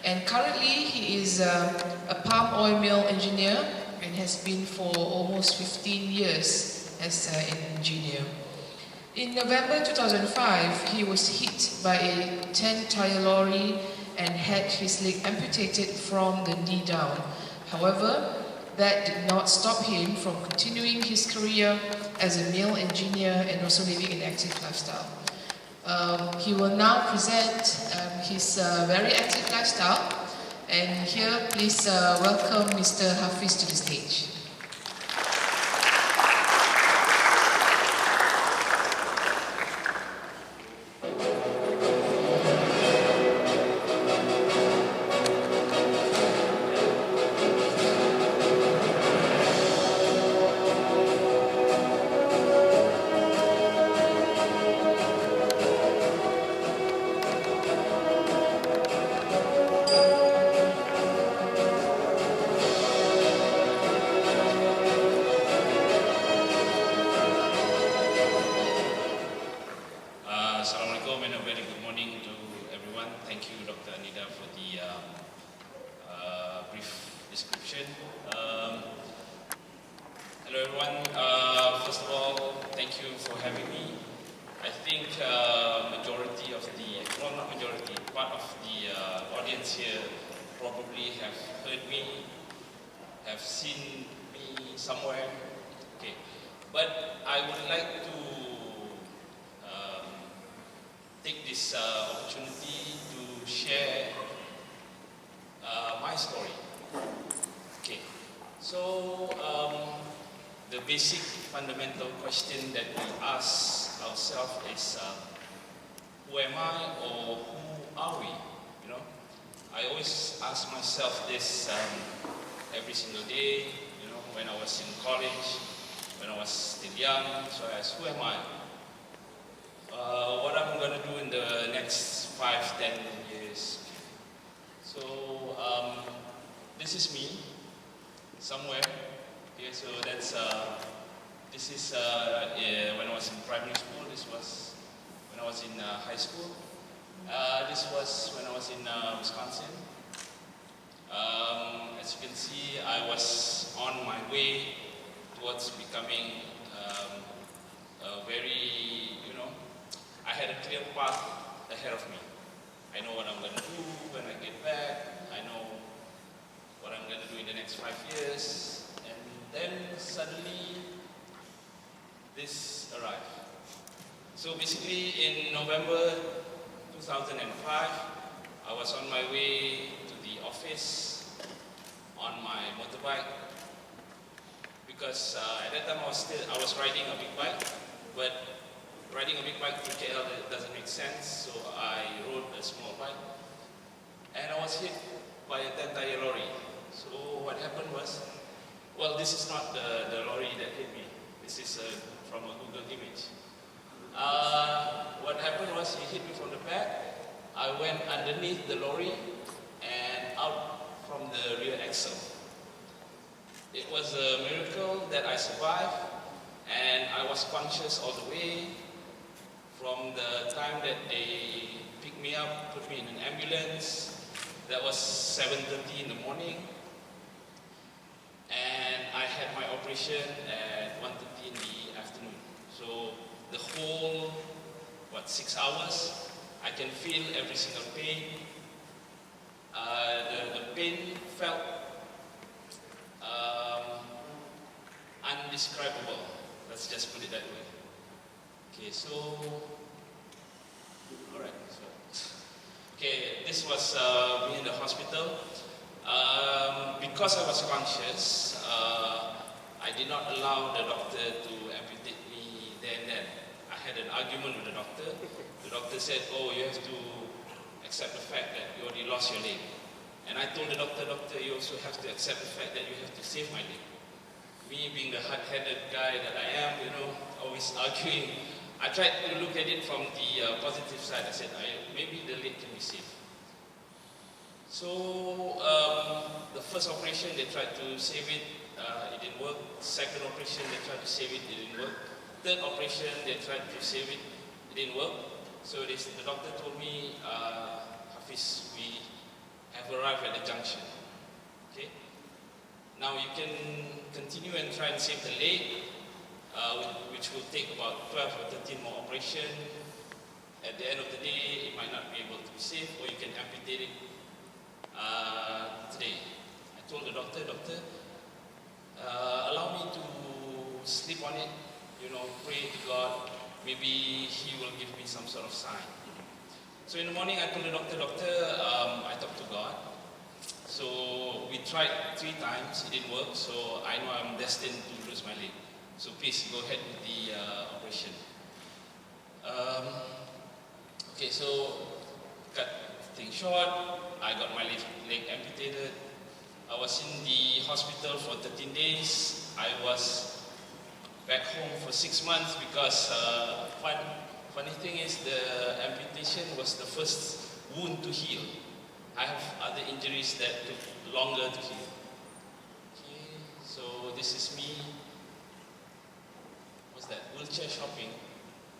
and currently he is a palm oil mill engineer and has been for almost 15 years as an engineer. In November 2005, he was hit by a 10-tire lorry and had his leg amputated from the knee down. However, that did not stop him from continuing his career as a male engineer and also living an active lifestyle. He will now present his very active lifestyle, and here please welcome Mr. Hafiz to the stage. So basically in November 2005, I was on my way to the office on my motorbike because at that time I was riding a big bike, but riding a big bike to KL doesn't make sense, so I rode a small bike and I was hit by a 10-tire lorry. So what happened was, well, this is not the lorry that hit me. This is from a Google image. What happened was he hit me from the back. I went underneath the lorry and out from the rear axle. It was a miracle that I survived, and I was conscious all the way from the time that they picked me up, put me in an ambulance. That was 7:30 in the morning, and I had my operation at 1:30 in the afternoon. So the whole, 6 hours, I can feel every single pain. The pain felt undescribable. Let's just put it that way. Okay, so, alright. Okay, this was me in the hospital. Because I was conscious, I did not allow the doctor to amputate me there and then. I had an argument with the doctor. The doctor said, oh, you have to accept the fact that you already lost your leg. And I told the doctor, you also have to accept the fact that you have to save my leg. Me being the hard-headed guy that I am, always arguing, I tried to look at it from the positive side. I said, maybe the leg can be saved. So the first operation, they tried to save it, it didn't work. Second operation, they tried to save it, it didn't work. Third operation, they tried to save it, it didn't work. So the doctor told me, Hafiz, we have arrived at the junction. Okay? Now you can continue and try and save the leg, which will take about 12 or 13 more operations. At the end of the day, it might not be able to be saved, or you can amputate it today. I told the doctor, allow me to sleep on it, pray to God, maybe He will give me some sort of sign. So in the morning I told the doctor, I talked to God. So we tried 3 times, it didn't work, so I know I'm destined to lose my leg. So please go ahead with the operation. Okay, so cut things short, I got my leg amputated. I was in the hospital for 13 days. I was back home for 6 months because funny thing is the amputation was the first wound to heal. I have other injuries that took longer to heal. Okay, so this is me. What's that? Wheelchair shopping.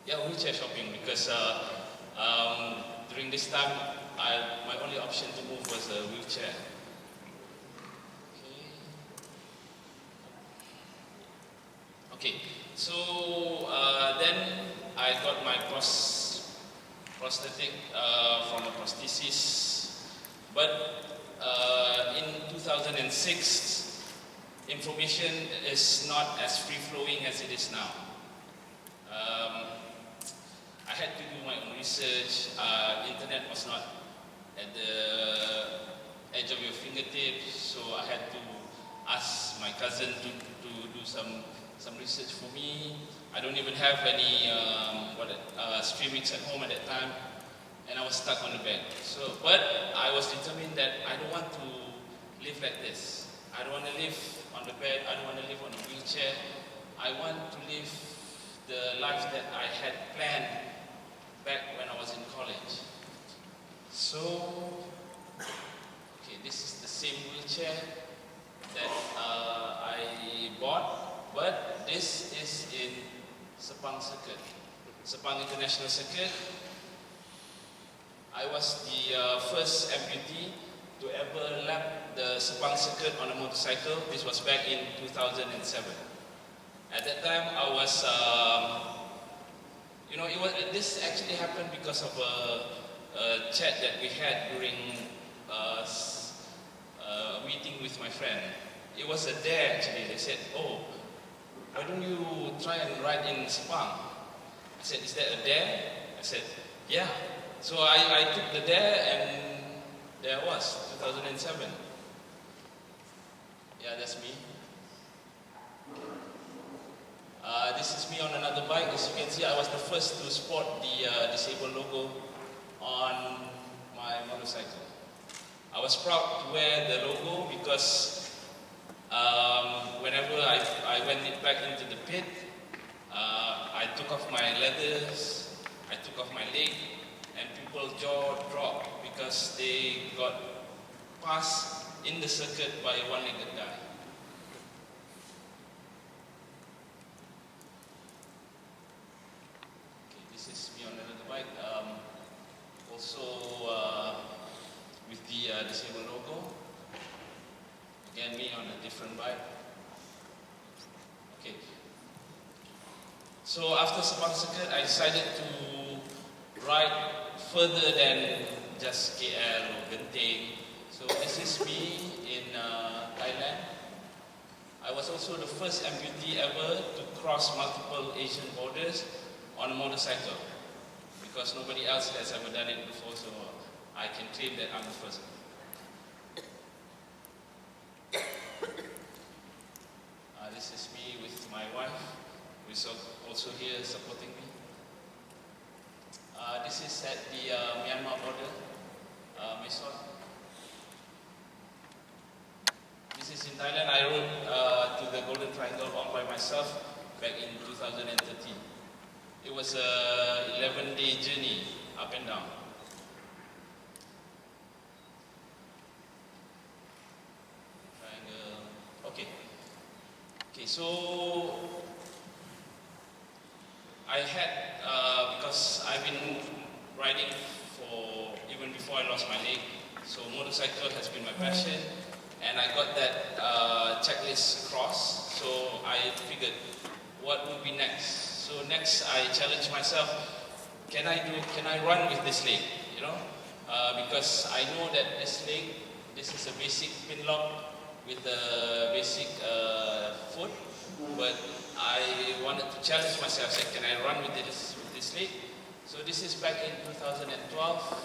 Yeah, wheelchair shopping because during this time my only option to move was a wheelchair. Okay, so then I got my prosthetic from a prosthesis, but in 2006, information is not as free-flowing as it is now. I had to do my own research. Internet was not at the edge of your fingertips, so I had to ask my cousin to do some research for me. I don't even have any streamings at home at that time, and I was stuck on the bed. So, but I was determined that I don't want to live like this. I don't want to live on the bed. I don't want to live on a wheelchair. I want to live the life that I had planned back when I was in college. So, okay, this is the same wheelchair that I bought, but this is in Sepang Circuit, Sepang International Circuit. I was the first amputee to ever lap the Sepang Circuit on a motorcycle. This was back in 2007. At that time, I was, this actually happened because of a chat that we had during a meeting with my friend. It was a dare actually. They said, oh, why don't you try and ride in Sepang? I said, is that a dare? I said, yeah. So I took the dare and there I was, 2007. Yeah, that's me. This is me on another bike. As you can see, I was the first to sport the disabled logo on my motorcycle. I was proud to wear the logo because whenever I went back into the pit, I took off my leathers, I took off my leg, and people's jaw dropped because they got passed in the circuit by a one-legged guy. Okay, this is me on another bike. Also with the disabled logo. Again, me on a different bike. Okay. So after Sepang Circuit, I decided to ride further than just KL or Genting. So this is me in Thailand. I was also the first amputee ever to cross multiple Asian borders on a motorcycle because nobody else has ever done it before, so I can claim that I'm the first. This is me with my wife, who is also here supporting me. This is at the Myanmar border, Mysore. This is in Thailand. I rode to the Golden Triangle all by myself back in 2013. It was a 11-day journey up and down. Triangle. Okay, so I had, because I've been riding for, even before I lost my leg, so motorcycle has been my passion, and I got that checklist crossed, so I figured what would be next. So next I challenged myself, can I run with this leg, because I know that this leg, this is a basic pin lock with the basic foot, but I wanted to challenge myself. Say, can I run with this leg? So this is back in 2012.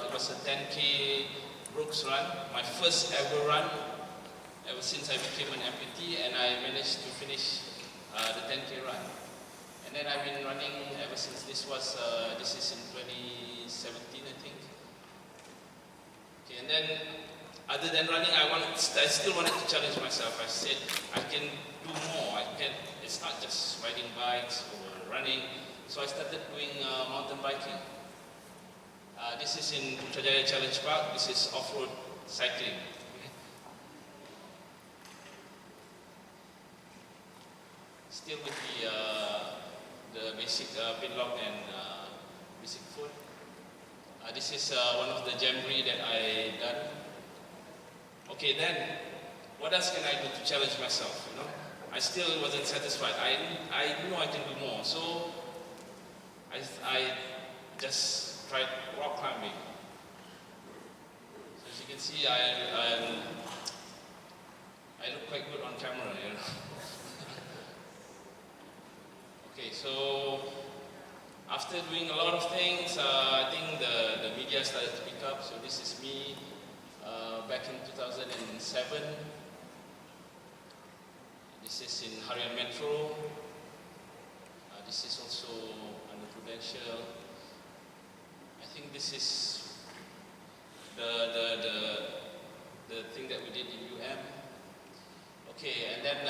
It was a 10K Brooks run, my first ever run ever since I became an amputee, and I managed to finish the 10K run. And then I've been running ever since. This is in 2017, I think. Okay, and then other than running, I still wanted to challenge myself. I said I can do more. It's not just riding bikes or running. So I started doing mountain biking. This is in Putrajaya Challenge Park. This is off-road cycling. Okay. Still with the basic pin lock and basic foot. This is one of the jamboree that I done. Okay, then what else can I do to challenge myself? You know, I still wasn't satisfied. I knew I can do more. So I just tried rock climbing. So as you can see, I look quite good on camera, you know. Okay, so after doing a lot of things, I think the media started to pick up. So this is me back in 2007. This is in Harian Metro. This is also under Prudential. I think this is the thing that we did in UM. Okay, and then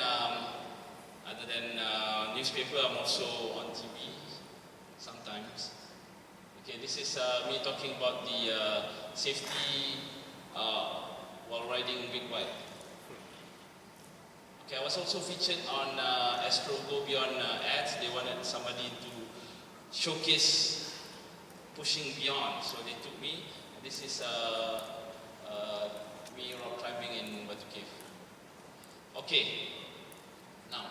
other than newspaper, I'm also on TV sometimes. Okay, this is me talking about the safety while riding big bike. Okay, I was also featured on Astro Go Beyond ads. They wanted somebody to showcase pushing beyond, so they took me. This is me rock climbing in Batu Cave. Okay, now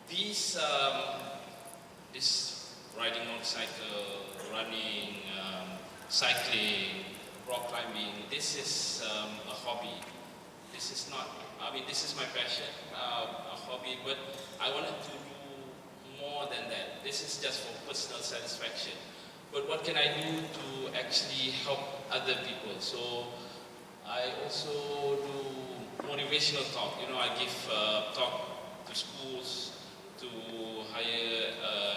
this riding motorcycle, running, cycling, rock climbing, this is a hobby. This is not, I mean, this is my passion, a hobby, but I wanted to do more than that. This is just for personal satisfaction. But what can I do to actually help other people? So I also do motivational talk. You know, I give talk to schools, to higher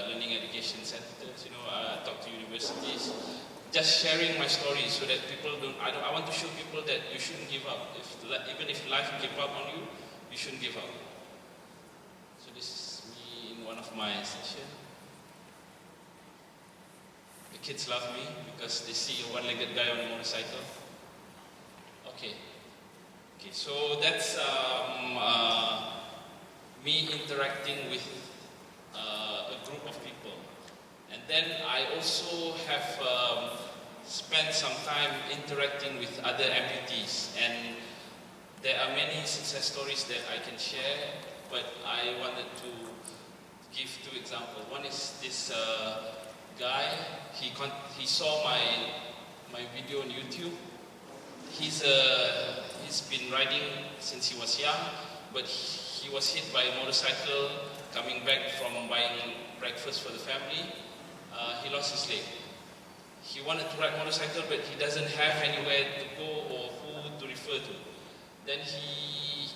learning education centers. You know, I talk to universities. Just sharing my story so that people don't. I want to show people that you shouldn't give up. Even if life gives up on you, you shouldn't give up. So this is me in one of my sessions. The kids love me because they see a one-legged guy on a motorcycle. Okay. Okay, so that's me interacting with a group of people. And then I also have spent some time interacting with other amputees. And there are many success stories that I can share, but I wanted to give two examples. One is this guy. He saw my video on YouTube. He's been riding since he was young, but he was hit by a motorcycle coming back from buying breakfast for the family. He lost his leg. He wanted to ride motorcycle, but he doesn't have anywhere to go or who to refer to. Then he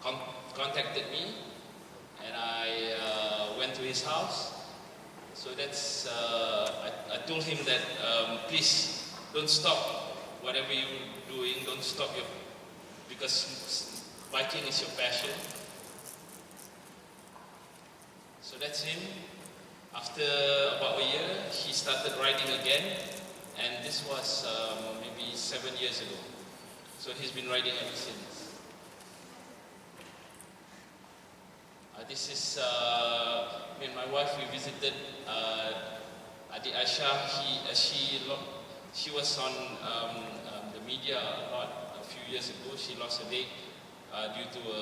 contacted me, and I went to his house. So that's, I told him that please don't stop whatever you're doing, don't stop because biking is your passion. So that's him. After about a year, he started riding again, and this was maybe 7 years ago. So he's been riding ever since. This is me and my wife. We visited Adik Aisha. She was on the media a lot a few years ago. She lost a leg due to a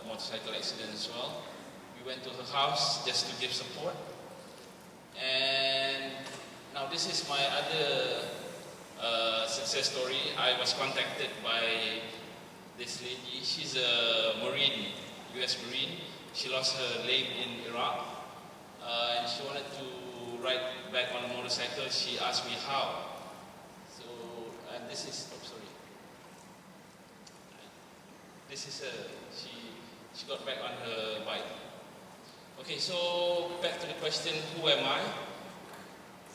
motorcycle accident as well. We went to her house just to give support. And now this is my other success story. I was contacted by this lady. She's a Marine, US Marine. She lost her leg in Iraq, and she wanted to ride back on a motorcycle. She asked me how. So, and this is, oh sorry. This is her. She got back on her bike. Okay, so back to the question, who am I?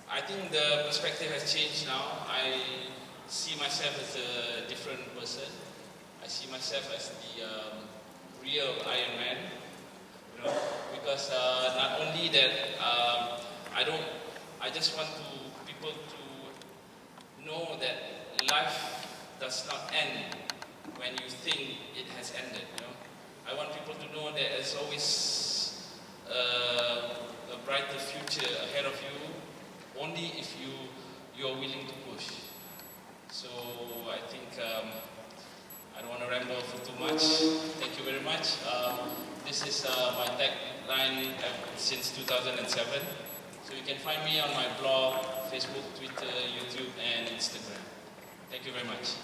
I think the perspective has changed now. I see myself as a different person. I see myself as the real Iron Man, you know, because not only that, I just want people to know that life does not end when you think it has ended, you know. I want people to know that there's always a brighter future ahead of you, only if you're willing to push. So I think I don't want to ramble for too much. Thank you very much. This is my tagline since 2007. So you can find me on my blog, Facebook, Twitter, YouTube, and Instagram. Thank you very much.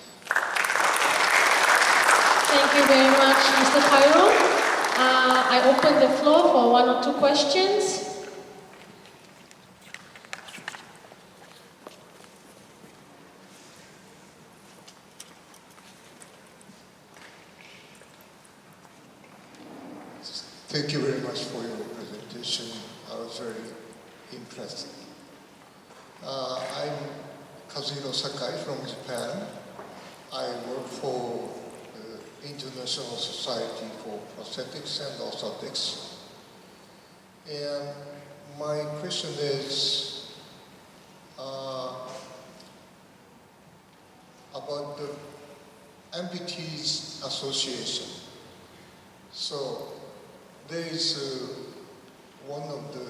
Thank you very much, Mr. Khairul. I open the floor for one or two questions. Thank you very much for your presentation. I was very impressed. I'm Kazuhiro Sakai from Japan. I work for the International Society for Prosthetics and Orthotics. And my question is about the Amputees Association. So there is one of the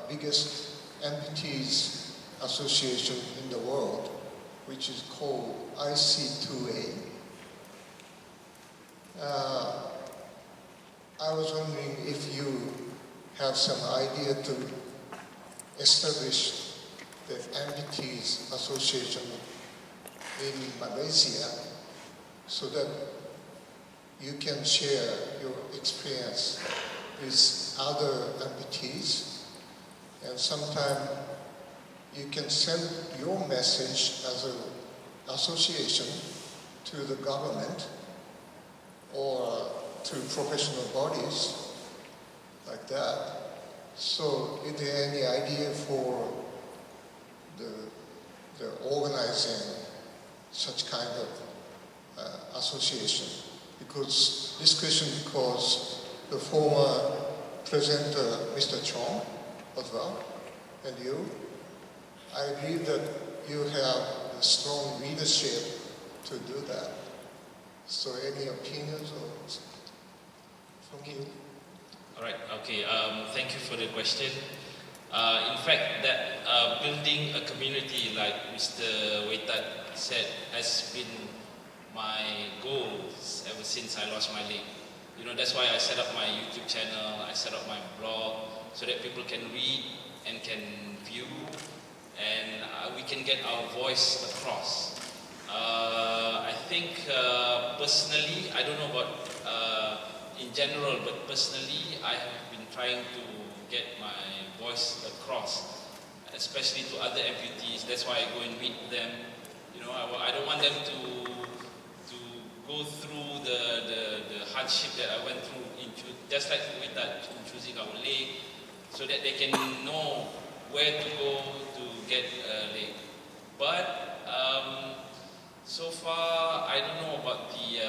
biggest amputees association in the world, which is called IC2A. I was wondering if you have some idea to establish the amputees association in Malaysia so that you can share your experience with other amputees, and sometime you can send your message as an association to the government or to professional bodies like that. So is there any idea for the organizing such kind of association? Because this question, because the former presenter, Mr. Chong, as well, and you, I believe that you have a strong leadership to do that. So any opinions from you? All right, okay, thank you for the question. In fact, that building a community, like Mr. Waitat said, has been my goals ever since I lost my leg. You know, that's why I set up my YouTube channel, I set up my blog, so that people can read and can view, and we can get our voice across. I think personally, I don't know about in general, but personally, I have been trying to get my voice across, especially to other amputees. That's why I go and meet them. You know, I don't want them to go through the hardship that I went through, just like with that, in choosing our leg, so that they can know where to go to get a leg. But so far, I don't know about the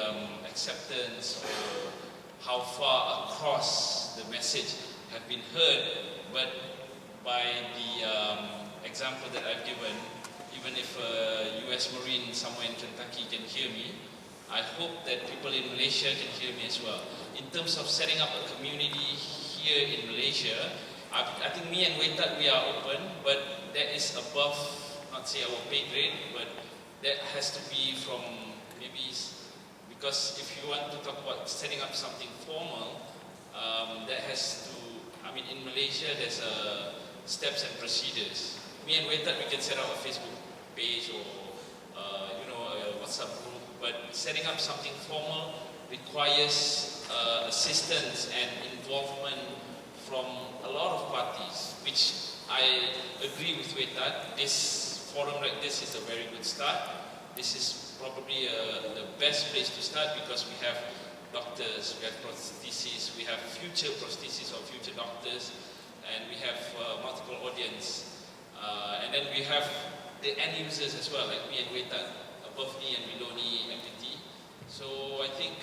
acceptance or how far across the message have been heard, but by the example that I've given, even if a US Marine somewhere in Kentucky can hear me, I hope that people in Malaysia can hear me as well. In terms of setting up a community here in Malaysia, I think me and Waitat, we are open, but that is above, not say our pay grade, but that has to be from maybe, because if you want to talk about setting up something formal, that has to, I mean, in Malaysia, there's steps and procedures. Me and Waitat, we can set up a Facebook page or, you know, a WhatsApp group, but setting up something formal requires assistance and involvement from a lot of parties, which I agree with Wetat. This forum like this is a very good start. This is probably the best place to start because we have doctors, we have prosthetists, we have future prosthetists or future doctors, and we have multiple audience. And then we have the end users as well, like me and Wetat, above me and below me MPT. So I think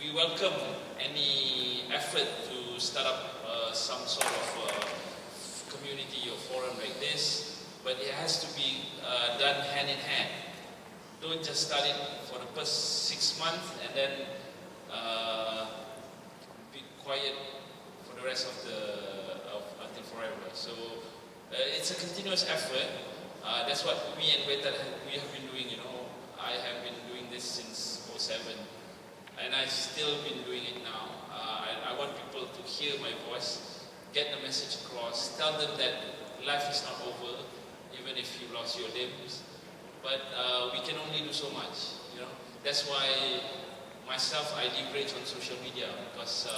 we welcome any effort to start up some sort of community or forum like this, but it has to be done hand in hand. Don't just start it for the first 6 months and then be quiet for the rest of until forever. So it's a continuous effort. That's what me and Wetat we have been doing. You know, I have been doing this since 2007, and I've still been doing it now. I want people to hear my voice, get the message across, tell them that life is not over, even if you lost your limbs. But we can only do so much, you know. That's why myself, I leverage on social media because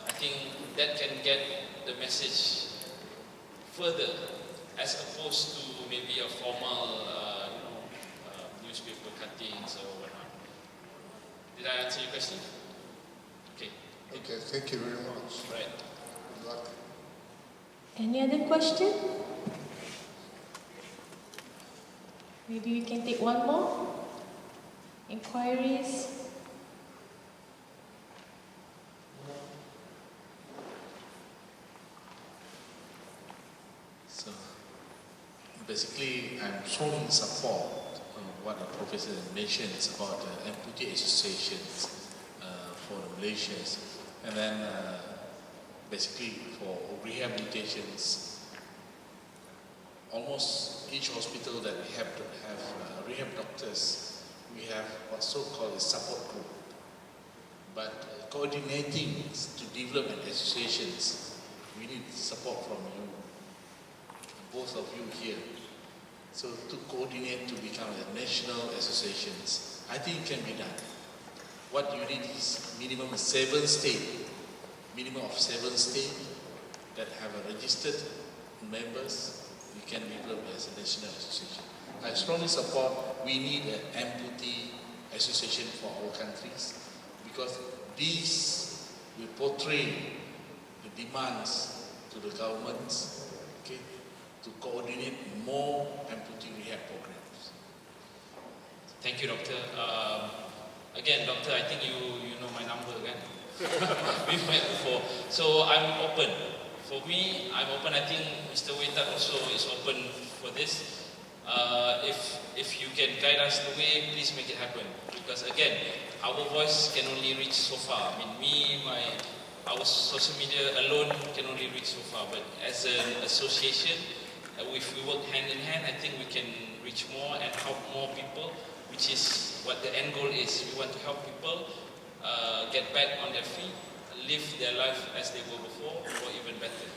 I think that can get the message further as opposed to maybe a formal, newspaper cuttings or whatnot. Did I answer your question? Okay. Okay, thank you very much. Right. Good luck. Any other question? Maybe we can take one more. Inquiries? So basically, I'm showing support what the professor mentioned about the amputee associations for the Malaysians, and then basically for rehabilitations. Almost each hospital that we have to have rehab doctors, we have what's so-called a support group. But coordinating to development associations, we need support from you, both of you here. So to coordinate to become a national associations, I think it can be done. What you need is minimum 7 states, minimum of 7 states that have a registered members. We can develop as a national association. I strongly support, we need an amputee association for our countries because these will portray the demands to the governments, okay, to coordinate more amputee rehab programs. Thank you, Doctor. Again, Doctor, I think you know my number, kan? We've met before. So I'm open. For me, I'm open. I think Mr. Wetat also is open for this. If you can guide us the way, please make it happen. Because again, our voice can only reach so far. I mean, our social media alone can only reach so far. But as an association, if we work hand in hand, I think we can reach more and help more people, which is what the end goal is. We want to help people get back on their feet, live their life as they were before, or even better.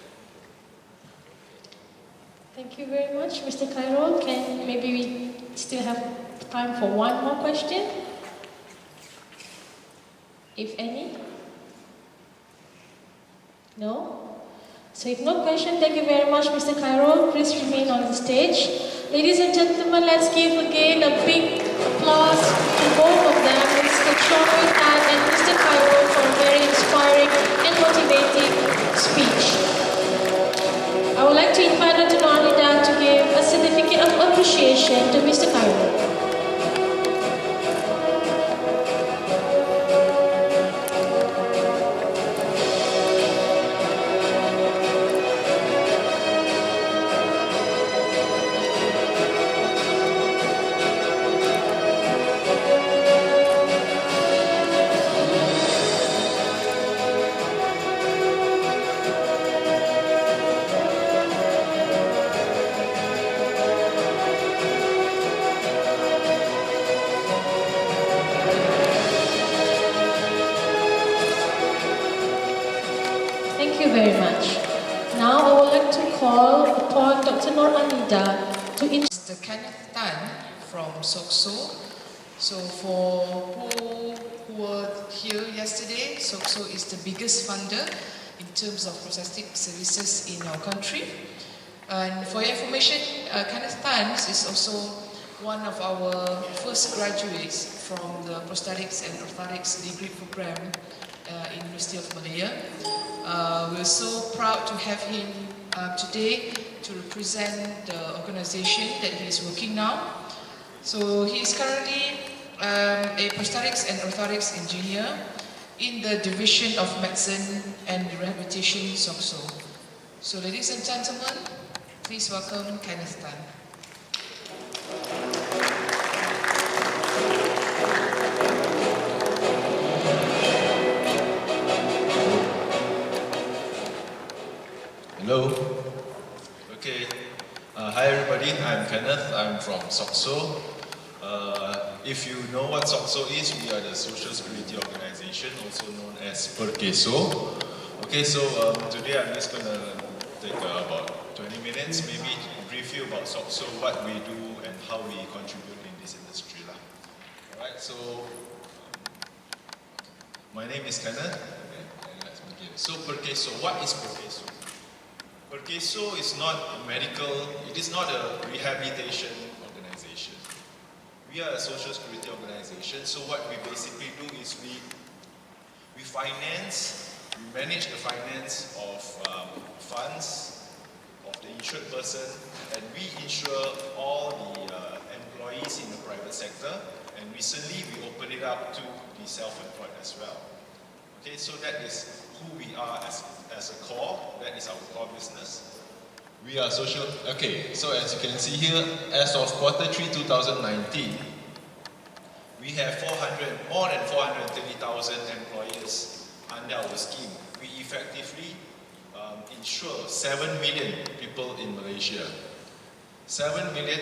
Thank you very much, Mr. Khairul. Maybe we still have time for one more question? If any? No? So if no question, thank you very much, Mr. Khairul. Please remain on the stage. Ladies and gentlemen, let's give again a big applause to both of them, Mr. Chong Wetat and Mr. Khairul, for a very inspiring and motivating speech. I would like to invite Dr. Noanida to give a certificate of appreciation to Mr. Khairul. Mr. Kenneth Tan from SOCSO. So for who were here yesterday, SOCSO is the biggest funder in terms of prosthetic services in our country. And for your information, Kenneth Tan is also one of our first graduates from the Prosthetics and Orthotics degree program in Universiti of Malaya. We're so proud to have him today to represent the organization that he is working now. So he is currently a Prosthetics and Orthotics engineer in the Division of Medicine and Rehabilitation SOCSO. So ladies and gentlemen, please welcome Kenneth Tan. Hello. Okay. Hi everybody, I'm Kenneth. I'm from SOCSO. If you know what SOCSO is, we are the Social Security Organization, also known as PERKESO. Okay, so today I'm just going to take about 20 minutes, maybe to brief you about SOCSO, what we do and how we contribute in this industry. Alright, so my name is Kenneth. Okay, and let's begin. So PERKESO, what is PERKESO? PERKESO is not a medical, it is not a rehabilitation organization. We are a social security organization, so what we basically do is we finance, we manage the finance of funds of the insured person, and we insure all the employees in the private sector, and recently we opened it up to the self-employed as well. Okay, so that is who we are as a core, that is our core business. We are social, okay, so as you can see here, as of Q3 2019, we have more than 430,000 employees under our scheme. We effectively insure 7 million people in Malaysia. 7 million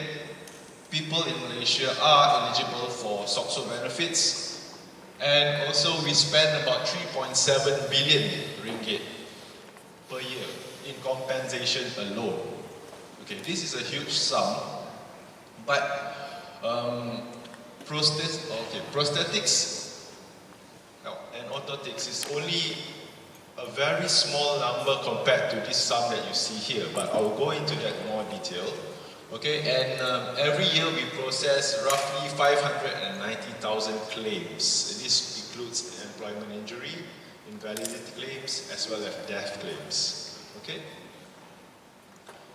people in Malaysia are eligible for SOCSO benefits, and also we spend about 3.7 billion ringgit per year in compensation alone. Okay, this is a huge sum, but prosthetics and orthotics is only a very small number compared to this sum that you see here, but I'll go into that in more detail. Okay, and every year we process roughly 590,000 claims. This includes employment injury, invalidity claims, as well as death claims. Okay?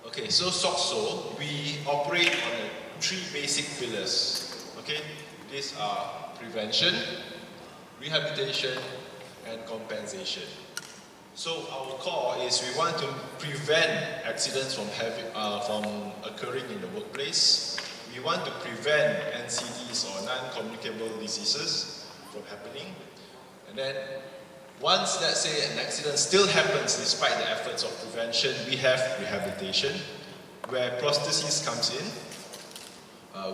Okay, so SOCSO, we operate on 3 basic pillars. Okay? These are prevention, rehabilitation, and compensation. So our core is we want to prevent accidents from occurring in the workplace. We want to prevent NCDs or non-communicable diseases from happening. And then once, let's say, an accident still happens despite the efforts of prevention, we have rehabilitation, where prosthesis comes in,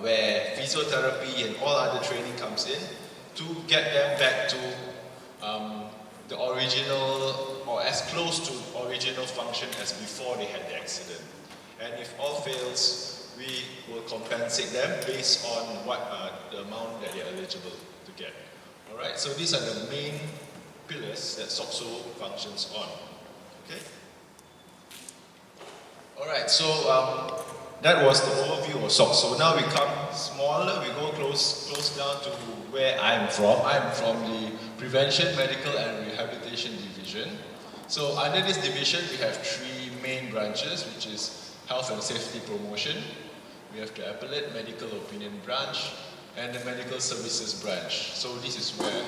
where physiotherapy and all other training comes in to get them back to the original, or as close to original function as before they had the accident. And if all fails, we will compensate them based on what the amount that they are eligible to get. Alright, so these are the main pillars that SOCSO functions on. Okay? Alright, so that was the overview of SOCSO. Now we come smaller, we go close down to where I'm from. I'm from the Prevention, Medical and Rehabilitation Division. So under this division, we have 3 main branches, which is Health and Safety Promotion. We have the Appellate Medical Opinion Branch and the Medical Services Branch. So this is where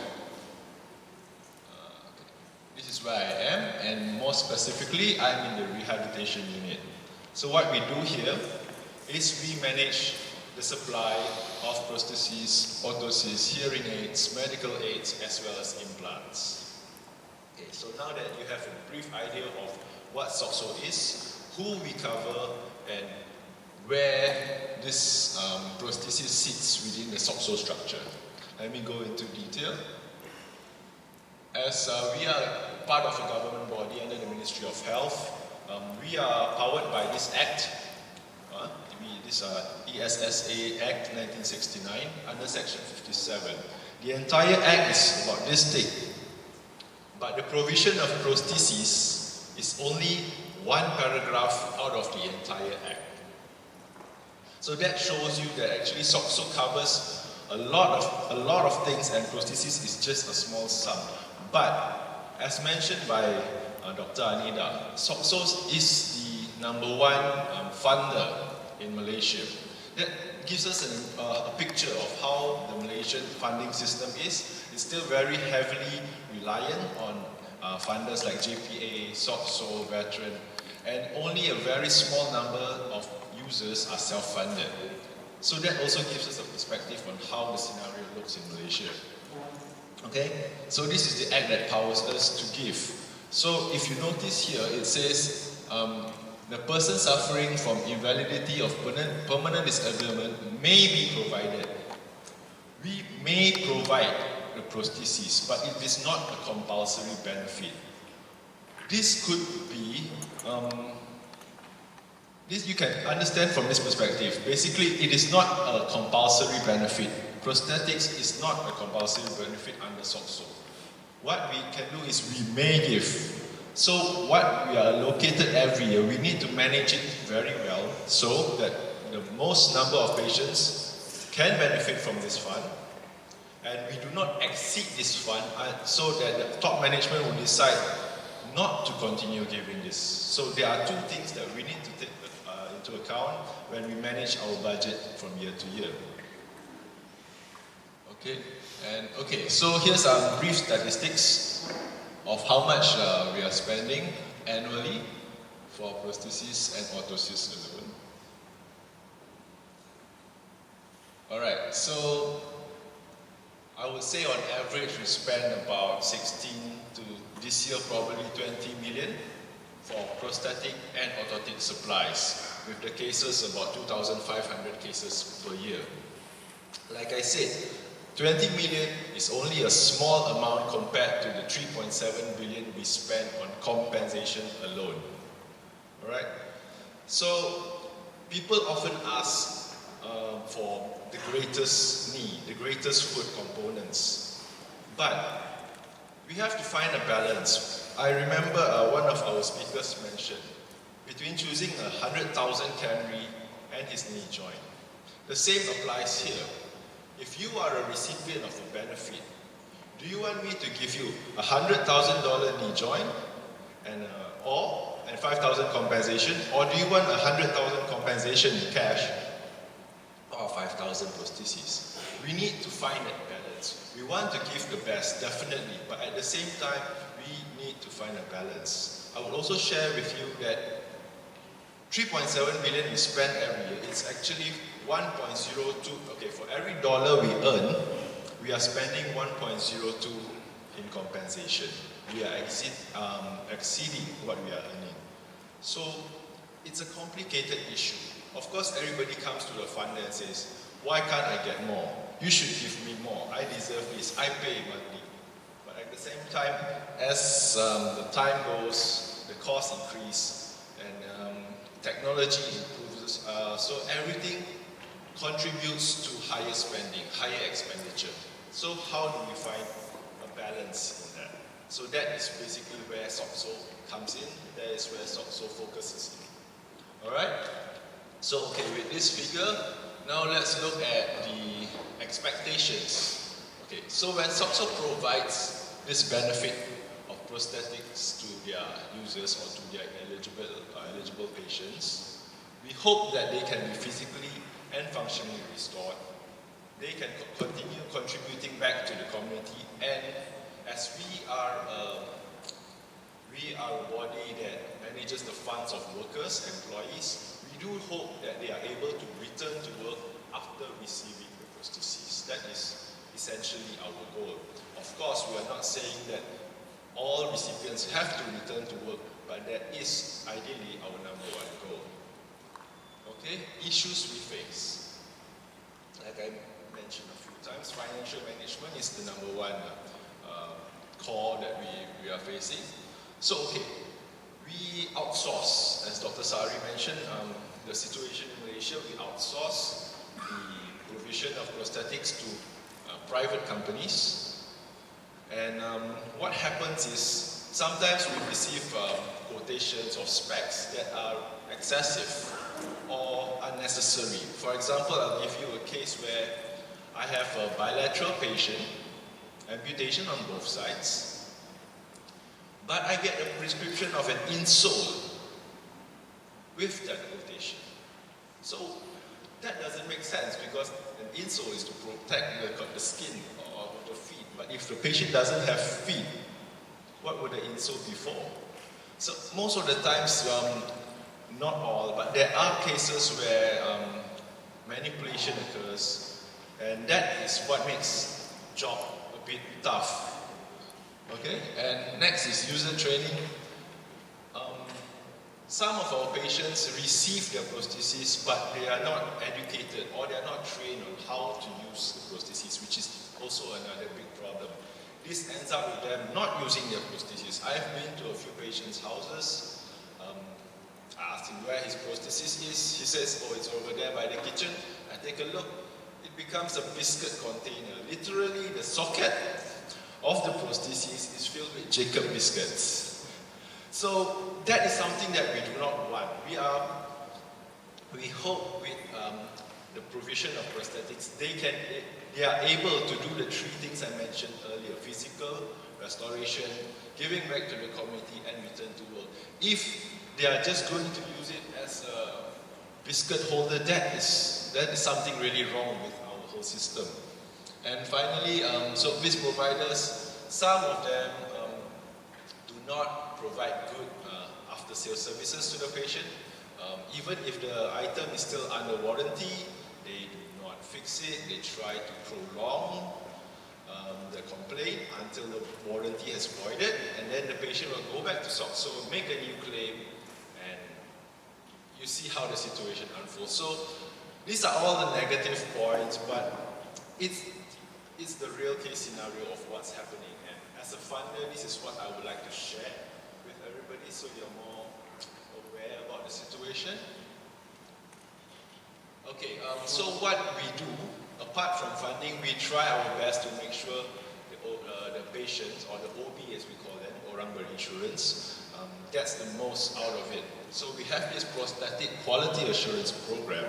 I am, and more specifically, I'm in the rehabilitation unit. So what we do here is we manage the supply of prostheses, orthoses, hearing aids, medical aids, as well as implants. Okay, so now that you have a brief idea of what SOCSO is, who we cover, and where this prosthesis sits within the SOCSO structure, let me go into detail. As we are part of a government body under the Ministry of Health, we are powered by this Act. this ESSA Act 1969 under Section 57. The entire Act is about this thing. But the provision of prostheses is only one paragraph out of the entire Act. So that shows you that actually SOCSO covers a lot of things, and prosthesis is just a small sum. But as mentioned by Dr. Anida, SOCSO is the #1 funder in Malaysia. That gives us a picture of how the Malaysian funding system is. It's still very heavily reliant on funders like JPA, SOCSO, Veteran, and only a very small number of users are self-funded. So that also gives us a perspective on how the scenario looks in Malaysia. Okay, so this is the act that powers us to give. So if you notice here, it says the person suffering from invalidity of permanent disablement may be provided. We may provide the prosthesis, but it is not a compulsory benefit. This could be, this you can understand from this perspective. Basically, it is not a compulsory benefit. Prosthetics is not a compulsory benefit under SOCSO. What we can do is we may give. So what we are allocated every year, we need to manage it very well so that the most number of patients can benefit from this fund, and we do not exceed this fund so that the top management will decide not to continue giving this. So there are two things that we need to take into account when we manage our budget from year to year. Okay, so here's some brief statistics of how much we are spending annually for prosthesis and orthosis alone. Alright, so I would say on average we spend about 16 to this year probably 20 million for prosthetic and orthotic supplies, with the cases about 2,500 cases per year. Like I said, 20 million is only a small amount compared to the 3.7 billion we spend on compensation alone. Alright? So people often ask for the greatest need, the greatest food components. But we have to find a balance. I remember one of our speakers mentioned between choosing a 100,000 Camry and his knee joint. The same applies here. If you are a recipient of a benefit, do you want me to give you a $100,000 knee joint and 5,000 compensation, or do you want 100,000 compensation in cash or 5,000 prostheses? We need to find that balance. We want to give the best, definitely, but at the same time, we need to find a balance. I will also share with you that 3.7 billion we spend every year. It's actually 1.02. Okay, for every dollar we earn, we are spending 1.02 in compensation. We are exceeding what we are earning. So it's a complicated issue. Of course, everybody comes to the funder and says, "Why can't I get more? You should give me more. I deserve this. I pay monthly." But at the same time, as the time goes, the costs increase and technology improves, so everything contributes to higher spending, higher expenditure. So how do we find a balance in that? So that is basically where SOCSO comes in. That is where SOCSO focuses in. Alright? So okay, with this figure, now let's look at the expectations. Okay, so when SOCSO provides this benefit of prosthetics to their users or to their eligible patients, we hope that they can be physically and functionally restored. They can continue contributing back to the community, and as we are a body that manages the funds of workers, employees, we do hope that they are able to return to work after receiving the prosthesis. That is essentially our goal. Of course, we are not saying that all recipients have to return to work, but that is ideally our #1 goal. Okay, issues we face. Like I mentioned a few times, financial management is the #1 core that we are facing. So okay, we outsource, as Dr. Sari mentioned, the situation in Malaysia, we outsource the provision of prosthetics to private companies. And what happens is sometimes we receive quotations of specs that are excessive or unnecessary. For example, I'll give you a case where I have a bilateral patient, amputation on both sides, but I get a prescription of an insole with that quotation. So that doesn't make sense because an insole is to protect the skin or the feet. But if the patient doesn't have feet, what would the insole be for? So most of the times, not all, but there are cases where manipulation occurs, and that is what makes job a bit tough. Okay, and next is user training. Some of our patients receive their prosthesis, but they are not educated or they are not trained on how to use the prosthesis, which is also another big problem. This ends up with them not using their prosthesis. I've been to a few patients' houses. I asked him where his prosthesis is. He says, oh, it's over there by the kitchen. I take a look. It becomes a biscuit container. Literally, the socket of the prosthesis is filled with Jacob biscuits. So that is something that we do not want. We hope with the provision of prosthetics, they are able to do the three things I mentioned earlier: physical, restoration, giving back to the community, and return to work. If they are just going to use it as a biscuit holder, that is something really wrong with our whole system. And finally, service providers, some of them do not provide good after-sales services to the patient. Even if the item is still under warranty, they do not fix it. They try to prolong the complaint until the warranty has voided, and then the patient will go back to SOCSO, make a new claim, and you see how the situation unfolds. So these are all the negative points, but it's the real case scenario of what's happening. And as a funder, this is what I would like to share with everybody so you're more aware about the situation. Okay, so what we do, apart from funding, we try our best to make sure the patients, or the OB as we call them, orang berinsurance, gets the most out of it. So we have this prosthetic quality assurance program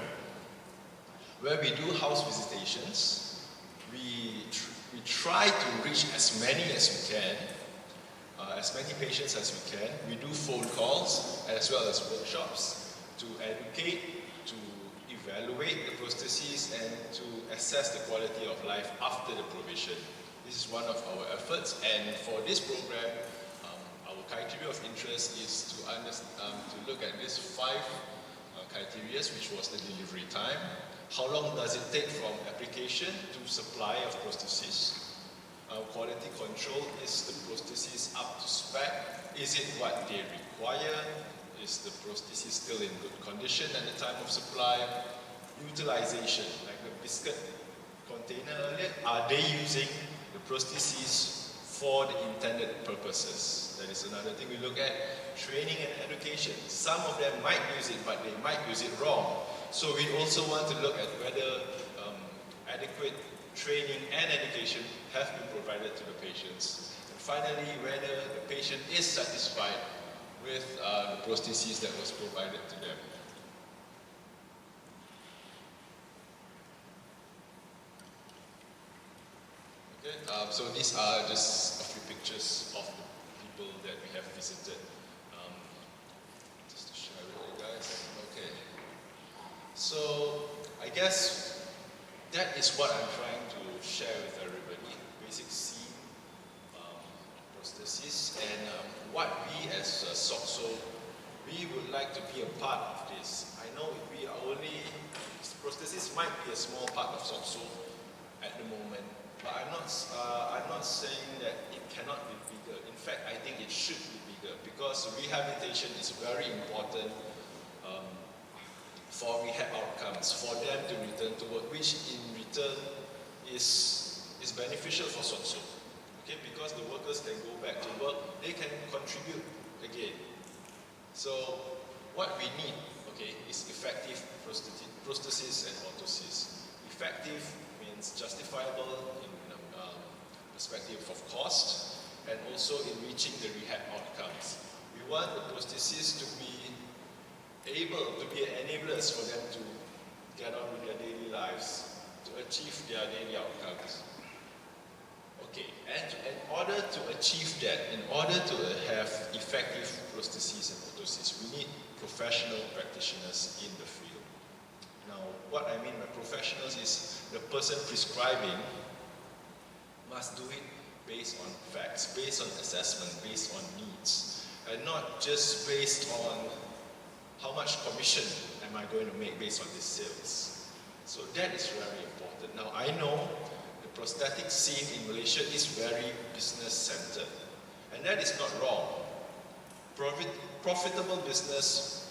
where we do house visitations. We try to reach as many as we can, as many patients as we can. We do phone calls as well as workshops to educate, to evaluate the prostheses, and to assess the quality of life after the provision. This is one of our efforts, and for this program, our criteria of interest is to look at these 5 criteria, which was the delivery time. How long does it take from application to supply of prosthesis? Quality control, is the prosthesis up to spec? Is it what they require? Is the prosthesis still in good condition at the time of supply? Utilization, like the biscuit container earlier, are they using the prosthesis for the intended purposes? That is another thing we look at. Training and education. Some of them might use it, but they might use it wrong. So we also want to look at whether adequate training and education have been provided to the patients. And finally, whether the patient is satisfied with the prosthesis that was provided to them. Okay, so these are just a few pictures of the people that we have visited. Just to share with you guys. Okay. So I guess that is what I'm trying to share with everybody. Basic scene of prosthesis, and what we as SOCSO, we would like to be a part of this. I know we are only, prosthesis might be a small part of SOCSO at the moment, but I'm not saying that it cannot be bigger. In fact, I think it should be bigger, because rehabilitation is very important for rehab outcomes, for them to return to work, which in return is beneficial for SOCSO. Okay, because the workers can go back to work, they can contribute again. So what we need, okay, is effective prosthesis and orthosis. Effective means justifiable in perspective of cost and also in reaching the rehab outcomes. We want the prosthesis to be able to be enablers for them to get on with their daily lives, to achieve their daily outcomes. Okay, and in order to achieve that, in order to have effective prosthesis and orthosis, we need professional practitioners in the field. Now, what I mean by professionals is the person prescribing must do it based on facts, based on assessment, based on needs, and not just based on how much commission am I going to make based on these sales. So that is very important. Now, I know the prosthetic scene in Malaysia is very business-centered, and that is not wrong. Profitable business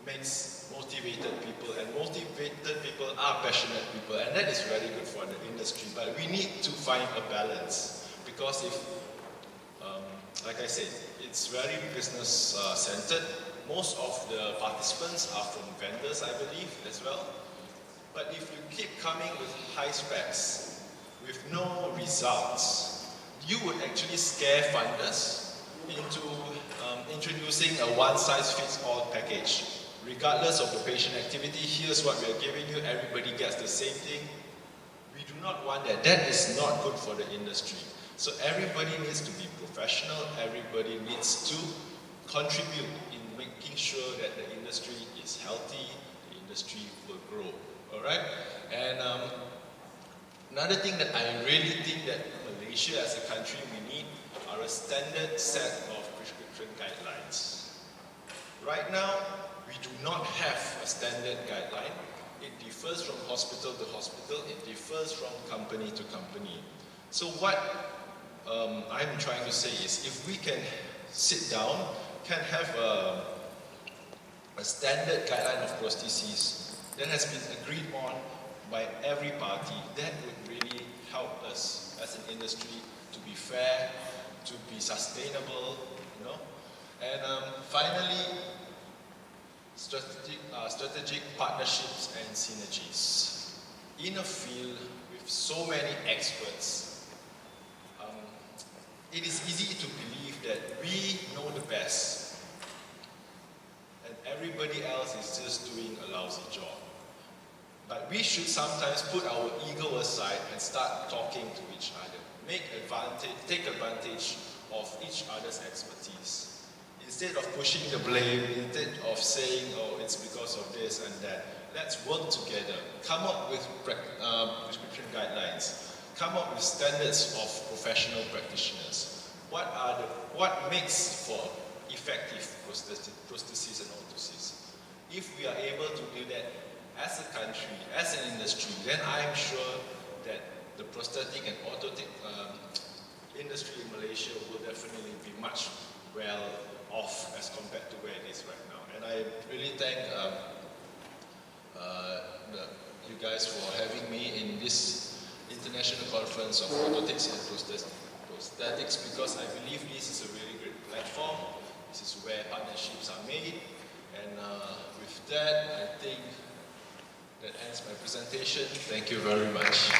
makes motivated people, and motivated people are passionate people, and that is very good for the industry. But we need to find a balance, because if, like I said, it's very business-centered. Most of the participants are from vendors, I believe, as well. But if you keep coming with high specs, with no results, you would actually scare funders into introducing a one-size-fits-all package. Regardless of the patient activity, here's what we are giving you, everybody gets the same thing. We do not want that. That is not good for the industry. So everybody needs to be professional, everybody needs to contribute in making sure that the industry is healthy, the industry will grow. Alright? And another thing that I really think that Malaysia as a country we need are a standard set of prescription guidelines. Right now, we do not have a standard guideline. It differs from hospital to hospital. It differs from company to company. So what I'm trying to say is, if we can sit down, can have a standard guideline of prostheses that has been agreed on by every party, that would really help us as an industry to be fair, to be sustainable, you know. And finally, strategic partnerships and synergies. In a field with so many experts, it is easy to believe that we know the best and everybody else is just doing a lousy job. But we should sometimes put our ego aside and start talking to each other. Take advantage of each other's expertise. Instead of pushing the blame, instead of saying, oh, it's because of this and that, let's work together. Come up with prescription guidelines. Come up with standards of professional practitioners. What makes for effective prosthesis and orthosis? If we are able to do that as a country, as an industry, then I'm sure that the prosthetic and orthotic industry in Malaysia will definitely be much well off as compared to where it is right now. And I really thank you guys for having me in this international conference of orthotics and prosthetics, because I believe this is a really great platform. This is where partnerships are made. And with that, I think that ends my presentation. Thank you very much.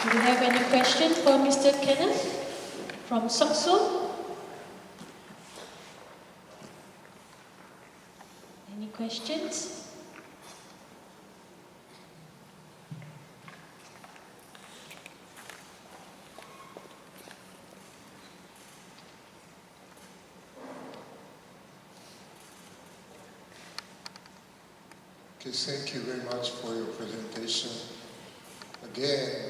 Do you have any question for Mr. Kenneth from SOCSO? Any questions? Okay, thank you very much for your presentation. Again,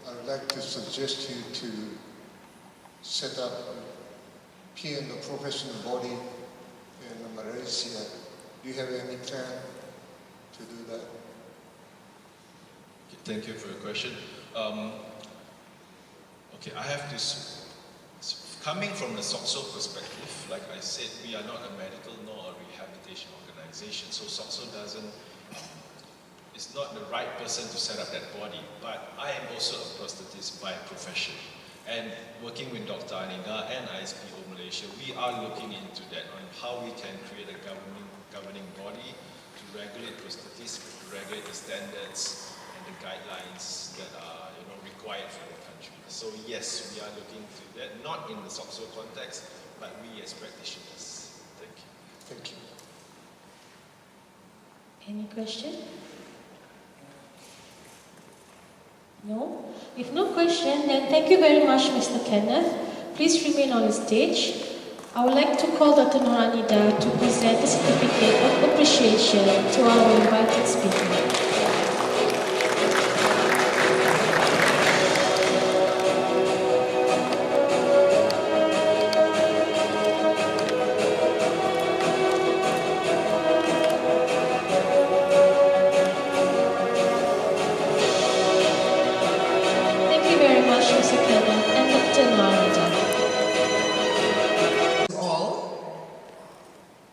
I would like to suggest you to set up a professional body in Malaysia. Do you have any plan to do that? Okay, thank you for your question. Okay, I have this. Coming from the SOCSO perspective, like I said, we are not a medical nor a rehabilitation organization, so SOCSO is not the right person to set up that body, but I am also a prosthetist by profession. And working with Dr. Anida and ISPOM Malaysia, we are looking into that on how we can create a governing body to regulate prosthetics, to regulate the standards and the guidelines that are required for the country. So yes, we are looking into that, not in the SOCSO context, but we as practitioners. Thank you. Thank you. Any question? No? If no question, then thank you very much, Mr. Kenneth. Please remain on the stage. I would like to call Dr. Noranida to present the certificate of appreciation to our invited speaker.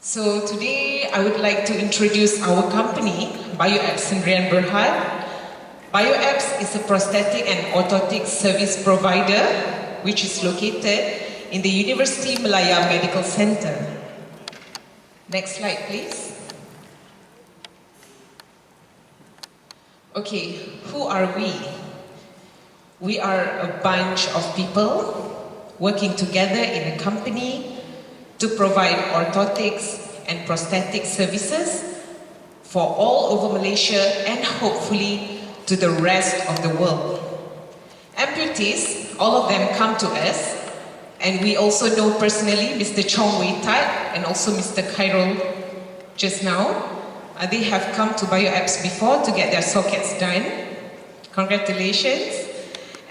So today I would like to introduce our company, BioApps Sendirian Berhad. BioApps is a prosthetic and orthotics service provider which is located in the Universiti Malaya Medical Center. Next slide please. Okay, who are we? We are a bunch of people working together in a company to provide orthotics and prosthetic services for all over Malaysia and hopefully to the rest of the world. Amputees, all of them come to us, and we also know personally Mr. Chong Wei Tat and also Mr. Khairul just now. They have come to BioApps before to get their sockets done. Congratulations.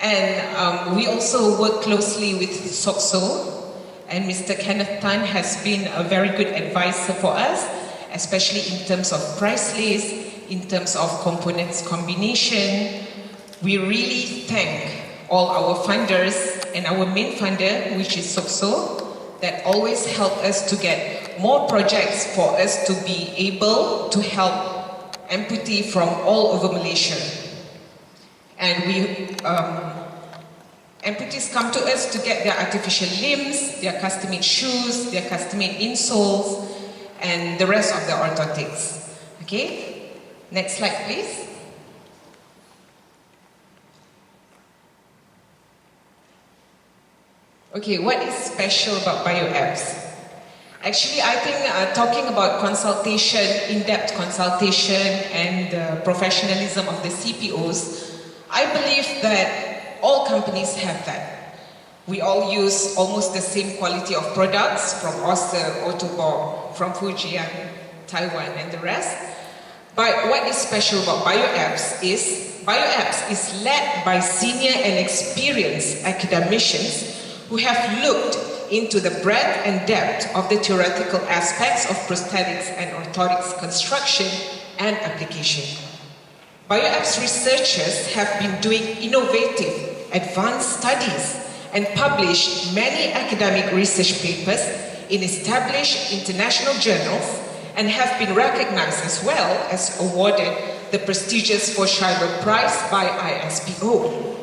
And we also work closely with SOCSO. And Mr. Kenneth Tan has been a very good advisor for us, especially in terms of price list, in terms of components combination. We really thank all our funders and our main funder, which is SOCSO, that always help us to get more projects for us to be able to help amputee from all over Malaysia. And amputees come to us to get their artificial limbs, their custom-made shoes, their custom-made insoles, and the rest of the orthotics. Okay, next slide please. Okay, what is special about BioApps? Actually, I think talking about consultation, in-depth consultation, and the professionalism of the CPOs, I believe that all companies have that. We all use almost the same quality of products from Oster, Otobor, from Fujian, Taiwan, and the rest. But what is special about BioApps is led by senior and experienced academicians who have looked into the breadth and depth of the theoretical aspects of prosthetics and orthotics construction and application. BioApps researchers have been doing innovative, advanced studies and published many academic research papers in established international journals and have been recognized as well as awarded the prestigious Forschiler Prize by ISPOM.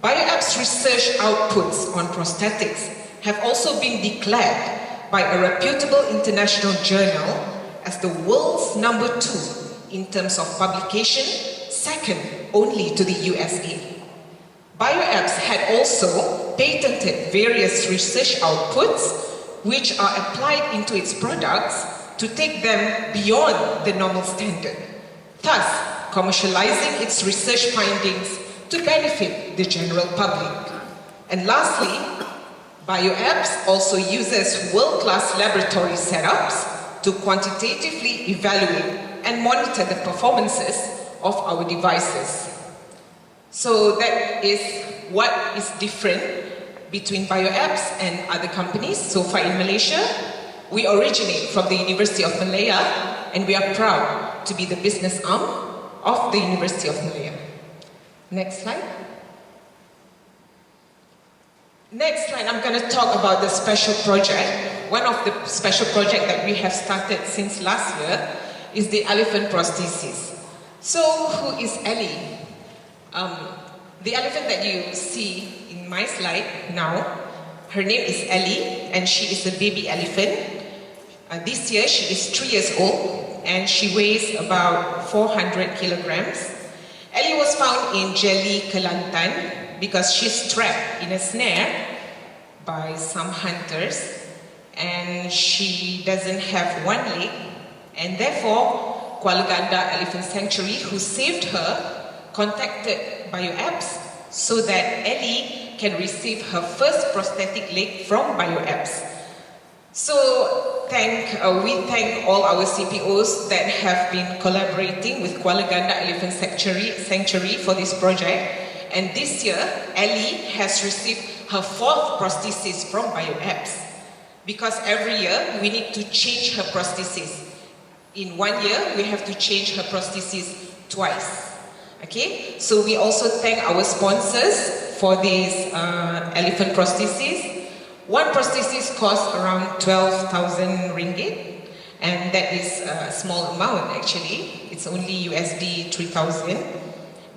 BioApps research outputs on prosthetics have also been declared by a reputable international journal as the world's #2 in terms of publication, second only to the USA. BioApps had also patented various research outputs which are applied into its products to take them beyond the normal standard, thus commercializing its research findings to benefit the general public. And lastly, BioApps also uses world-class laboratory setups to quantitatively evaluate and monitor the performances of our devices. So that is what is different between BioApps and other companies so far in Malaysia. We originate from the University of Malaya and we are proud to be the business arm of the University of Malaya. Next slide. Next slide, I'm going to talk about the special project. One of the special projects that we have started since last year is the elephant prosthesis. So who is Ellie? The elephant that you see in my slide now, her name is Ellie, and she is a baby elephant. This year she is 3 years old, and she weighs about 400 kilograms. Ellie was found in Jeli, Kelantan, because she's trapped in a snare by some hunters, and she doesn't have one leg, and therefore Kuala Ganda Elephant Sanctuary, who saved her, contacted BioApps so that Ellie can receive her first prosthetic leg from BioApps. So we thank all our CPOs that have been collaborating with Kuala Ganda Elephant Sanctuary for this project. And this year, Ellie has received her 4th prosthesis from BioApps. Because every year, we need to change her prosthesis. In 1 year, we have to change her prosthesis twice. Okay, so we also thank our sponsors for these elephant prosthesis. One prosthesis costs around 12,000 ringgit, and that is a small amount actually. It's only USD 3,000.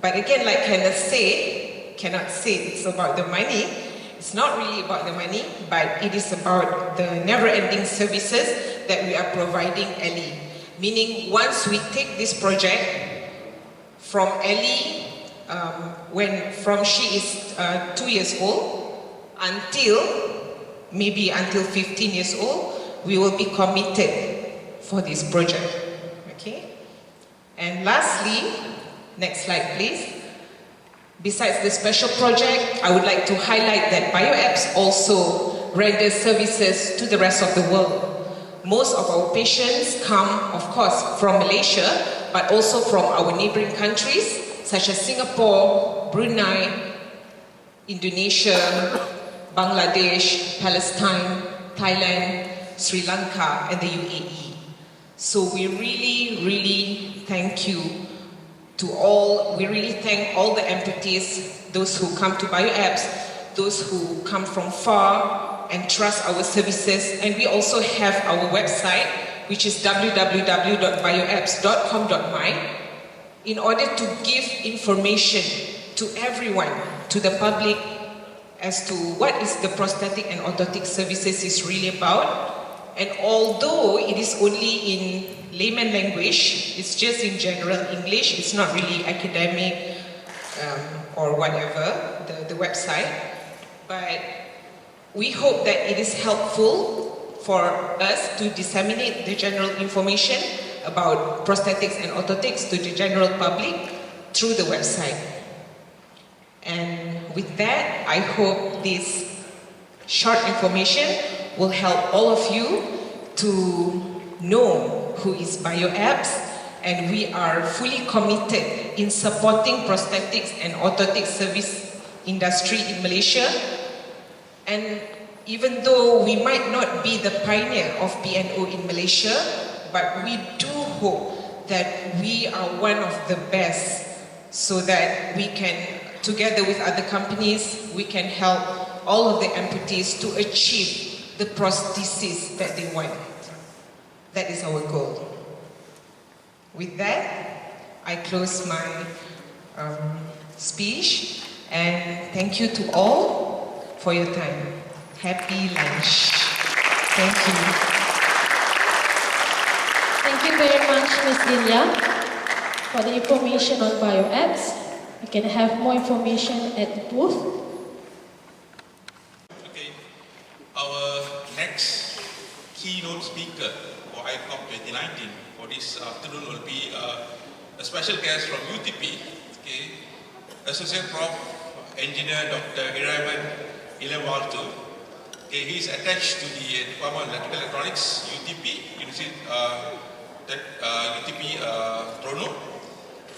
But again, like cannot say it's about the money. It's not really about the money, but it is about the never-ending services that we are providing Ellie. Meaning, once we take this project from Ellie, from she is 2 years old until 15 years old, we will be committed for this project. Okay? And lastly, next slide please. Besides the special project, I would like to highlight that BioApps also renders services to the rest of the world. Most of our patients come, of course, from Malaysia, but also from our neighboring countries, such as Singapore, Brunei, Indonesia, Bangladesh, Palestine, Thailand, Sri Lanka, and the UAE. So we really thank you to all, we really thank all the amputees, those who come to BioApps, those who come from far and trust our services. And we also have our website, which is www.bioapps.com.my, in order to give information to everyone, to the public, as to what is the prosthetic and orthotic services is really about. And although it is only in layman language, it's just in general English, it's not really academic or whatever, the website, but we hope that it is helpful for us to disseminate the general information about prosthetics and orthotics to the general public through the website. And with that, I hope this short information will help all of you to know who is BioApps, and we are fully committed in supporting prosthetics and orthotics service industry in Malaysia. And even though we might not be the pioneer of PNO in Malaysia, but we do hope that we are one of the best, so that we can, together with other companies, we can help all of the amputees to achieve the prosthesis that they want. That is our goal. With that, I close my speech, and thank you to all for your time. Happy lunch. Thank you. Thank you very much, Ms. Ilya, for the information on BioApps. You can have more information at the booth. Okay, our next keynote speaker for iCOP 2019 for this afternoon will be a special guest from UTP, okay, Associate Prof. Engineer Dr. Irawan Ilewaltu. Okay, he is attached to the Department of Electrical Electronics, UTP, Universiti UTP Trono,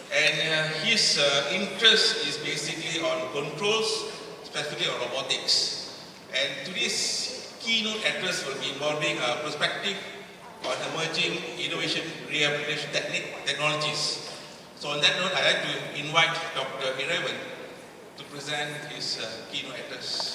and his interest is basically on controls, specifically on robotics. And today's keynote address will be involving a perspective on emerging innovation rehabilitation technologies. So on that note, I'd like to invite Dr. Irawan to present his keynote address.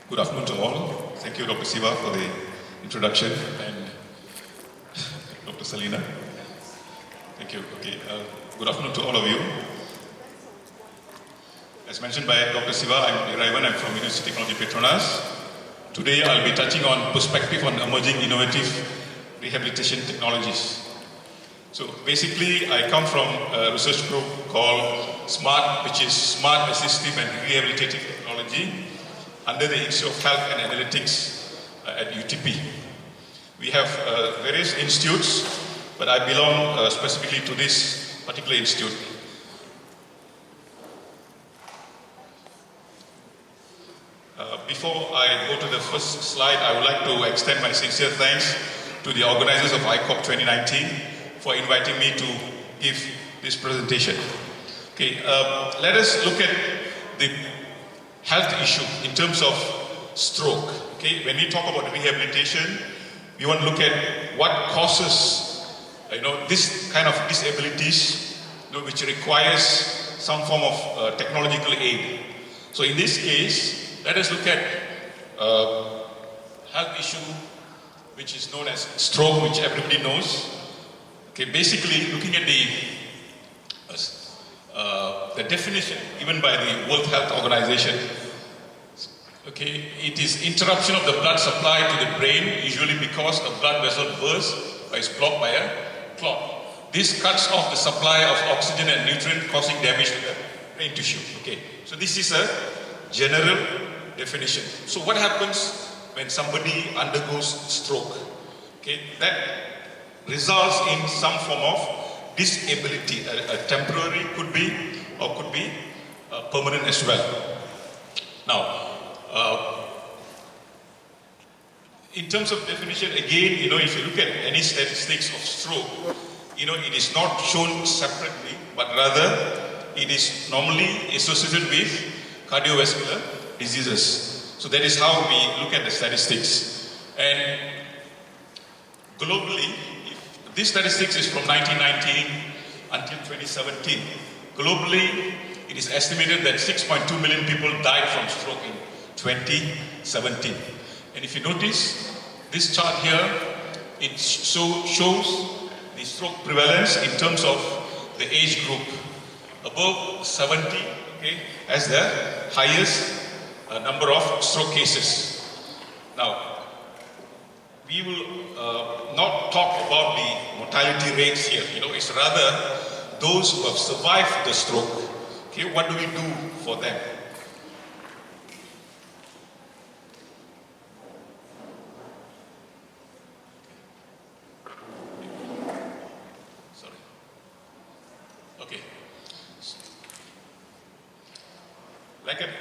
Good afternoon to all. Thank you, Dr. Siva, for the introduction, and Dr. Salina. Thank you. Okay. Good afternoon to all of you. As mentioned by Dr. Siva, I'm Iraivan. I'm from Universiti Teknologi Petronas. Today, I'll be touching on perspective on emerging innovative rehabilitation technologies. So basically, I come from a research group called SMART, which is Smart Assistive and Rehabilitative Technology, under the Institute of Health and Analytics at UTP. We have various institutes, but I belong specifically to this particular institute. Before I go to the first slide, I would like to extend my sincere thanks to the organizers of iCOP 2019 for inviting me to give this presentation. Okay, let us look at the health issue in terms of stroke. Okay, when we talk about rehabilitation, we want to look at what causes, this kind of disabilities, which requires some form of technological aid. So in this case, let us look at health issue which is known as stroke, which everybody knows. Okay, basically looking at the definition given by the World Health Organization. Okay, it is interruption of the blood supply to the brain, usually because a blood vessel bursts or is blocked by a clot. This cuts off the supply of oxygen and nutrient, causing damage to the brain tissue. Okay, so this is a general definition. So what happens when somebody undergoes stroke? Okay, that results in some form of disability. A temporary could be permanent as well. Now, in terms of definition, again, if you look at any statistics of stroke, it is not shown separately, but rather it is normally associated with cardiovascular diseases. So that is how we look at the statistics. And globally, this statistics is from 1919 until 2017. Globally, it is estimated that 6.2 million people died from stroke in 2017. And if you notice, this chart here, it shows the stroke prevalence in terms of the age group. Above 70, okay, as the highest number of stroke cases. Now, we will not talk about the mortality rates here. It's rather those who have survived the stroke. Okay, what do we do for them? Sorry. Okay.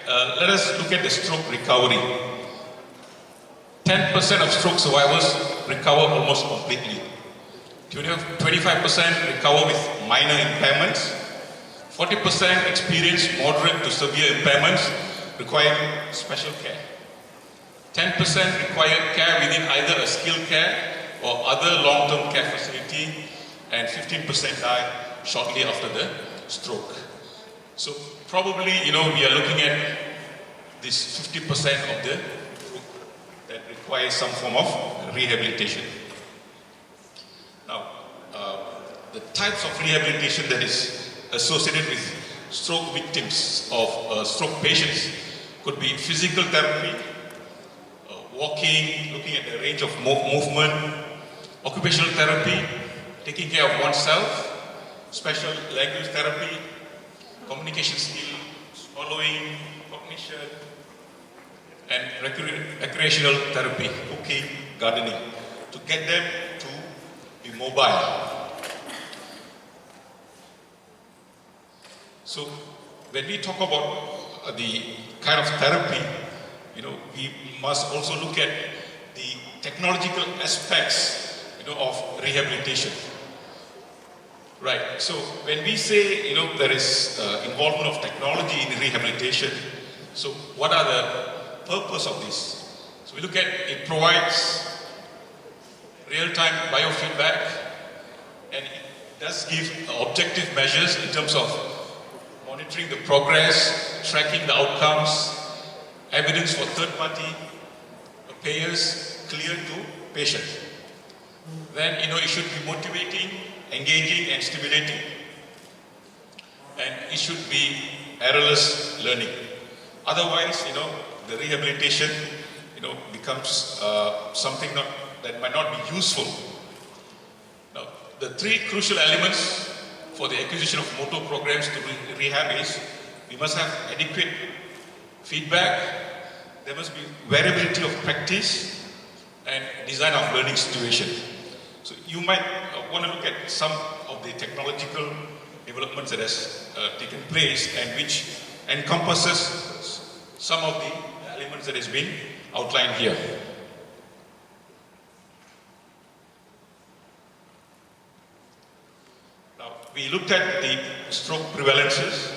Let us look at the stroke recovery. 10% of stroke survivors recover almost completely. 25% recover with minor impairments. 40% experience moderate to severe impairments requiring special care. 10% require care within either a skilled care or other long-term care facility, and 15% die shortly after the stroke. So probably, we are looking at this 50% of the that requires some form of rehabilitation. Now, the types of rehabilitation that is associated with stroke victims of stroke patients could be physical therapy, walking, looking at the range of movement, occupational therapy, taking care of oneself, special language therapy, communication skills, swallowing, cognition, and recreational therapy, cooking, gardening, to get them to be mobile. So when we talk about the kind of therapy, we must also look at the technological aspects, of rehabilitation. Right. So when we say, there is involvement of technology in rehabilitation, so what are the purpose of this? So we look at, it provides real-time biofeedback, and it does give objective measures in terms of monitoring the progress, tracking the outcomes, evidence for third-party payers clear to patient. Then, it should be motivating, engaging and stimulating. And it should be errorless learning. Otherwise, the rehabilitation, becomes something that might not be useful. Now, the three crucial elements for the acquisition of motor programs to rehab is, we must have adequate feedback, there must be variability of practice, and design of learning situation. So you might want to look at some of the technological developments that has taken place and which encompasses some of the elements that has been outlined here. Now, we looked at the stroke prevalences,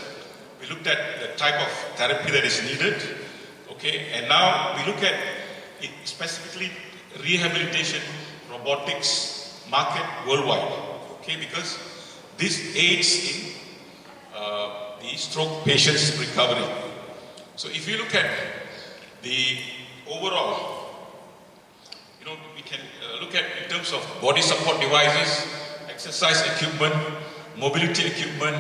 we looked at the type of therapy that is needed, okay, and now we look at specifically rehabilitation robotics market worldwide, okay, because this aids in the stroke patients' recovery. So if you look at the overall, we can look at in terms of body support devices, exercise equipment, mobility equipment,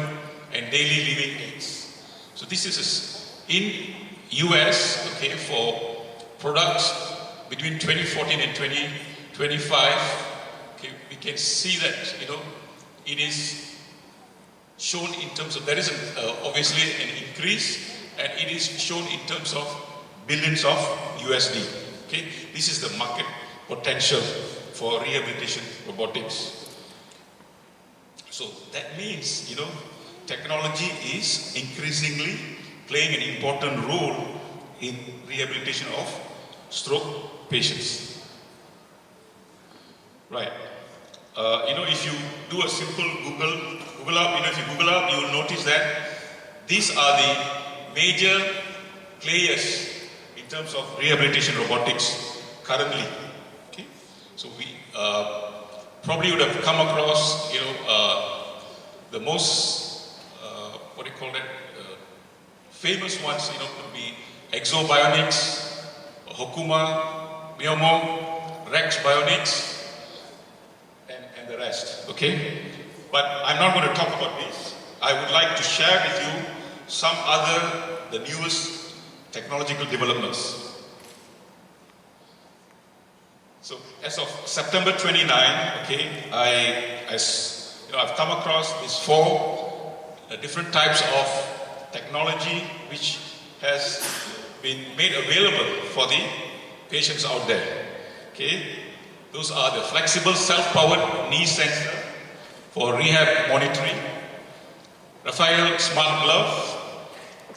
and daily living aids. So this is in US, okay, for products between 2014 and 2025. Okay, we can see that, it is shown in terms of, there is obviously an increase, and it is shown in terms of billions of USD. Okay, this is the market potential for rehabilitation robotics. So that means, technology is increasingly playing an important role in rehabilitation of stroke patients. Right. If you do a simple Google up, if you Google up, you will notice that these are the major players in terms of rehabilitation robotics currently. Okay, so we probably would have come across, the most famous ones, could be Exo Bionics, Hokuma, Myomo, Rex Bionics, and the rest. Okay, but I'm not going to talk about this. I would like to share with you some other, the newest technological developments. So as of September 29, okay, I've come across these 4 different types of technology which has been made available for the patients out there. Okay, those are the flexible self-powered knee sensor for rehab monitoring, Raphael smart glove,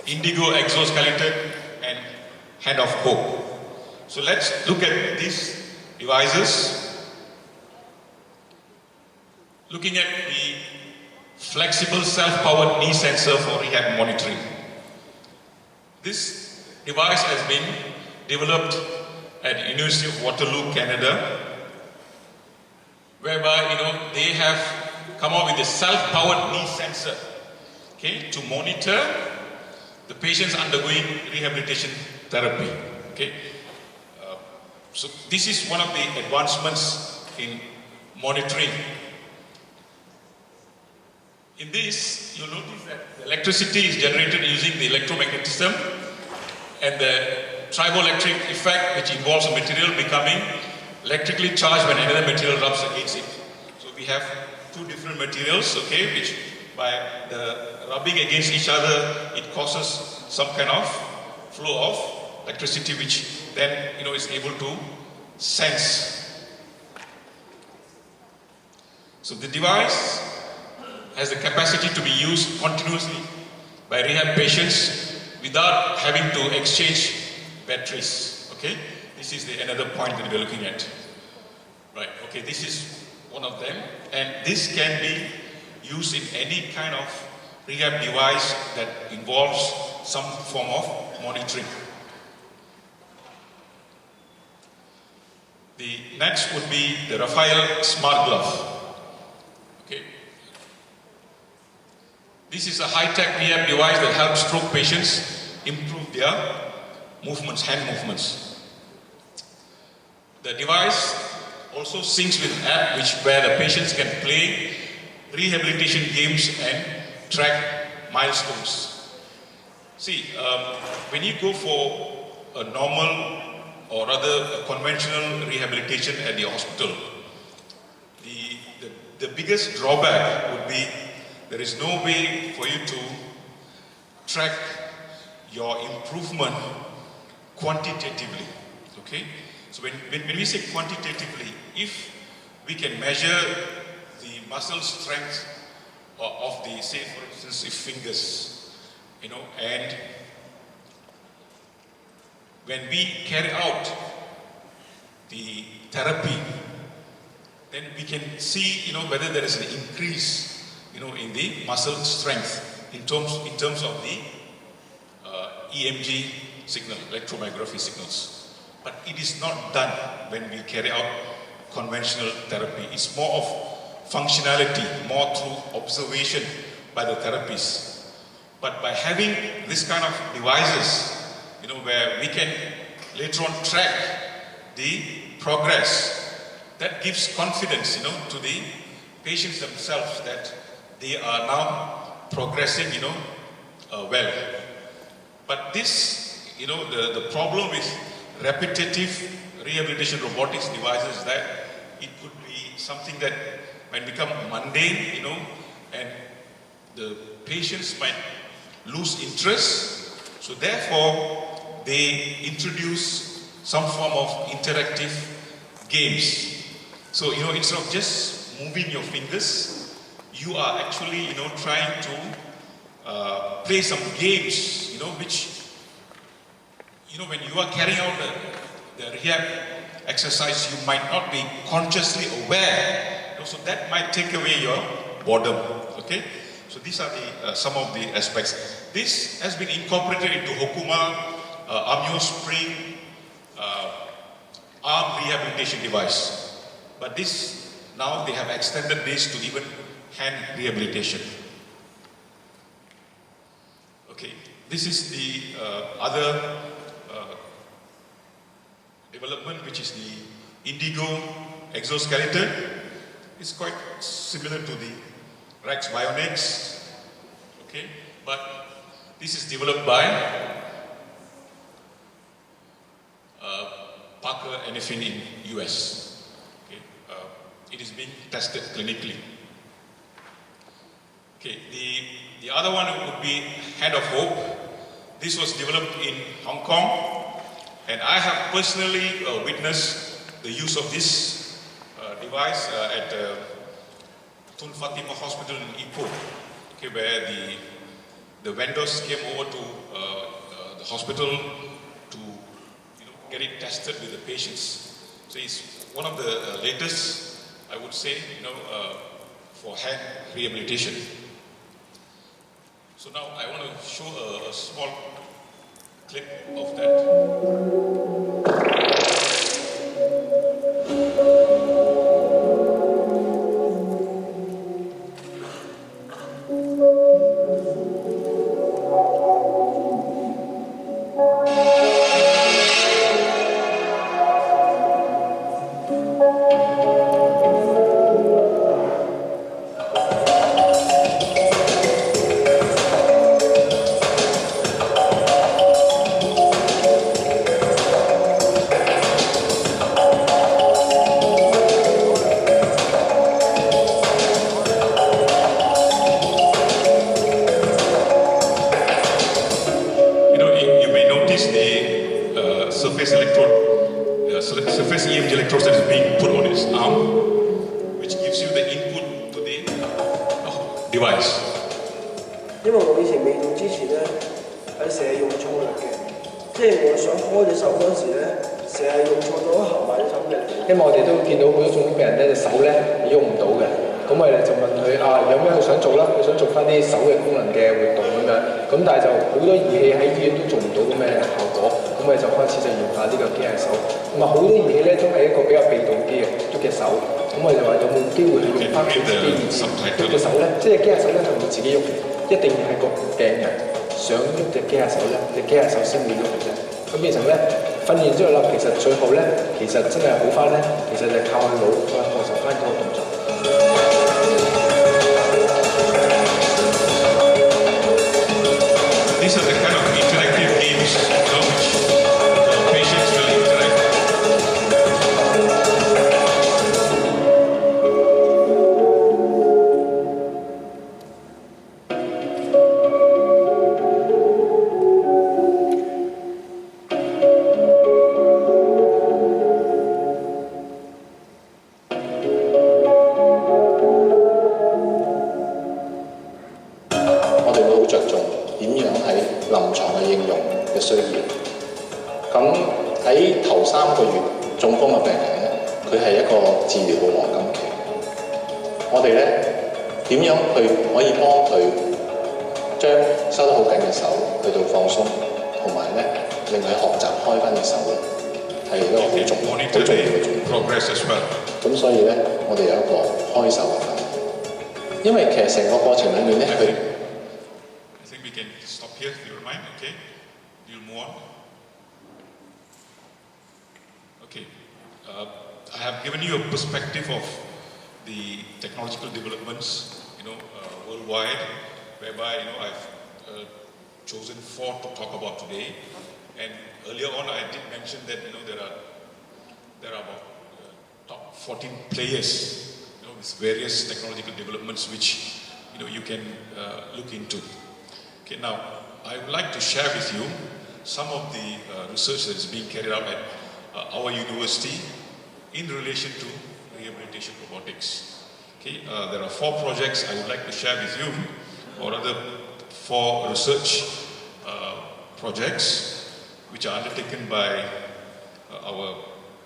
Indigo exoskeleton, and hand of hope. So let's look at these devices. Looking at the flexible self-powered knee sensor for rehab monitoring. This device has been developed at University of Waterloo, Canada, whereby they have come up with a self-powered knee sensor, okay, to monitor the patients undergoing rehabilitation therapy. Okay, so this is one of the advancements in monitoring. In this, you'll notice that the electricity is generated using the electromagnetism and the triboelectric effect, which involves a material becoming electrically charged when another material rubs against it. So we have 2 different materials, okay, which by the rubbing against each other, it causes some kind of flow of electricity, which then, is able to sense. So the device has the capacity to be used continuously by rehab patients without having to exchange batteries. Okay, this is another point that we're looking at. Right, okay, this is one of them, and this can be used in any kind of rehab device that involves some form of monitoring. The next would be the Raphael Smart Glove. Okay. This is a high-tech rehab device that helps stroke patients improve their movements, hand movements. The device also syncs with an app where the patients can play rehabilitation games and track milestones. See, when you go for a normal or rather a conventional rehabilitation at the hospital, the biggest drawback would be there is no way for you to track your improvement quantitatively. Okay? So when we say quantitatively, if we can measure the muscle strength of the, say for instance, if fingers, you know, and when we carry out the therapy, then we can see, you know, whether there is an increase, you know, in the muscle strength in terms of the EMG signal, electromyography signals. But it is not done when we carry out conventional therapy. It's more of functionality, more through observation by the therapists. But by having this kind of devices, you know, where we can later on track the progress, that gives confidence, you know, to the patients themselves that they are now progressing, you know, well. But this, you know, the problem with repetitive rehabilitation robotics devices is that it could be something that might become mundane, you know, and the patients might lose interest. So therefore, they introduce some form of interactive games. So, you know, instead of just moving your fingers, you are actually, you know, trying to play some games, you know, which, you know, when you are carrying out the rehab exercise, you might not be consciously aware. You know, so that might take away your boredom. Okay? So these are the some of the aspects. This has been incorporated into Hokuma, Amyo Spring, arm rehabilitation device. But this, now they have extended this to even hand rehabilitation. Okay, this is the other development, which is the Indigo exoskeleton. It's quite similar to the Rex Bionics. Okay, but this is developed by Parker Hannifin in US. It is being tested clinically. Okay, the other one would be Hand of Hope. This was developed in Hong Kong, and I have personally witnessed the use of this device at Tun Fatimah Hospital in Ipoh, okay, where the vendors came over to the hospital to, you know, get it tested with the patients. So it's one of the latest, I would say, you know, for hand rehabilitation. So now I want to show a small clip of that. Surface EMG electrodes that is being put on his arm, which gives you the input to the device. 因為我以前未用之前咧，係成日用錯力嘅，即係我想開隻手嗰時咧，成日用錯咗合埋隻手嘅。因為我哋都見到好多種病人咧，隻手咧喐唔到嘅，咁我哋就問佢有咩佢想做啦？佢想做翻啲手嘅功能嘅活動咁樣，咁但係就好多儀器喺醫院都做唔到咁嘅效果，咁我哋就開始就研發呢個機械手。咁啊好多儀器咧都係一個比較被動啲嘅喐隻手，咁我哋就話有冇機會去用翻佢自己以前喐隻手咧？即係機械手咧係唔會自己喐嘅，一定要係個病人想喐隻機械手咧，隻機械手先會喐嘅啫。咁變成咧訓練之後啦，其實最後咧，其實真係好翻咧，其實就係靠個腦去學習翻嗰個動作。These are the kind of interactive games which patients will interact. 我哋會好着重點樣喺臨床嘅應用嘅需要。咁喺頭3個月中風嘅病人咧，佢係一個治療嘅黃金期。我哋咧點樣去可以幫佢將收得好緊嘅手去到放鬆，同埋咧令佢學習開翻隻手咧，係一個好重要嘅progress as well。咁所以咧，我哋有一個開手嘅訓練，因為其實成個過程裏面咧，佢 I think we can stop here, if you don't mind, okay? We'll move on. Okay, I have given you a perspective of the technological developments, worldwide, whereby, I've chosen 4 to talk about today. And earlier on, I did mention that, there are about top 14 players, with various technological developments which, you can look into. Okay, now I would like to share with you some of the research that is being carried out at our university in relation to rehabilitation robotics. Okay, there are 4 projects I would like to share with you, or rather 4 research projects which are undertaken by our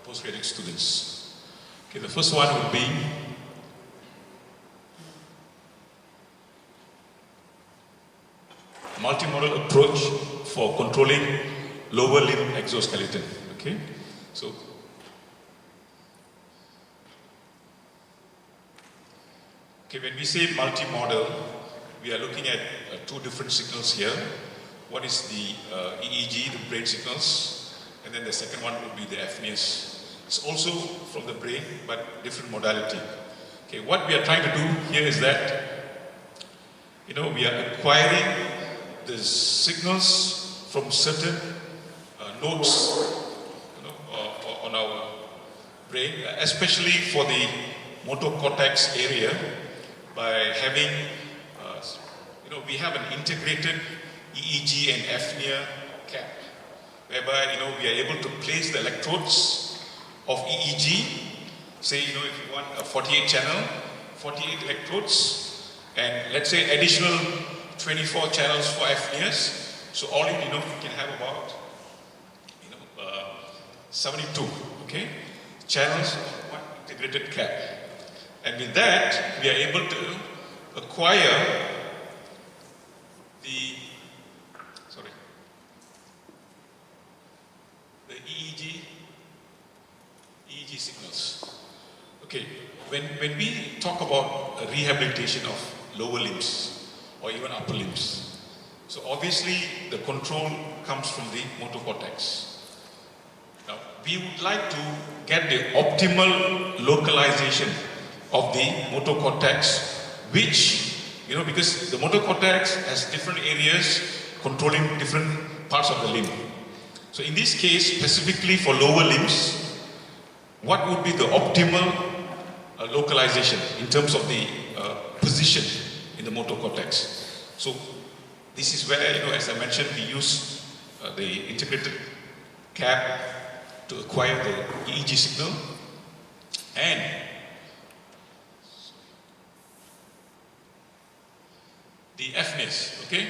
postgraduate students. Okay, the first one would be multimodal approach for controlling lower limb exoskeleton. Okay, so when we say multimodal, we are looking at 2 different signals here. One is the EEG, the brain signals, and then the second one would be the FNES. It's also from the brain, but different modality. Okay, what we are trying to do here is that, we are acquiring the signals from certain nodes on our brain, especially for the motor cortex area, by having, we have an integrated EEG and FNEA cap, whereby, we are able to place the electrodes of EEG, say, if you want a 48 channel, 48 electrodes, and let's say additional 24 channels for FNES. So all in, you can have about, 72, okay, channels of one integrated cap. And with that, we are able to acquire the EEG signals. Okay, when we talk about rehabilitation of lower limbs or even upper limbs, so obviously the control comes from the motor cortex. Now, we would like to get the optimal localization of the motor cortex, which, because the motor cortex has different areas controlling different parts of the limb. So in this case, specifically for lower limbs, what would be the optimal localization in terms of the position in the motor cortex? So this is where, as I mentioned, we use the integrated cap to acquire the EEG signal, and the FNES, okay?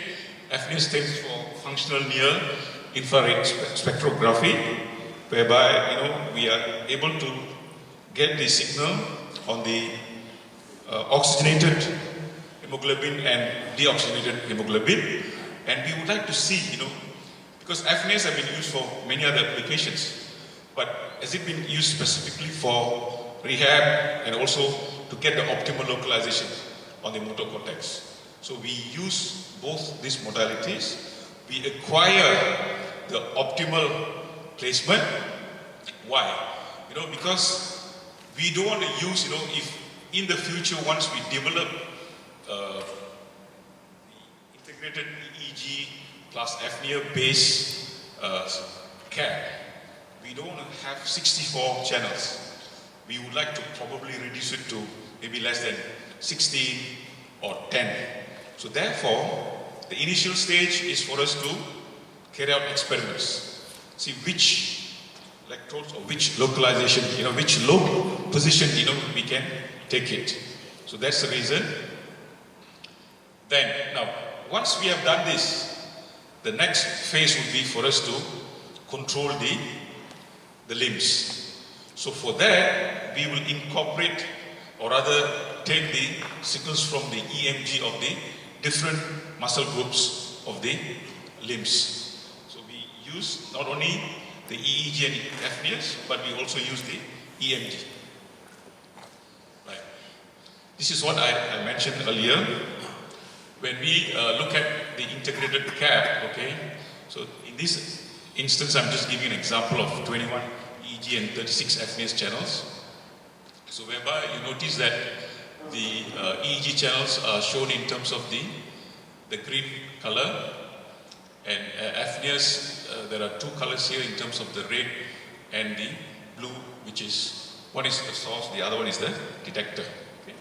FNES stands for Functional Near Infrared Spectrography, whereby, we are able to get the signal on the oxygenated hemoglobin and deoxygenated hemoglobin, and we would like to see, because FNES have been used for many other applications, but has it been used specifically for rehab and also to get the optimal localization on the motor cortex? So we use both these modalities. We acquire the optimal placement. Why? Because we don't want to use, if in the future once we develop integrated EEG plus FNIR based care, we don't want to have 64 channels. We would like to probably reduce it to maybe less than 16 or 10. So therefore, the initial stage is for us to carry out experiments. See which electrodes or which localization, which low position, we can take it. So that's the reason. Then, now, once we have done this, the next phase would be for us to control the limbs. So for that, we will incorporate, or rather take the signals from the EMG of the different muscle groups of the limbs. So we use not only the EEG and FNIRs, but we also use the EMG. Right. This is what I mentioned earlier. When we look at the integrated care, okay, so in this instance, I'm just giving an example of 21 EEG and 36 FNIRs channels. So whereby you notice that the EEG channels are shown in terms of the green color, and FNIRs, there are two colors here in terms of the red and the blue, which is, one is the source, the other one is the detector. Okay.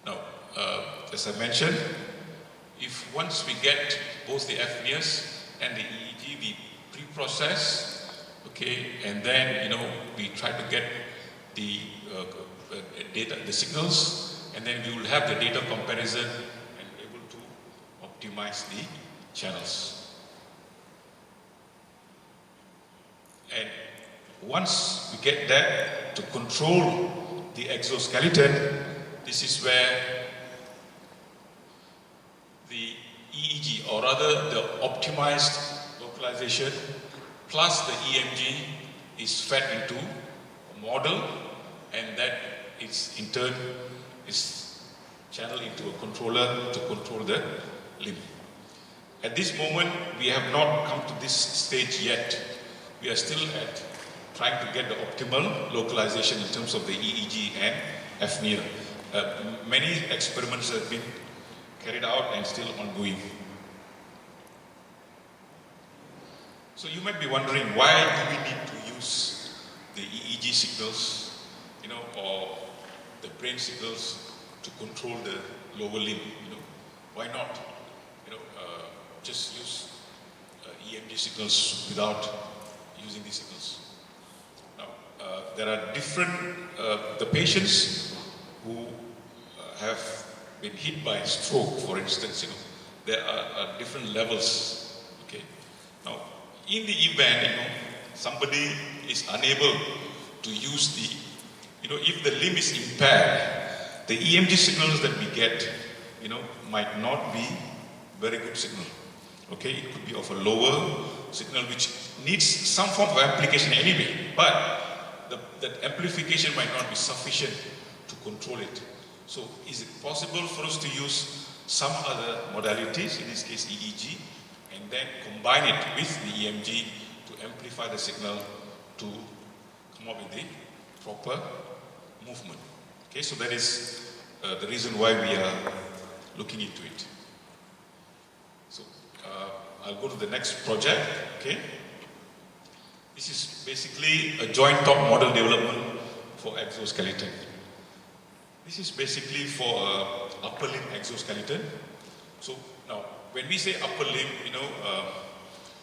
Now, as I mentioned, if once we get both the FNIRs and the EEG, we pre-process, okay, and then we try to get the data, the signals, and then we will have the data comparison and able to optimize the channels. And once we get that to control the exoskeleton, this is where the EEG, or rather the optimized localization plus the EMG is fed into a model, and that is in turn is channeled into a controller to control the limb. At this moment, we have not come to this stage yet. We are still at trying to get the optimal localization in terms of the EEG and FNIR. Many experiments have been carried out and still ongoing. So you might be wondering, why do we need to use the EEG signals, or the brain signals to control the lower limb? Why not, just use EMG signals without using these signals? Now, there are different, the patients who have been hit by stroke, for instance, there are different levels. Okay. Now, in the event, somebody is unable to use the, if the limb is impaired, the EMG signals that we get, might not be very good signal. Okay, it could be of a lower signal which needs some form of amplification anyway, but that amplification might not be sufficient to control it. So is it possible for us to use some other modalities, in this case EEG, and then combine it with the EMG to amplify the signal to come up with the proper movement? Okay, so that is the reason why we are looking into it. So I'll go to the next project. Okay, this is basically a joint top model development for exoskeleton. This is basically for upper limb exoskeleton. So now, when we say upper limb,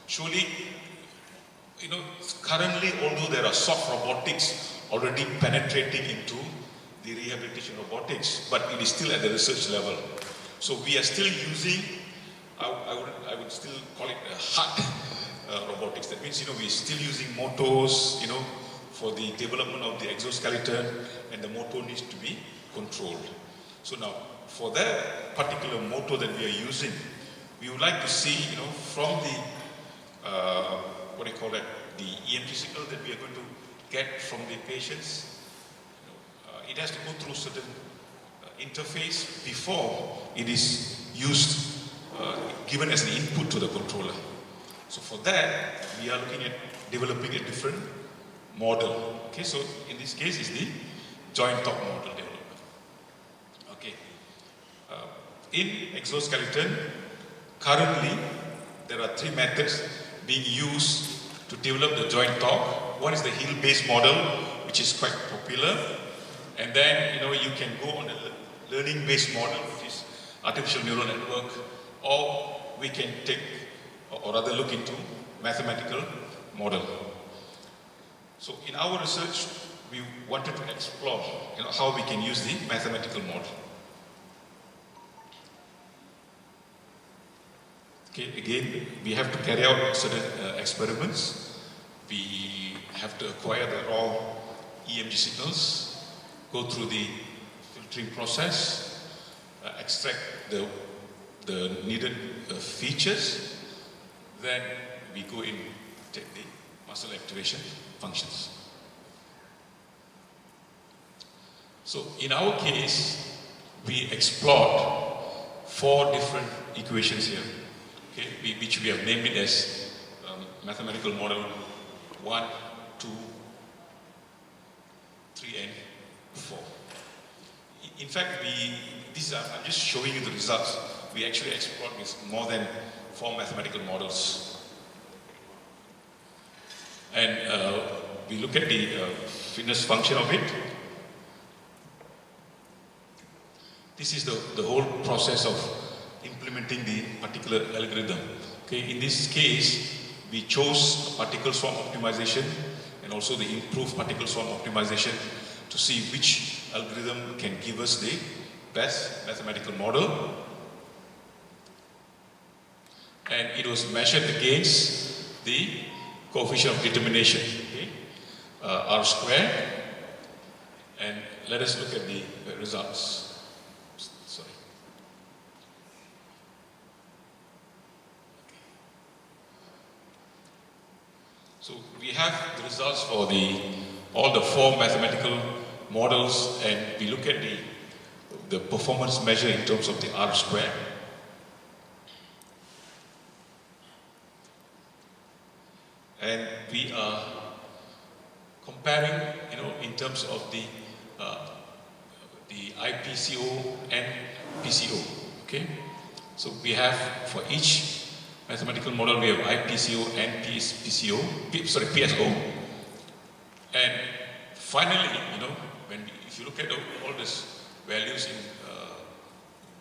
surely, currently, although there are soft robotics already penetrating into the rehabilitation robotics, but it is still at the research level. So we are still using, I would still call it a hard robotics. That means, we're still using motors, for the development of the exoskeleton, and the motor needs to be controlled. So now, for that particular motor that we are using, we would like to see, from the, the EMG signal that we are going to get from the patients, it has to go through certain interface before it is used given as an input to the controller. So for that, we are looking at developing a different model. Okay, so in this case is the joint top model development. Okay, in exoskeleton, currently there are 3 methods being used to develop the joint top. One is the heel-based model, which is quite popular, and then you can go on the learning-based model, which is artificial neural network, or we can take, or rather look into mathematical model. So in our research, we wanted to explore how we can use the mathematical model. Okay, again, we have to carry out certain experiments. We have to acquire the raw EMG signals, go through the filtering process, extract the needed features, then we go in, take the muscle activation functions. So in our case, we explored 4 different equations here, okay, which we have named it as mathematical model 1, 2, 3, and 4. In fact, I'm just showing you the results. We actually explored with more than 4 mathematical models. And we look at the fitness function of it. This is the whole process of implementing the particular algorithm. Okay, in this case, we chose particle swarm optimization and also the improved particle swarm optimization to see which algorithm can give us the best mathematical model. And it was measured against the coefficient of determination, okay, R squared. And let us look at the results. Sorry. So we have the results for all the 4 mathematical models, and we look at the performance measure in terms of the R squared. And we are comparing, in terms of the IPCO and PCO. Okay, so we have for each mathematical model we have IPCO and PSO. And finally, if you look at all these values in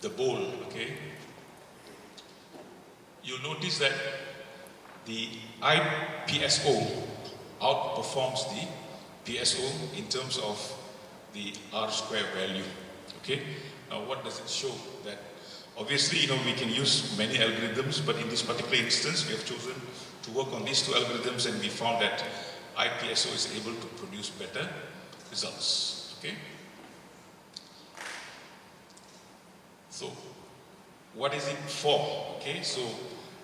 the bowl, okay, you'll notice that the IPSO outperforms the PSO in terms of the R square value. Okay. Now, what does it show? That obviously, we can use many algorithms, but in this particular instance, we have chosen to work on these 2 algorithms, and we found that IPSO is able to produce better results. Okay. So, what is it for? Okay. So,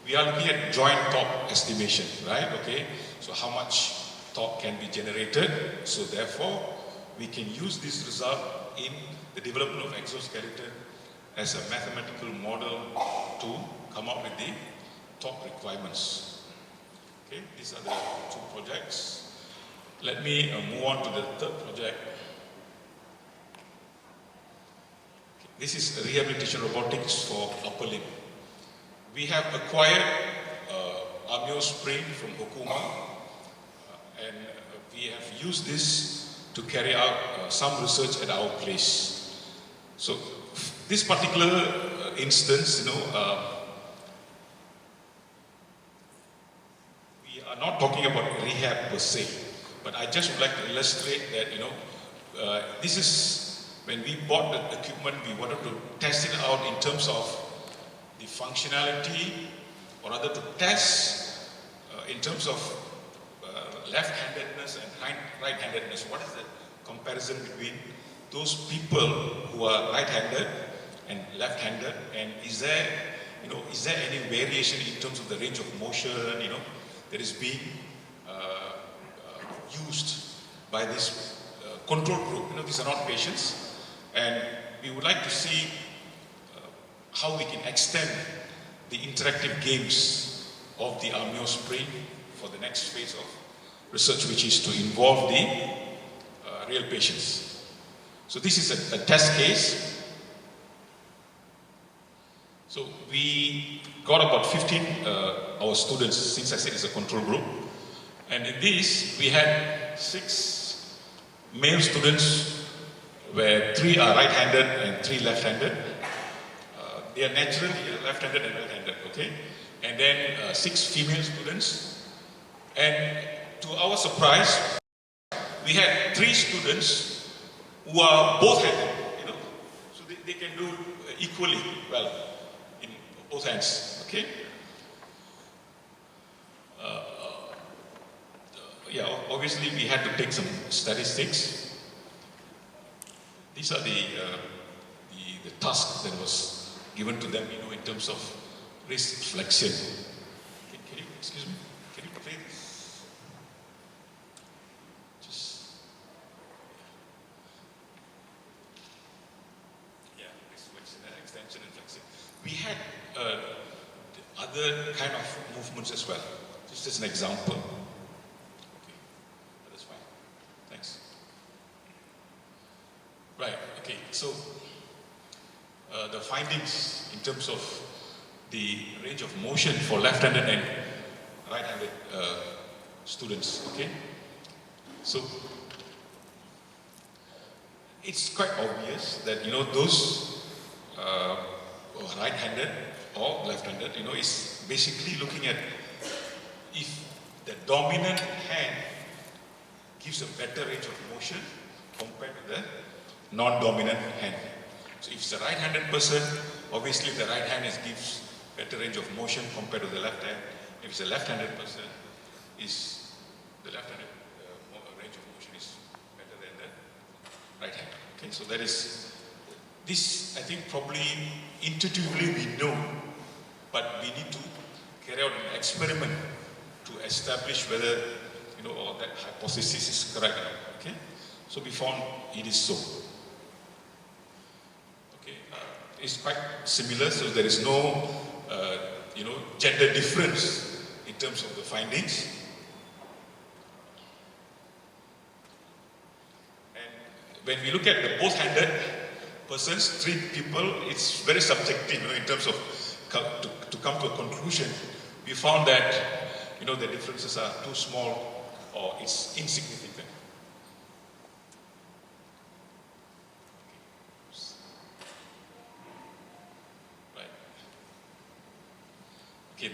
we are looking at joint torque estimation, right? Okay. So, how much torque can be generated? So, therefore, we can use this result in the development of exoskeleton as a mathematical model to come up with the torque requirements. Okay, these are the 2 projects. Let me move on to the 3rd project. Okay, this is rehabilitation robotics for upper limb. We have acquired Amio spring from Hokuma, and we have used this to carry out some research at our place. So this particular instance, we are not talking about rehab per se, but I just would like to illustrate that, this is when we bought the equipment, we wanted to test it out in terms of the functionality, or rather to test in terms of left-handedness and right-handedness. What is the comparison between those people who are right-handed and left-handed, and is there any variation in terms of the range of motion, that is being used by this control group? These are not patients, and we would like to see how we can extend the interactive games of the amniospring for the next phase of research, which is to involve the real patients. So this is a test case. So we got about 15 our students, since I said it's a control group, and in this we had 6 male students, where 3 are right-handed and 3 left-handed. They are naturally left-handed and right-handed, okay? And then 6 female students, and to our surprise, we had 3 students who are both-handed, you know, so they can do equally well in both hands, okay? Yeah, obviously we had to take some statistics. These are the task that was given to them, you know, in terms of wrist flexion. Can you, excuse me, can you play this? Just, yeah, wrist flexion, extension and flexion. We had other kind of movements as well. Just as an example. Okay, that's fine. Thanks. Right, okay, so the findings in terms of the range of motion for left-handed and right-handed students, okay? So it's quite obvious that, you know, those right-handed or left-handed, you know, is basically looking at if the dominant hand gives a better range of motion compared to the non-dominant hand. So if it's a right-handed person, obviously the right hand gives better range of motion compared to the left hand. If it's a left-handed person, the left-handed range of motion is better than the right hand. Okay, so that is, this I think probably intuitively we know, but we need to carry out an experiment to establish whether, you know, that hypothesis is correct. Okay, so we found it is so. It's quite similar, so there is no, you know, gender difference in terms of the findings. And when we look at the both-handed persons, 3 people, it's very subjective, you know, in terms of to come to a conclusion. We found that, you know, the differences are too small or it's insignificant. Okay,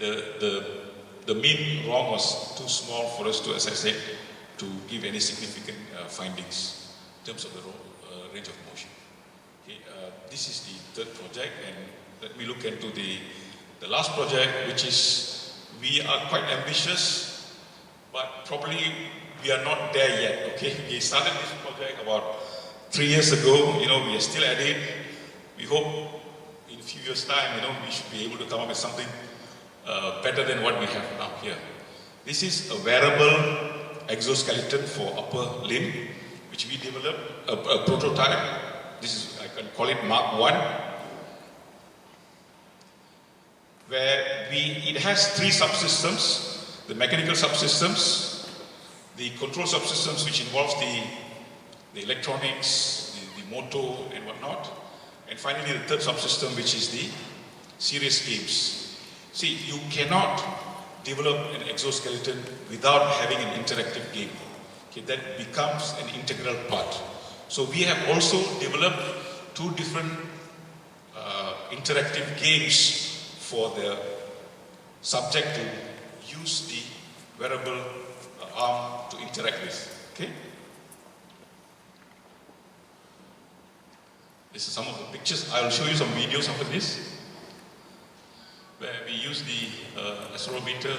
the mean wrong was too small for us to, as I said, to give any significant findings in terms of the range of motion. Okay, this is the 3rd project, and let me look into the last project, which is, we are quite ambitious, but probably we are not there yet. Okay, we started this project about 3 years ago. You know, we are still at it. We hope in a few years' time, you know, we should be able to come up with something better than what we have now here. This is a wearable exoskeleton for upper limb, which we developed, a prototype. This is, I can call it Mark 1, where it has 3 subsystems: the mechanical subsystems, the control subsystems, which involves the electronics, the motor and whatnot, and finally the 3rd subsystem, which is the serious games. See, you cannot develop an exoskeleton without having an interactive game. Okay, that becomes an integral part. So we have also developed 2 different interactive games for the subject to use the wearable arm to interact with. Okay? This is some of the pictures. I will show you some videos after this, where we use the accelerometer.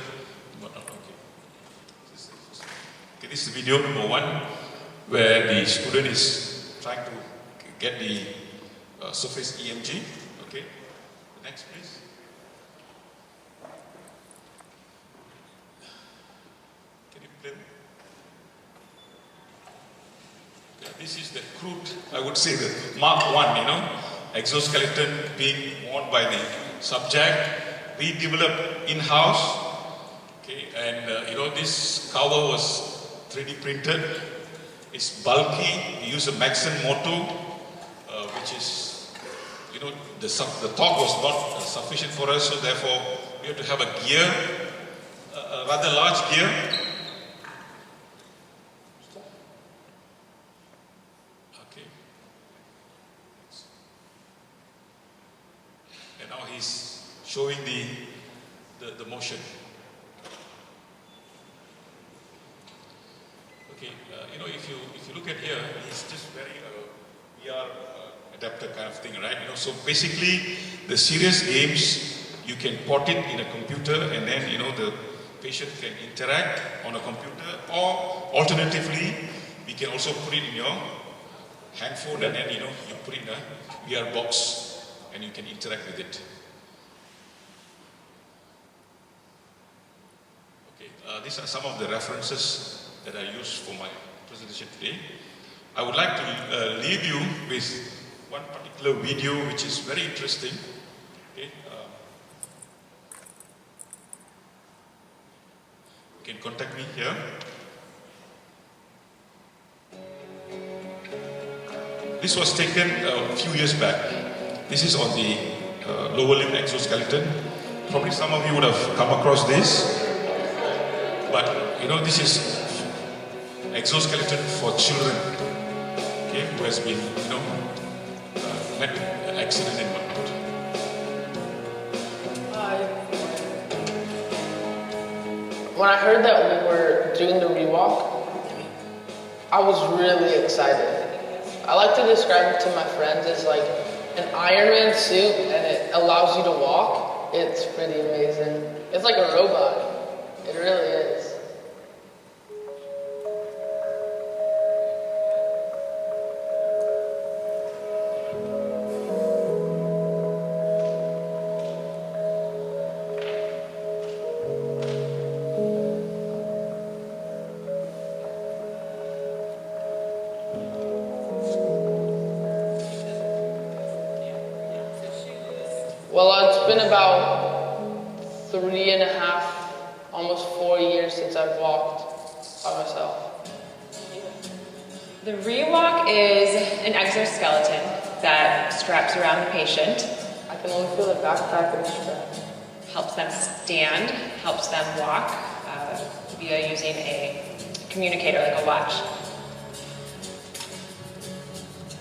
Okay, this is video number 1, where the student is trying to get the surface EMG. Okay, next please. Can you play? Okay, this is the crude, I would say the Mark 1, you know, exoskeleton being worn by the subject, we developed in-house. Okay, and this cover was 3D printed. It's bulky. We use a Maxon motor, which is, the torque was not sufficient for us, so therefore we have to have a gear, a rather large gear. Okay. And now he's showing the motion. Okay, if you look at here, he's just wearing a VR adapter kind of thing, right? So basically, the serious games, you can port it in a computer, and then the patient can interact on a computer, or alternatively, we can also put it in your handphone, and then you put it in a VR box, and you can interact with it. Okay, these are some of the references that I used for my presentation today. I would like to leave you with one particular video which is very interesting. Okay, you can contact me here. This was taken a few years back. This is on the lower limb exoskeleton. Probably some of you would have come across this. But this is exoskeleton for children, okay, who has been, met with an accident and whatnot. When I heard that we were doing the rewalk, I was really excited. I like to describe it to my friends as like an Iron Man suit, and it allows you to walk. It's pretty amazing. It's like a robot. It really is. Well, it's been about 3.5, almost 4 years since I've walked by myself. The rewalk is an exoskeleton that straps around the patient. I can only feel the backpack and strap. Helps them stand, helps them walk via using a communicator like a watch.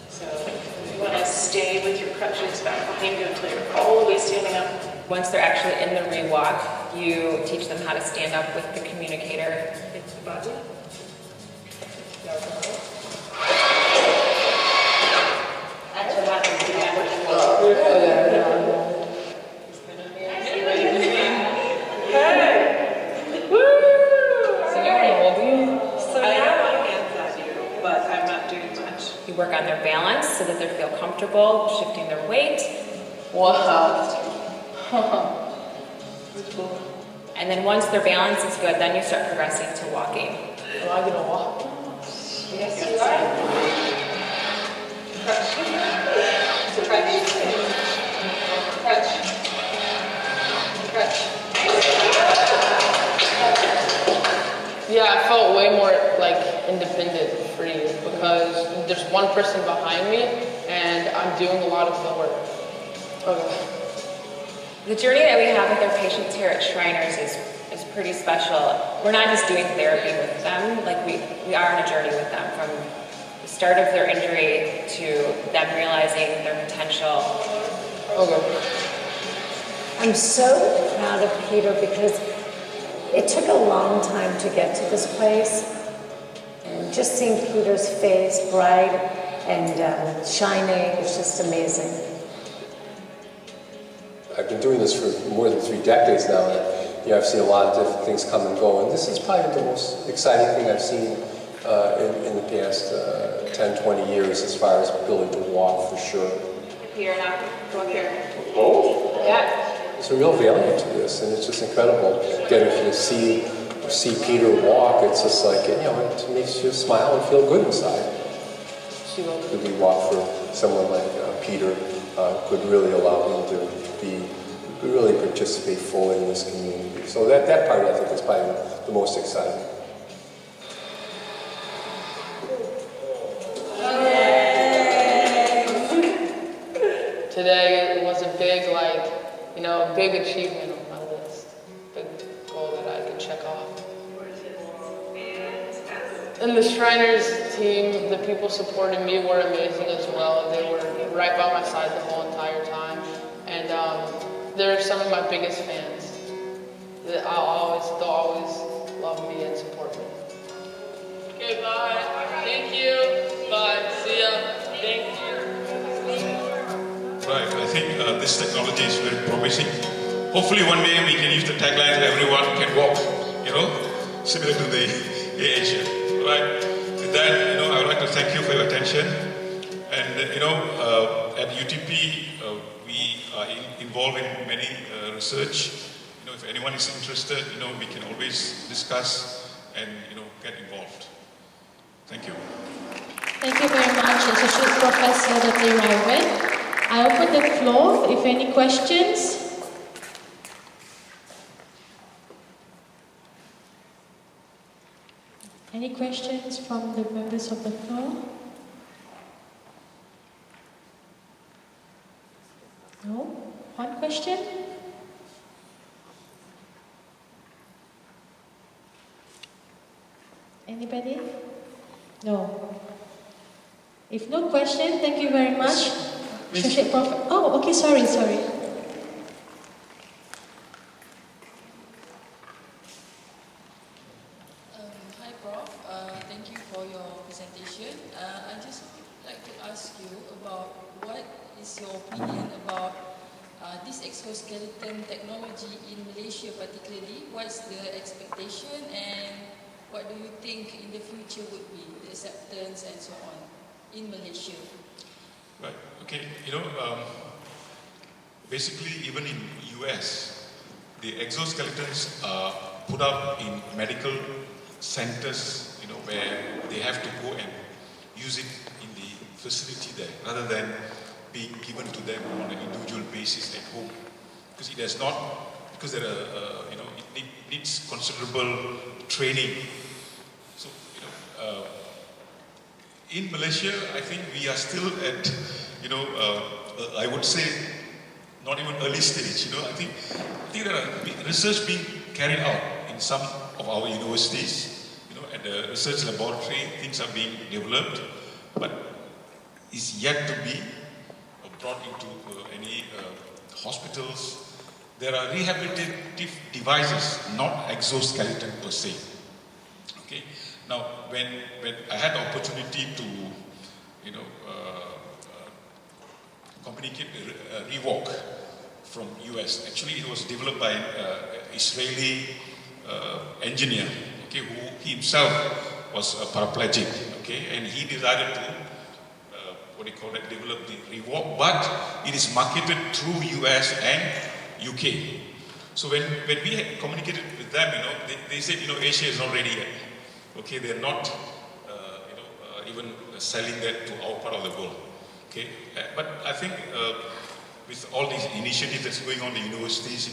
So you want to stay with your crutches back behind you until you're all the way standing up. Once they're actually in the rewalk, you teach them how to stand up with the communicator. It's the body. That's what happens to Hey! Woo! So now my hand's at you, but I'm not doing much. You work on their balance so that they feel comfortable shifting their weight. Wow. And then once their balance is good, then you start progressing to walking. Am I gonna walk? Yes, you are. Crutch. Yeah, I felt way more like independent, free, because there's one person behind me and I'm doing a lot of the work. Okay. The journey that we have with our patients here at Shriners is pretty special. We're not just doing therapy with them, like we are on a journey with them from the start of their injury to them realizing their potential. Okay. I'm so proud of Peter because it took a long time to get to this place. And just seeing Peter's face bright and shining, it's just amazing. I've been doing this for more than 3 decades now, and I've seen a lot of different things come and go, and this is probably the most exciting thing I've seen in the past 10, 20 years as far as ability to walk, for sure. Here now, go up here. Oh! Yeah. There's a real value to this, and it's just incredible. Again, if you see Peter walk, it's just like, it makes you smile and feel good inside. To be walk for someone like Peter could really allow him to be really participate fully in this community. So that part I think is probably the most exciting. Today was a big, big achievement on my list. Big goal that I could check off. And the Shriners team, the people supporting me were amazing as well. They were right by my side the whole entire time. And they're some of my biggest fans. They'll always love me and support me. Okay, bye. Thank you. Bye. See ya. Thank you. Right, I think this technology is very promising. Hopefully one day we can use the tagline everyone can walk, similar to the Asia. Right, with that, I would like to thank you for your attention. And, at UTP, we are involved in many research. If anyone is interested, we can always discuss and, get involved. Thank you. Thank you very much, Associate Professor Dr. Raivan. I open the floor if any questions. Any questions from the members of the floor? No? One question? Anybody? No. If no question, thank you very much. Oh, okay, sorry. Hi, Prof. Thank you for your presentation. I just like to ask you about what is your opinion about this exoskeleton technology in Malaysia particularly. What's the expectation and what do you think in the future would be the acceptance and so on in Malaysia? Right, okay, basically even in US, the exoskeletons are put up in medical centers, where they have to go and use it in the facility there, rather than being given to them on an individual basis at home. Because it does not, because there are, it needs considerable training. So, in Malaysia, I think we are still at, I would say, not even early stage. I think there are research being carried out in some of our universities. At the research laboratory, things are being developed, but is yet to be brought into any hospitals. There are rehabilitative devices, not exoskeleton per se. Okay. Now, when I had the opportunity to, communicate Rewalk from US, actually it was developed by an Israeli engineer, okay, who he himself was a paraplegic, okay, and he decided to, develop the Rewalk, but it is marketed through US and UK. So when we had communicated with them, they said, Asia is not ready yet. Okay, they're not, even selling that to our part of the world. Okay, but I think with all these initiatives that's going on in the universities,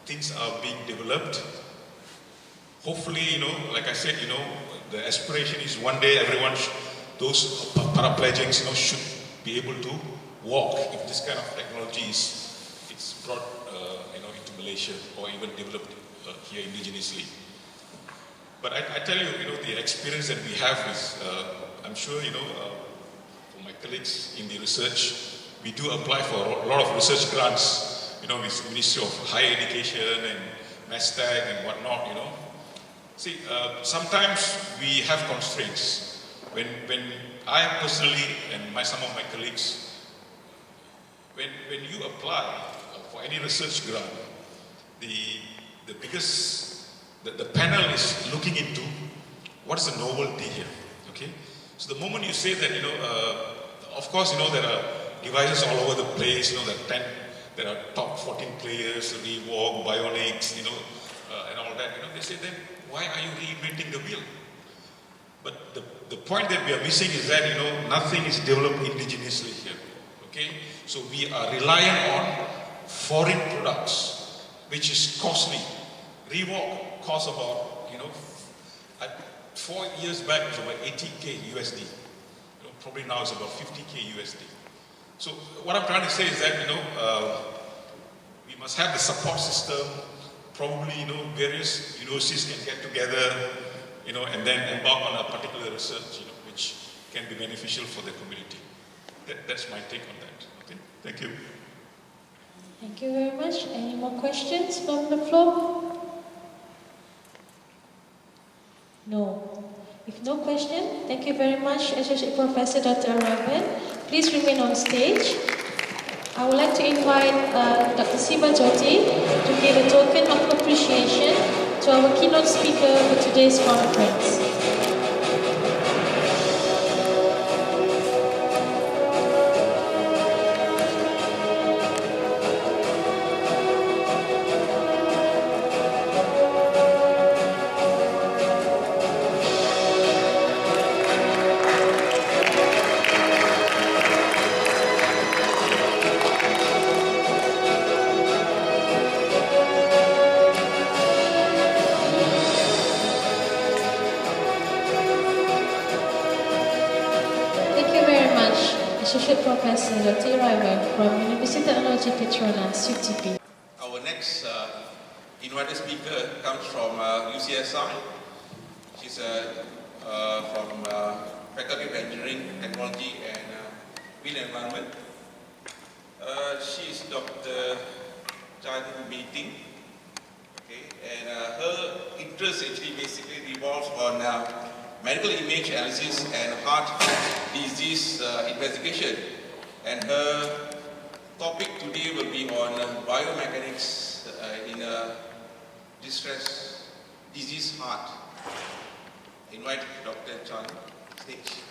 things are being developed. Hopefully, like I said, the aspiration is one day everyone, those paraplegics, should be able to walk if this kind of technology is brought, into Malaysia or even developed here indigenously. But I tell you, the experience that we have is, I'm sure, for my colleagues in the research, we do apply for a lot of research grants, with the Ministry of Higher Education and MASTAG and whatnot, See, sometimes we have constraints. When I personally and some of my colleagues, when you apply for any research grant, the panel is looking into what's the novelty here, okay? So the moment you say that, of course, there are devices all over the place, there are top 14 players, Rewalk, Bionics, and all that, they say then, why are you reinventing the wheel? But the point that we are missing is that, nothing is developed indigenously here, okay? So we are relying on foreign products, which is costly. Rewalk costs about, 4 years back it was about 80k USD. Probably now it's about 50k USD. So what I'm trying to say is that, we must have the support system. Probably, various universities can get together, and then embark on a particular research, which can be beneficial for the community. That's my take on that. Okay, thank you. Thank you very much. Any more questions from the floor? No. If no question, thank you very much, Associate Professor Dr. Araban. Please remain on stage. I would like to invite Dr. Siva Jyoti to give a token of appreciation to our keynote speaker for today's conference. Associate Professor Dr. Raiwan from Universiti Teknologi Putra Malaysia UTP. Our next invited speaker comes from UCSI. She's from Faculty of Engineering, Technology and Wind Environment. She is Dr. Chan Meeting. Okay, and her interest actually basically revolves on medical image analysis and heart disease investigation. And her topic today will be on biomechanics in a disease heart. I invite Dr. Chan on stage.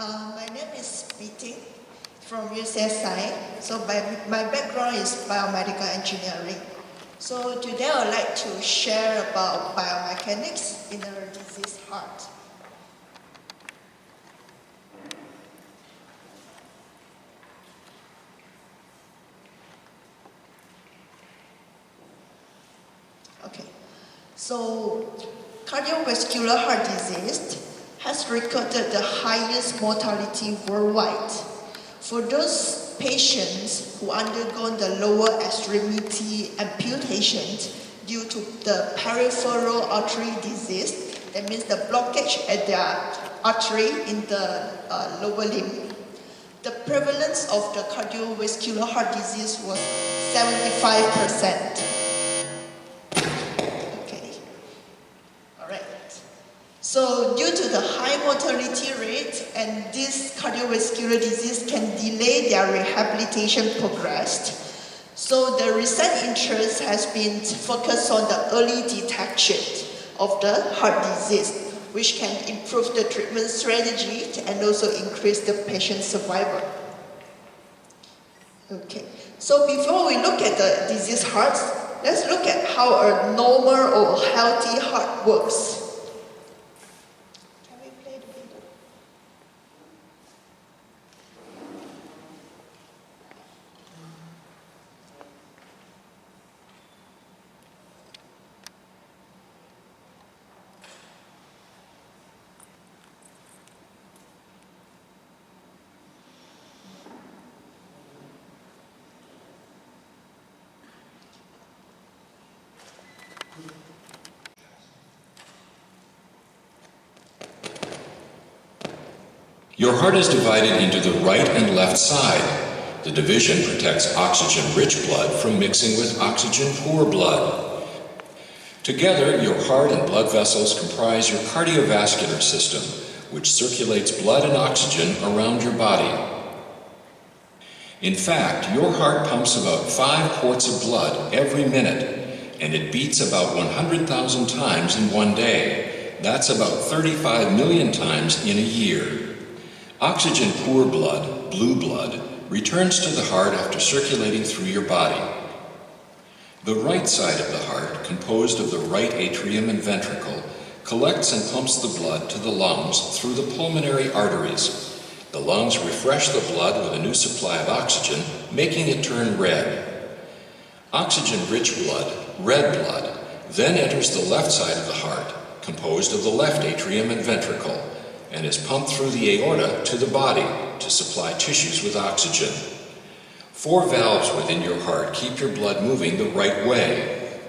My name is Meeting from UCSI. So my background is biomedical engineering. So today I would like to share about biomechanics in a disease heart. Okay, so cardiovascular heart disease has recorded the highest mortality worldwide. For those patients who undergo the lower extremity amputation due to the peripheral artery disease, that means the blockage at the artery in the lower limb. The prevalence of the cardiovascular heart disease was 75%. So due to the high mortality rate and this cardiovascular disease can delay their rehabilitation progress. So the recent interest has been focused on the early detection of the heart disease, which can improve the treatment strategy and also increase the patient survival. Okay, so before we look at the disease hearts, let's look at how a normal or healthy heart works. Your heart is divided into the right and left side. The division protects oxygen-rich blood from mixing with oxygen-poor blood. Together, your heart and blood vessels comprise your cardiovascular system, which circulates blood and oxygen around your body. In fact, your heart pumps about 5 quarts of blood every minute, and it beats about 100,000 times in one day. That's about 35 million times in a year. Oxygen-poor blood, blue blood, returns to the heart after circulating through your body. The right side of the heart, composed of the right atrium and ventricle, collects and pumps the blood to the lungs through the pulmonary arteries. The lungs refresh the blood with a new supply of oxygen, making it turn red. Oxygen-rich blood, red blood, then enters the left side of the heart, composed of the left atrium and ventricle, and is pumped through the aorta to the body to supply tissues with oxygen. 4 valves within your heart keep your blood moving the right way.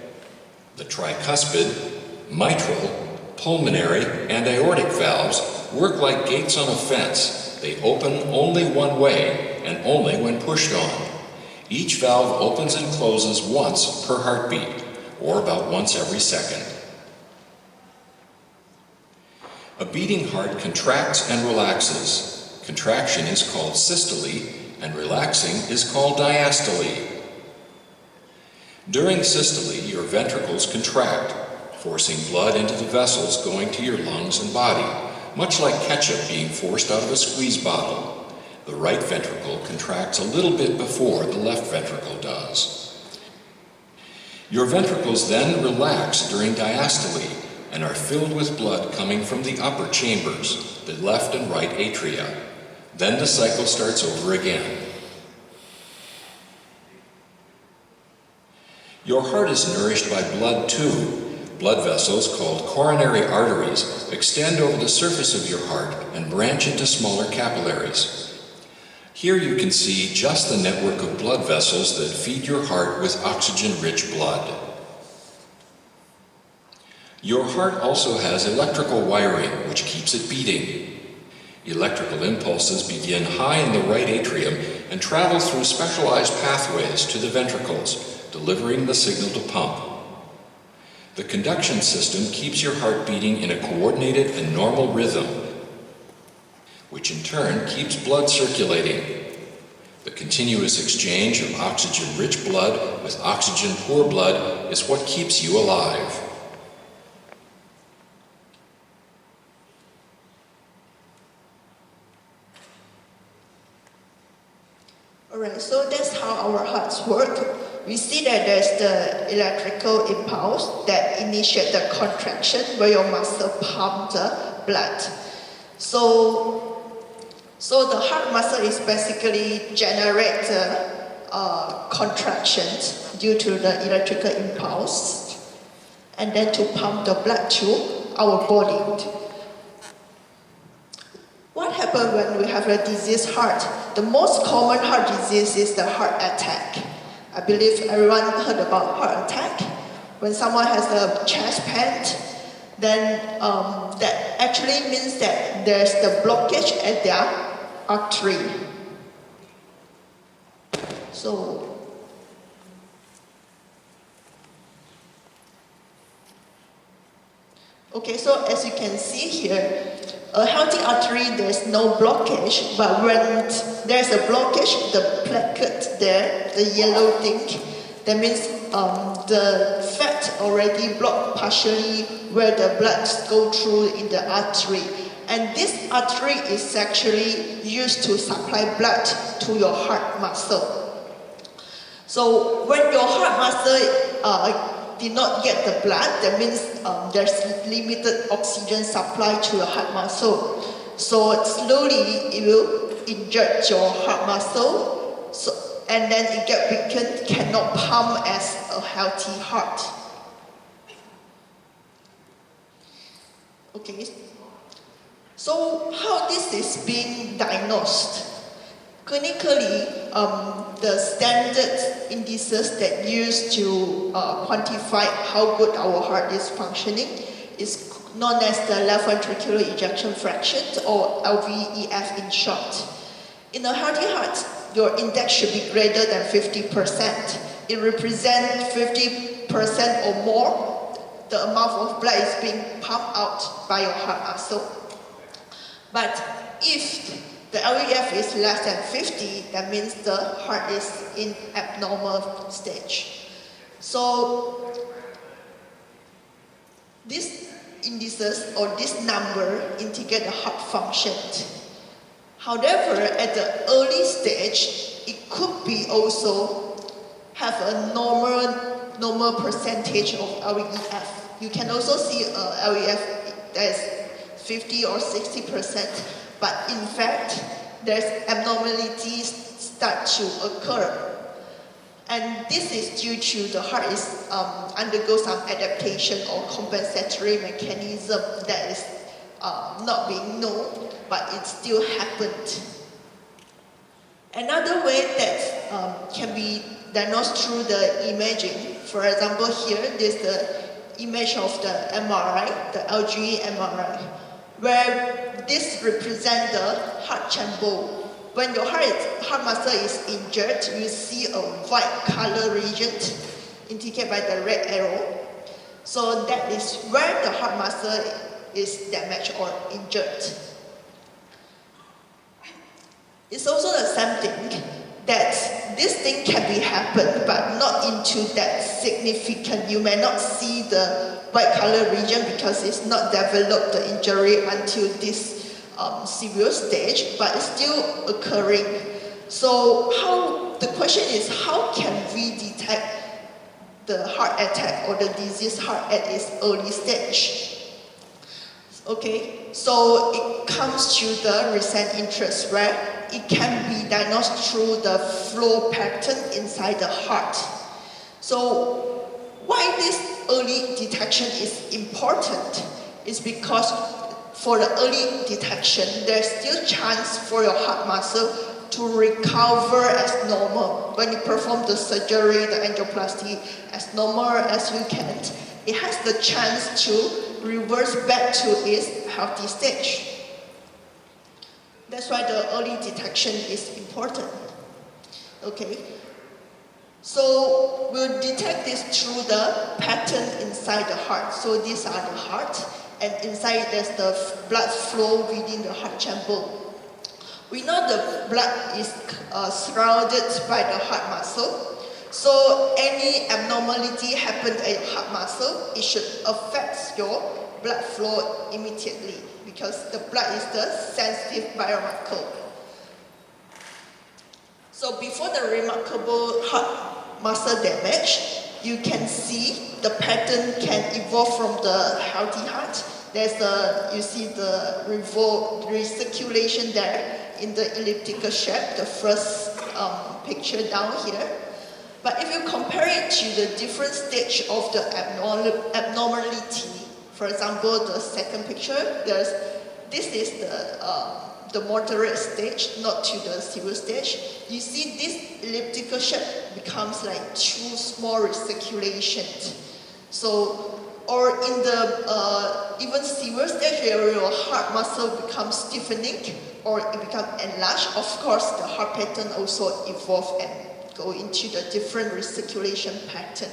The tricuspid, mitral, pulmonary, and aortic valves work like gates on a fence. They open only one way and only when pushed on. Each valve opens and closes once per heartbeat, or about once every second. A beating heart contracts and relaxes. Contraction is called systole, and relaxing is called diastole. During systole, your ventricles contract, forcing blood into the vessels going to your lungs and body, much like ketchup being forced out of a squeeze bottle. The right ventricle contracts a little bit before the left ventricle does. Your ventricles then relax during diastole, and are filled with blood coming from the upper chambers, the left and right atria. Then the cycle starts over again. Your heart is nourished by blood too. Blood vessels called coronary arteries extend over the surface of your heart and branch into smaller capillaries. Here you can see just the network of blood vessels that feed your heart with oxygen-rich blood. Your heart also has electrical wiring, which keeps it beating. Electrical impulses begin high in the right atrium and travel through specialized pathways to the ventricles, delivering the signal to pump. The conduction system keeps your heart beating in a coordinated and normal rhythm, which in turn keeps blood circulating. The continuous exchange of oxygen-rich blood with oxygen-poor blood is what keeps you alive. Alright, so that's how our hearts work. We see that there's the electrical impulse that initiates the contraction where your muscle pumps the blood. So the heart muscle is basically generate contractions due to the electrical impulse, and then to pump the blood to our body. What happens when we have a diseased heart? The most common heart disease is the heart attack. I believe everyone heard about heart attack. When someone has a chest pain, then that actually means that there's the blockage at their artery. So as you can see here, a healthy artery, there's no blockage, but when there's a blockage, the plaquette there, the yellow thing, that means the fat already blocked partially where the blood go through in the artery. And this artery is actually used to supply blood to your heart muscle. So when your heart muscle did not get the blood, that means there's limited oxygen supply to your heart muscle. So slowly it will injure your heart muscle, and then it get weakened, cannot pump as a healthy heart. Okay, so how this is being diagnosed? Clinically, the standard indices that used to quantify how good our heart is functioning is known as the left ventricular ejection fraction, or LVEF in short. In a healthy heart, your index should be greater than 50%. It represents 50% or more the amount of blood is being pumped out by your heart muscle. But if the LVEF is less than 50, that means the heart is in abnormal stage. So these indices or this number indicate the heart function. However, at the early stage, it could be also have a normal percentage of LVEF. You can also see a LVEF that is 50 or 60%, but in fact, there's abnormalities start to occur. And this is due to the heart is undergo some adaptation or compensatory mechanism that is not being known, but it still happened. Another way that can be diagnosed through the imaging, for example here, this is the image of the MRI, the LGE MRI, where this represents the heart chamber. When your heart muscle is injured, you see a white color region indicated by the red arrow. So that is where the heart muscle is damaged or injured. It's also the same thing that this thing can be happen, but not into that significant. You may not see the white color region because it's not developed the injury until this severe stage, but it's still occurring. So the question is, how can we detect the heart attack or the disease heart at its early stage? Okay, so it comes to the recent interest where it can be diagnosed through the flow pattern inside the heart. So why this early detection is important is because for the early detection, there's still chance for your heart muscle to recover as normal. When you perform the surgery, the angioplasty, as normal as you can, it has the chance to reverse back to its healthy stage. That's why the early detection is important. Okay, so we'll detect this through the pattern inside the heart. So these are the heart, and inside there's the blood flow within the heart chamber. We know the blood is surrounded by the heart muscle. So any abnormality happen at your heart muscle, it should affect your blood flow immediately because the blood is the sensitive biomarker. So before the remarkable heart muscle damage, you can see the pattern can evolve from the healthy heart. You see the recirculation there in the elliptical shape, the first picture down here. But if you compare it to the different stage of the abnormality, for example, the second picture, this is the moderate stage, not to the severe stage. You see this elliptical shape becomes like two small recirculations. So, or in the even severe stage where your heart muscle becomes stiffening or it becomes enlarged, of course the heart pattern also evolve and go into the different recirculation pattern.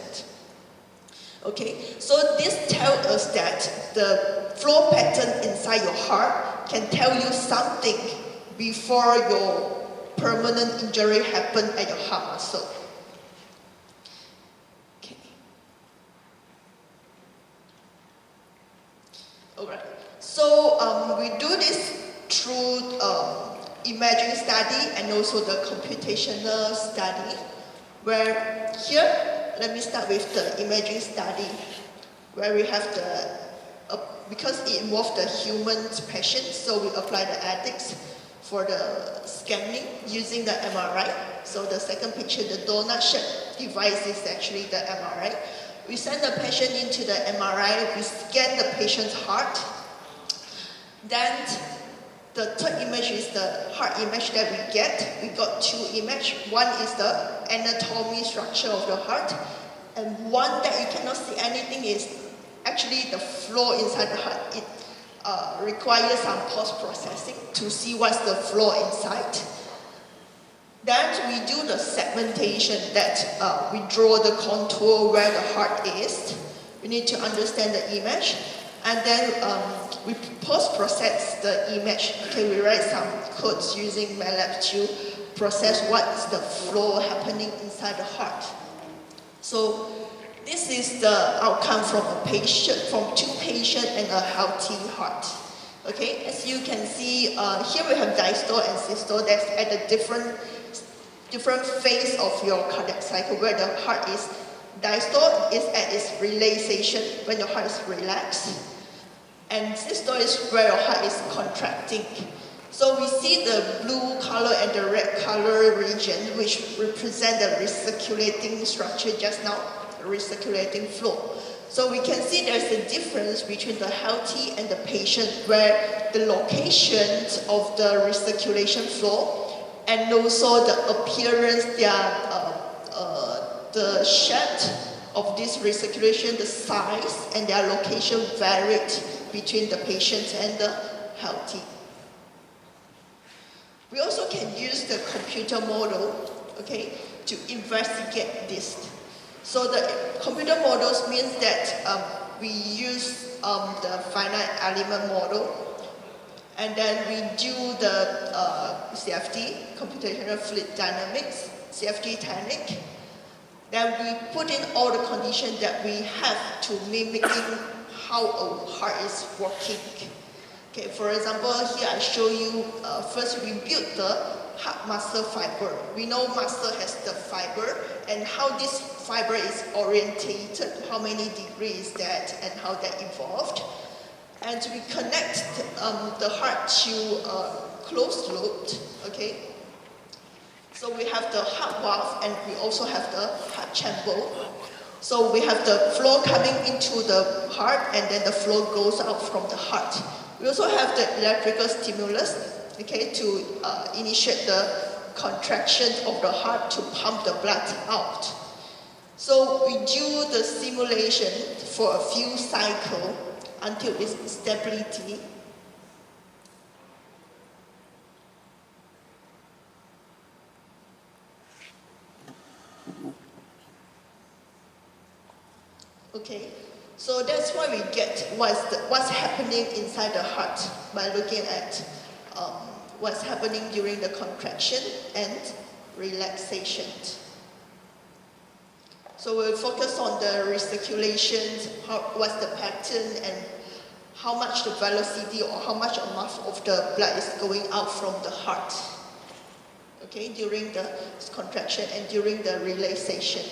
Okay, so this tells us that the flow pattern inside your heart can tell you something before your permanent injury happens at your heart muscle. Okay. Alright, so we do this through imaging study and also the computational study, where here, let me start with the imaging study, where we have because it involves the human patient, so we apply the ethics for the scanning using the MRI. So the second picture, the donut-shaped device is actually the MRI. We send the patient into the MRI, we scan the patient's heart, then the third image is the heart image that we get. We got two images. One is the anatomy structure of the heart, and one that you cannot see anything is actually the flow inside the heart. It requires some post-processing to see what's the flow inside. Then we do the segmentation, that we draw the contour where the heart is. We need to understand the image. And then we post-process the image. Okay, we write some codes using MATLAB to process what's the flow happening inside the heart. So this is the outcome from a patient, from two patients and a healthy heart. Okay, as you can see, here we have diastole and systole. That's at a different phase of your cardiac cycle, where the heart is, diastole is at its relaxation, when your heart is relaxed, and systole is where your heart is contracting. So we see the blue color and the red color region, which represent the recirculating structure just now, the recirculating flow. So we can see there's a difference between the healthy and the patient, where the locations of the recirculation flow and also the appearance, the shape of this recirculation, the size and their location varied between the patient and the healthy. We also can use the computer model, okay, to investigate this. So the computer models means that we use the finite element model, and then we do the CFD, computational fluid dynamics, CFD technique. Then we put in all the conditions that we have to mimicking how a heart is working. Okay, for example, here I show you, first we build the heart muscle fiber. We know muscle has the fiber, and how this fiber is orientated, how many degrees that, and how that evolved. And we connect the heart to closed loop, okay? So we have the heart valve, and we also have the heart chamber. So we have the flow coming into the heart, and then the flow goes out from the heart. We also have the electrical stimulus, okay, to initiate the contraction of the heart to pump the blood out. So we do the simulation for a few cycles until its stability. Okay, so that's why we get what's happening inside the heart by looking at what's happening during the contraction and relaxation. So we'll focus on the recirculation, what's the pattern, and how much the velocity or how much amount of the blood is going out from the heart. Okay, during the contraction and during the relaxation.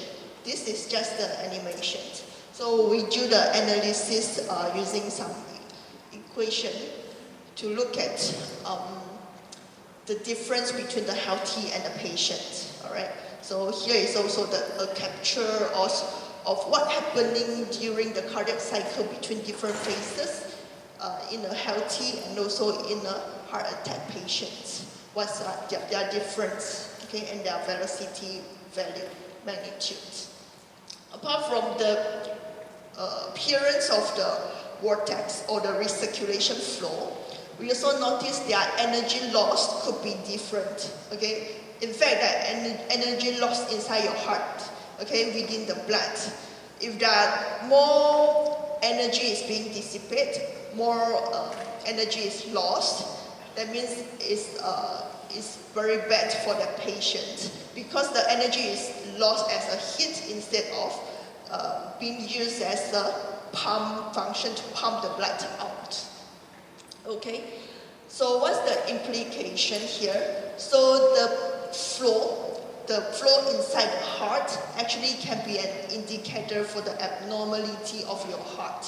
This is just the animation. So we do the analysis using some equation to look at the difference between the healthy and the patient. All right. So here is also a capture of what happening during the cardiac cycle between different phases in a healthy and also in a heart attack patients. What's their difference, okay, and their velocity value, magnitude. Apart from the appearance of the vortex or the recirculation flow, we also notice their energy loss could be different, okay? In fact, that energy loss inside your heart, okay, within the blood. If there more energy is being dissipated, more energy is lost, that means it's very bad for the patient, because the energy is lost as a heat instead of being used as a pump function to pump the blood out. Okay, so what's the implication here? So the flow inside the heart actually can be an indicator for the abnormality of your heart.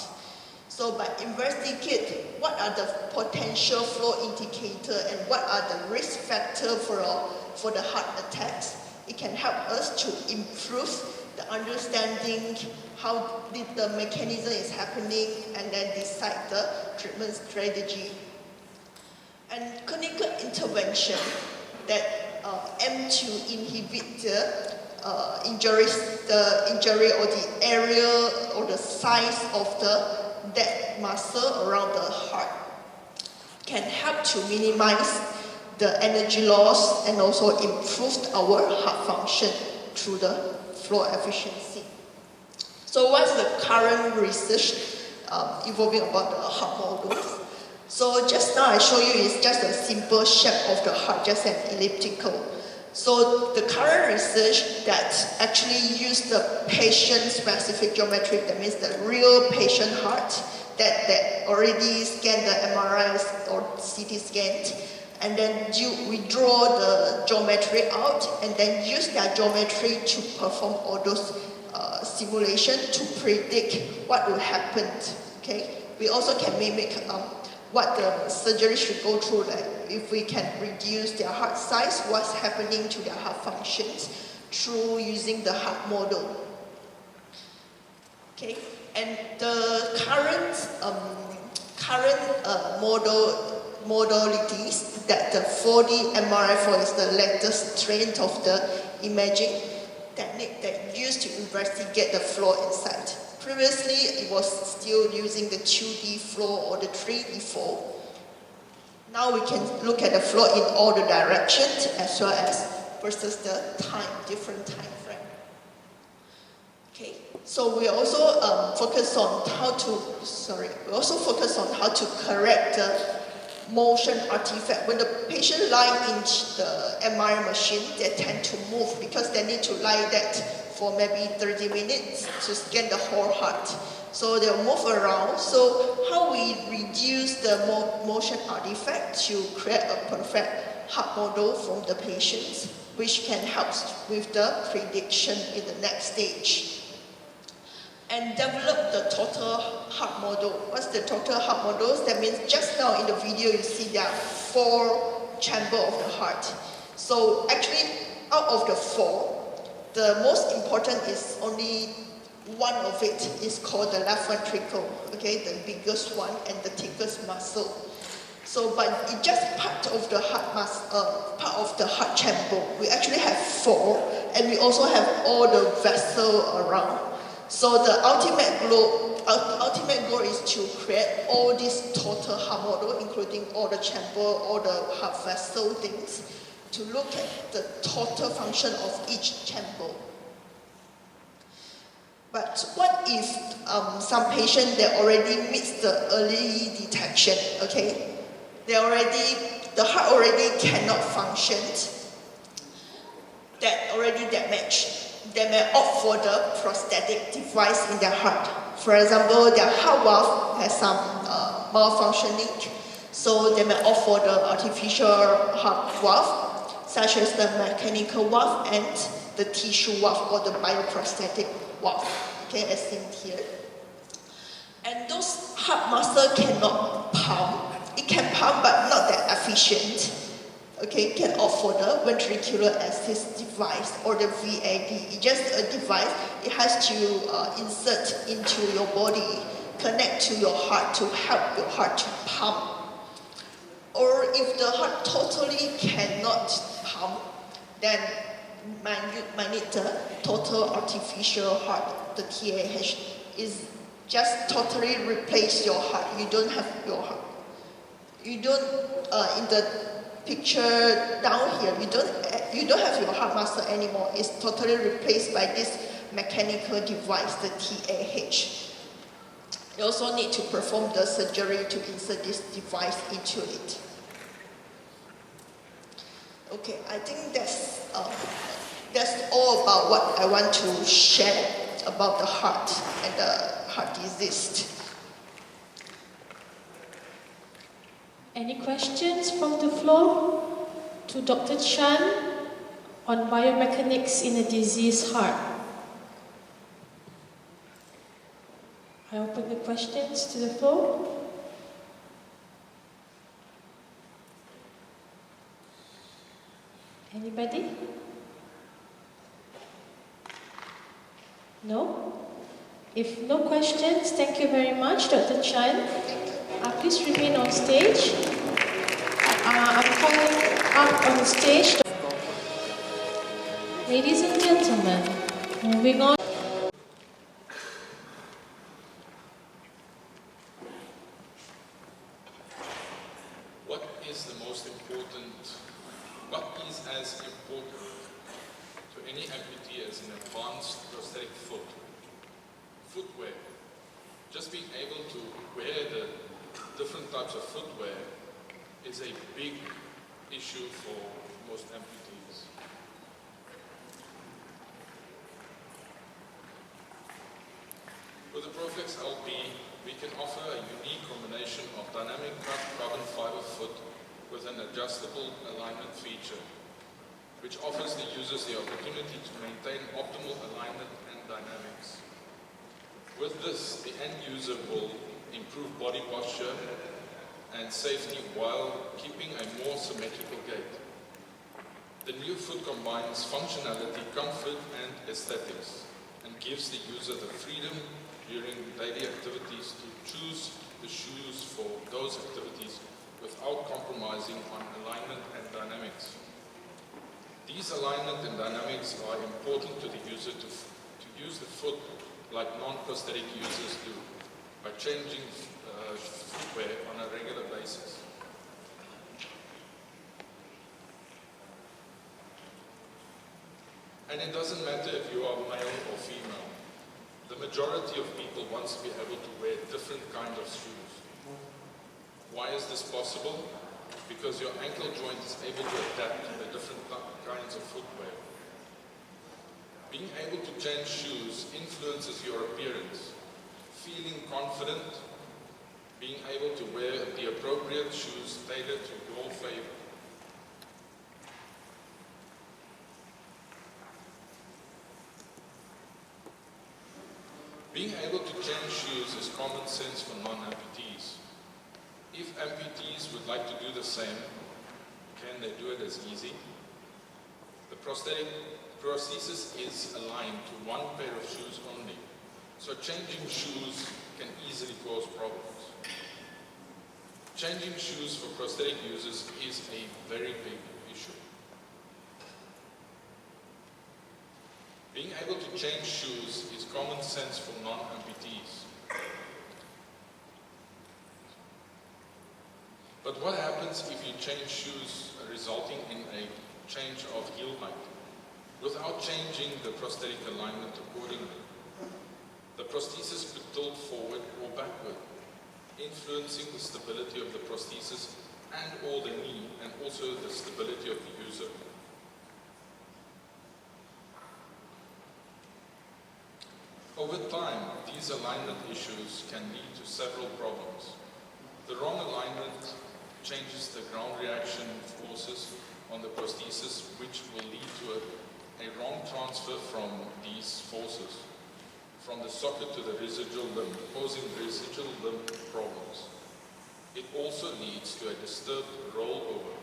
So by investigating what are the potential flow indicator and what are the risk factor for the heart attacks, it can help us to improve the understanding how the mechanism is happening and then decide the treatment strategy. and clinical intervention that aim to inhibit the injury or the area or the size of the dead muscle around the heart can help to minimize the energy loss and also improve our heart function through the flow efficiency. So what's the current research evolving about the heart models? So just now I show you is just a simple shape of the heart, just an elliptical. So the current research that actually use the patient-specific geometry, that means the real patient heart that already scanned the MRIs or CT scans, and then we draw the geometry out and then use that geometry to perform all those simulations to predict what will happen. Okay, we also can mimic what the surgery should go through, like if we can reduce their heart size, what's happening to their heart functions through using the heart model. Okay, and the current modalities that the 4D MRI4 is the latest trend of the imaging technique that used to investigate the flow inside. Previously, it was still using the 2D flow or the 3D flow. Now we can look at the flow in all the directions as well as versus the time, different time frame. Okay, so we also focus on how to correct the motion artifact. When the patient lie in the MRI machine, they tend to move because they need to lie that for maybe 30 minutes to scan the whole heart. So they'll move around. So how we reduce the motion artifact to create a perfect heart model from the patients, which can help with the prediction in the next stage. And develop the total heart model. What's the total heart model? That means just now in the video you see there are 4 chambers of the heart. So actually out of the 4, the most important is only one of it is called the left ventricle, okay, the biggest one and the thickest muscle. So, but it's just part of the part of the heart chamber. We actually have 4, and we also have all the vessels around. So the ultimate goal is to create all this total heart model, including all the chamber, all the heart vessel things, to look at the total function of each chamber. But what if some patient they already missed the early detection? Okay, the heart already cannot function, that already damaged. They may opt for the prosthetic device in their heart. For example, their heart valve has some malfunctioning, so they may opt for the artificial heart valve, such as the mechanical valve and the tissue valve or the bioprosthetic valve, okay, as seen here. And those heart muscle cannot pump. It can pump, but not that efficient. Okay, can opt for the ventricular assist device or the VAD. It's just a device. It has to insert into your body, connect to your heart to help your heart to pump. Or if the heart totally cannot pump, then might need the total artificial heart, the TAH, is just totally replace your heart. You don't have your heart. You don't in the picture down here, you don't have your heart muscle anymore. It's totally replaced by this mechanical device, the TAH. You also need to perform the surgery to insert this device into it. Okay, I think that's all about what I want to share about the heart and the heart disease. Any questions from the floor to Dr. Chan on biomechanics in a diseased heart? I open the questions to the floor. Anybody? No? If no questions, thank you very much, Dr. Chan. Please remain on stage. I'm calling up on the stage. Ladies and gentlemen, moving on. What is the most important, what is as important to any amputee as an advanced prosthetic foot? Footwear. Just being able to wear the different types of footwear is a big issue for most amputees. With the Prosthetics LP, we can offer a unique combination of dynamic cut carbon fiber foot with an adjustable alignment feature, which offers the users the opportunity to maintain optimal alignment and dynamics. With this, the end user will improve body posture and safety while keeping a more symmetrical gait. The new foot combines functionality, comfort, and aesthetics, and gives the user the freedom during daily activities to choose the shoes for those activities without compromising on alignment and dynamics. These alignment and dynamics are important to the user to use the foot like non-prosthetic users do, by changing footwear on a regular basis. And it doesn't matter if you are male or female. The majority of people want to be able to wear different kinds of shoes. Why is this possible? Because your ankle joint is able to adapt to the different kinds of footwear. Being able to change shoes influences your appearance. Feeling confident, being able to wear the appropriate shoes tailored to your favor. Being able to change shoes is common sense for non-amputees. If amputees would like to do the same, can they do it as easy? The prosthesis is aligned to one pair of shoes only, so changing shoes can easily cause problems. Changing shoes for prosthetic users is a very big issue. Being able to change shoes is common sense for non-amputees. But what happens if you change shoes resulting in a change of heel height without changing the prosthetic alignment accordingly? The prosthesis could tilt forward or backward, influencing the stability of the prosthesis and or the knee, and also the stability of the user. Over time, these alignment issues can lead to several problems. The wrong alignment changes the ground reaction forces on the prosthesis, which will lead to a wrong transfer from these forces from the socket to the residual limb, causing residual limb problems. It also leads to a disturbed rollover,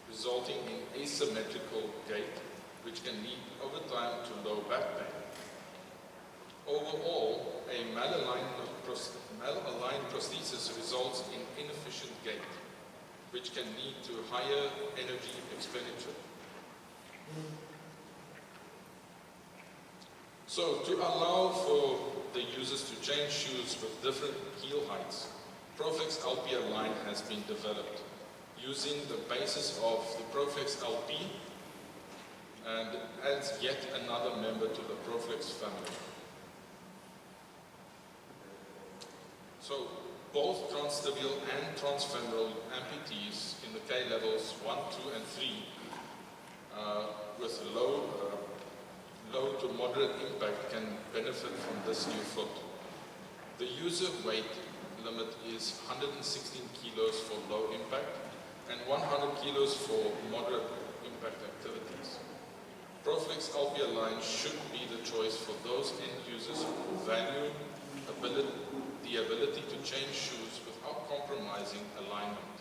resulting in asymmetrical gait, which can lead over time to low back pain. Overall, a malaligned prosthesis results in inefficient gait, which can lead to higher energy expenditure. So, to allow for the users to change shoes with different heel heights, Prosthetics LP line has been developed using the basis of the Prosthetics LP and adds yet another member to the Prosthetics family. So, both transtibial and transfemoral amputees in the K levels 1, 2, and 3 with low to moderate impact can benefit from this new foot. The user weight limit is 116 kilos for low impact and 100 kilos for moderate impact activities. Prosthetics LP line should be the choice for those end users who value the ability to change shoes without compromising alignment,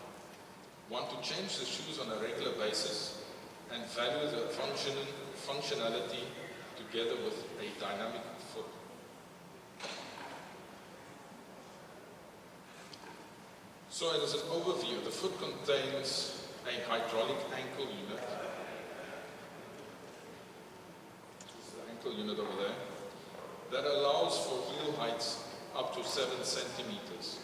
want to change the shoes on a regular basis, and value the functionality together with a dynamic foot. So as an overview, the foot contains a hydraulic ankle unit. This is the ankle unit over there. That allows for heel heights up to 7 centimeters.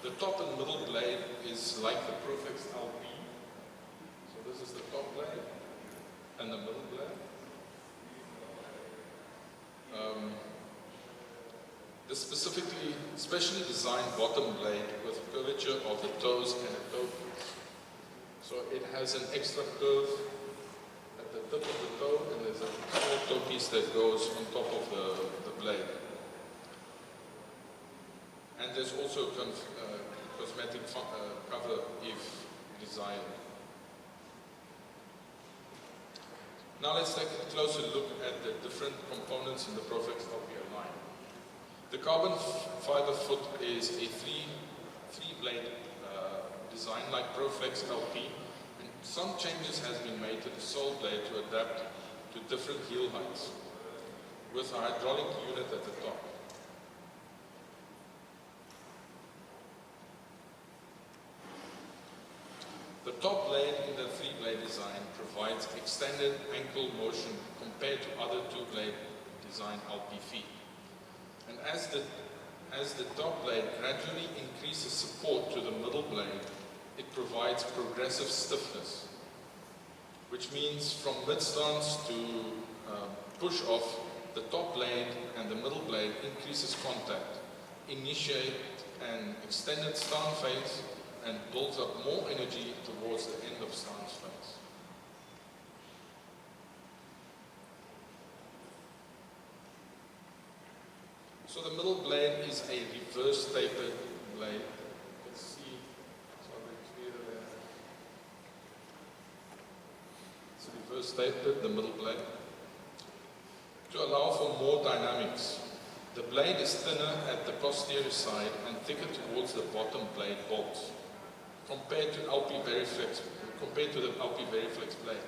The top and middle blade is like the Prosthetics LP. So this is the top blade and the middle blade. The specially designed bottom blade with curvature of the toes and a toe piece. So it has an extra curve at the tip of the toe, and there's a small toe piece that goes on top of the blade. And there's also a cosmetic cover if desired. Now let's take a closer look at the different components in the Prosthetics LP line. The carbon fiber foot is a three-blade design like Prosthetics LP, and some changes has been made to the sole blade to adapt to different heel heights, with a hydraulic unit at the top. The top blade in the three-blade design provides extended ankle motion compared to other two-blade design LP feet. And as the top blade gradually increases support to the middle blade, it provides progressive stiffness, which means from mid-stance to push off, the top blade and the middle blade increases contact, initiate an extended stance phase, and builds up more energy towards the end of stance phase. So the middle blade is a reverse tapered blade. You can see it's not very clear there. It's reverse tapered, the middle blade, to allow for more dynamics. The blade is thinner at the posterior side and thicker towards the bottom blade bolts, compared to the LP Veriflex blade.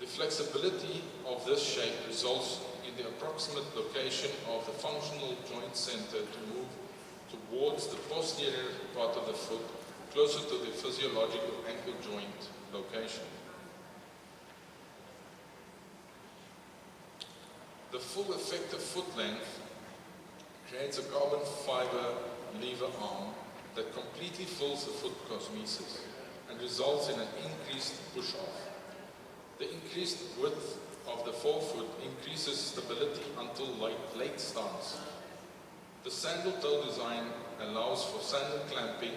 The flexibility of this shape results in the approximate location of the functional joint center to move towards the posterior part of the foot, closer to the physiological ankle joint location. The full effective foot length creates a carbon fiber lever arm that completely fills the foot cosmesis and results in an increased push-off. The increased width of the forefoot increases stability until late stance. The sandal toe design allows for sandal clamping,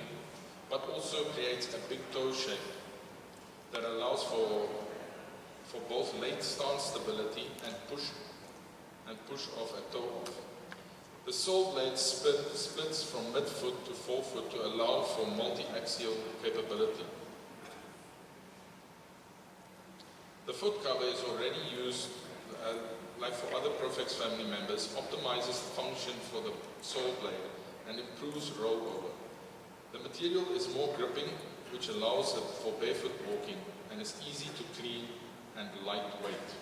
but also creates a big toe shape that allows for both late stance stability and push off a toe off. The sole blade splits from midfoot to forefoot to allow for multi-axial capability. The foot cover is already used, like for other Prosthetics family members, optimizes the function for the sole blade and improves rollover. The material is more gripping, which allows for barefoot walking, and is easy to clean and lightweight.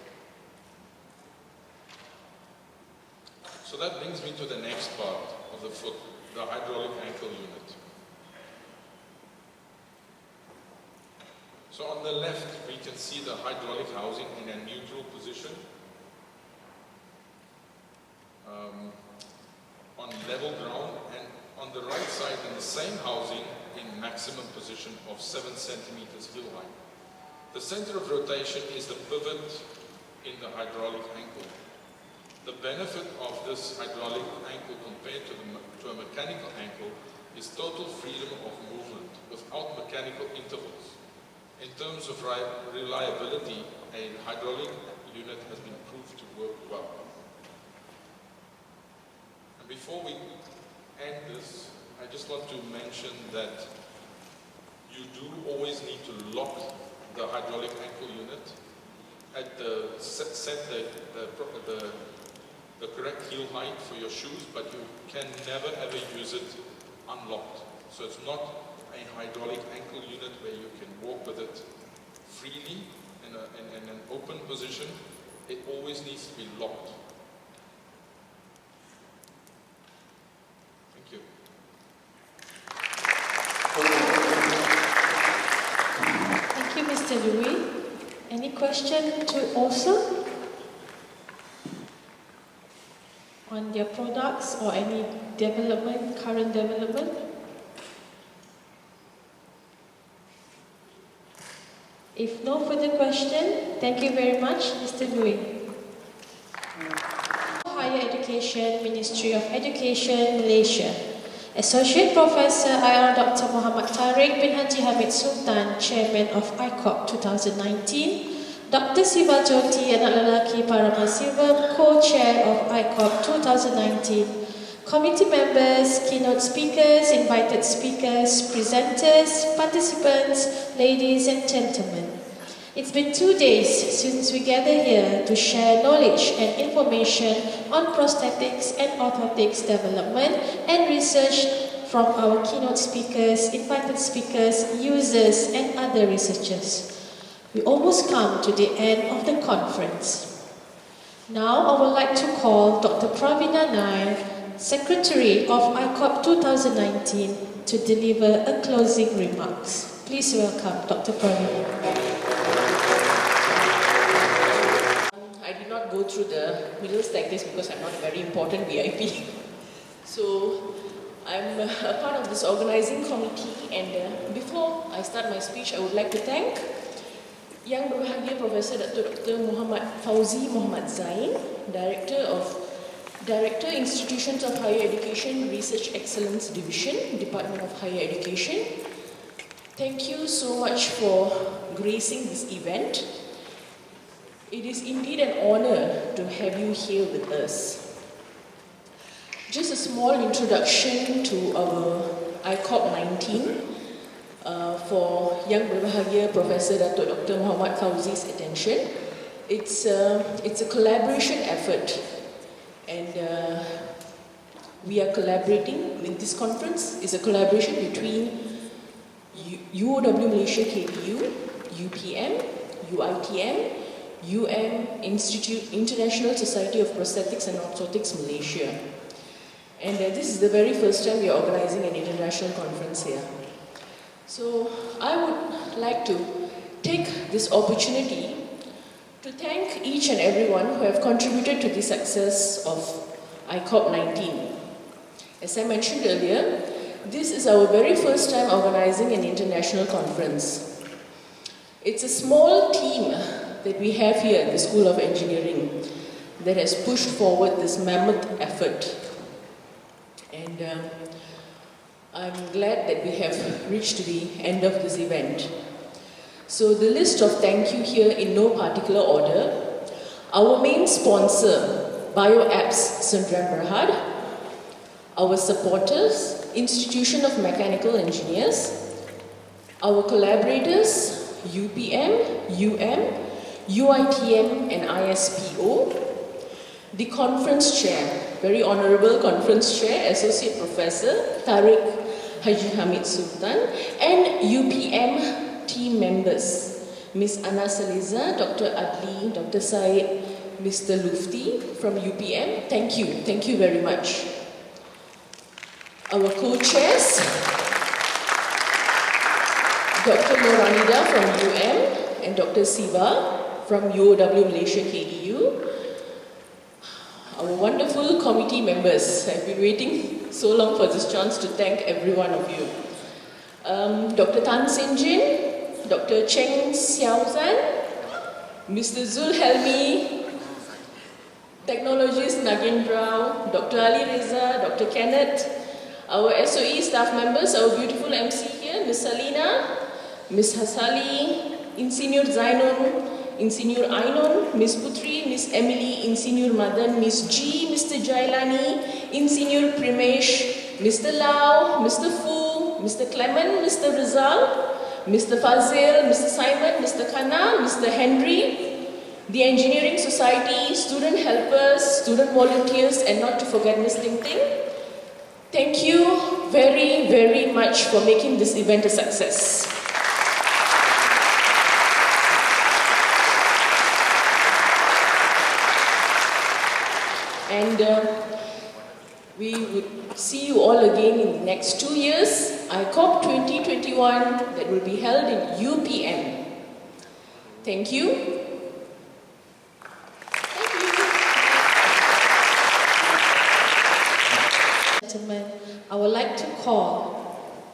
So that brings me to the next part of the foot, the hydraulic ankle unit. So on the left, we can see the hydraulic housing in a neutral position, on level ground, and on the right side in the same housing in maximum position of 7 centimeters heel height. The center of rotation is the pivot in the hydraulic ankle. The benefit of this hydraulic ankle compared to a mechanical ankle is total freedom of movement without mechanical intervals. In terms of reliability, a hydraulic unit has been proved to work well. And before we end this, I just want to mention that you do always need to lock the hydraulic ankle unit at set the correct heel height for your shoes, but you can never ever use it unlocked. So it's not a hydraulic ankle unit where you can walk with it freely in an open position. It always needs to be locked. Thank you. question to also on their products or any development, current development? If no further question, thank you very much, Mr. Louis. Higher Education, Ministry of Education, Malaysia. Associate Professor IR Dr. Muhammad Tariq bin Haji Hamid Sultan, Chairman of iCOP 2019. Dr. Siva Jyoti, anak lelaki Paramasivam, Co-Chair of iCOP 2019. Committee members, keynote speakers, invited speakers, presenters, participants, ladies and gentlemen. It's been 2 days since we gathered here to share knowledge and information on prosthetics and orthotics development and research from our keynote speakers, invited speakers, users and other researchers. We almost come to the end of the conference. Now I would like to call Dr. Pravina Nair, Secretary of iCOP 2019, to deliver a closing remarks. Please welcome Dr. Pravina. I did not go through the middle staircase because I'm not a very important VIP. So I'm a part of this organizing committee, and before I start my speech, I would like to thank Yang Berbahagia Professor Dr. Muhammad Fauzi Muhammad Zain, Director Institutions of Higher Education Research Excellence Division, Department of Higher Education. Thank you so much for gracing this event. It is indeed an honor to have you here with us. Just a small introduction to our iCOP 19 for Yang Berbahagia Professor Dr. Muhammad Fauzi's attention. It's a collaboration effort, and we are collaborating. This conference is a collaboration between UOW Malaysia KDU, UPM, UITM, International Society of Prosthetics and Orthotics Malaysia. And this is the very first time we are organizing an international conference here. So I would like to take this opportunity to thank each and everyone who have contributed to the success of iCOP 19. As I mentioned earlier, this is our very first time organizing an international conference. It's a small team that we have here at the School of Engineering that has pushed forward this mammoth effort. And I'm glad that we have reached the end of this event. So the list of thank you here in no particular order. Our main sponsor, BioApps Sdn Bhd. Our supporters, Institution of Mechanical Engineers. Our collaborators, UPM, UITM and ISPO. The conference chair, very honorable conference chair, Associate Professor Tariq Haji Hamid Sultan, and UPM team members, Ms. Ana Saliza, Dr. Adli, Dr. Said, Mr. Lufti from UPM. Thank you very much. Our co-chairs, Dr. Noranida from UM and Dr. Siva from UOW Malaysia KDU. Our wonderful committee members. I've been waiting so long for this chance to thank every one of you. Dr. Tan Sin Jin, Dr. Cheng Xiaozan, Mr. Zul Helmi, Technologist Nagin Rao, Dr. Ali Reza, Dr. Kenneth, our SOE staff members, our beautiful MC here, Ms. Salina, Ms. Hasali, Insinyur Zainun, Insinyur Ainon, Ms. Putri, Ms. Emily, Insinyur Madan, Ms. G, Mr. Jailani, Insinyur Primesh, Mr. Lau, Mr. Fu, Mr. Clement, Mr. Rizal, Mr. Fazil, Mr. Simon, Mr. Khanna, Mr. Henry, the Engineering Society, student helpers, student volunteers, and not to forget Ms. Ting Ting. Thank you very, very much for making this event a success. And we would see you all again in the next 2 years, iCOP 2021, that will be held in UPM. Thank you. would like to call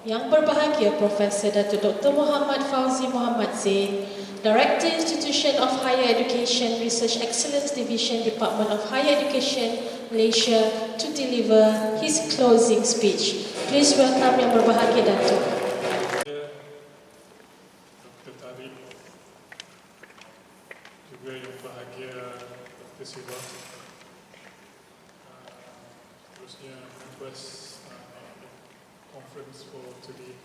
Yang Berbahagia Profesor Dato' Dr. Muhammad Fauzi Muhammad Zain, Director Institution of Higher Education Research Excellence Division, Department of Higher Education, Malaysia, to deliver his closing speech. Please welcome Yang Berbahagia Dato'. Dr. Tariq, juga Yang Berbahagia Dr. Siva, terusnya members conference for today.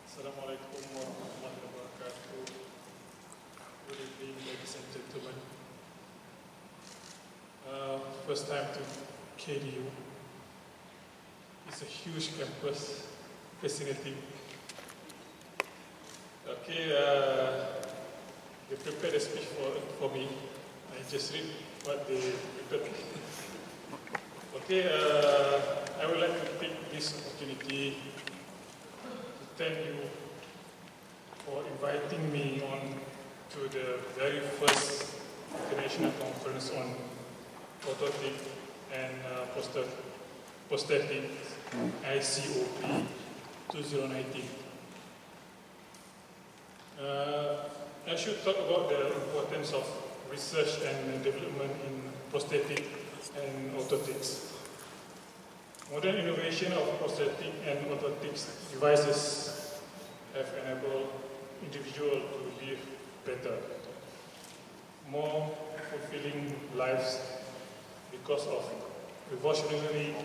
Assalamualaikum warahmatullahi wabarakatuh. Good evening, ladies and gentlemen. First time to KDU. It's a huge campus, fascinating. Okay, they prepared a speech for me. I just read what they prepared. Okay, I would like to take this opportunity to thank you for inviting me on to the very first international conference on orthotics and prosthetics, iCOP 2019. I should talk about the importance of research and development in prosthetics and orthotics. Modern innovation of prosthetic and orthotics devices have enabled individuals to live better, more fulfilling lives because of revolutionary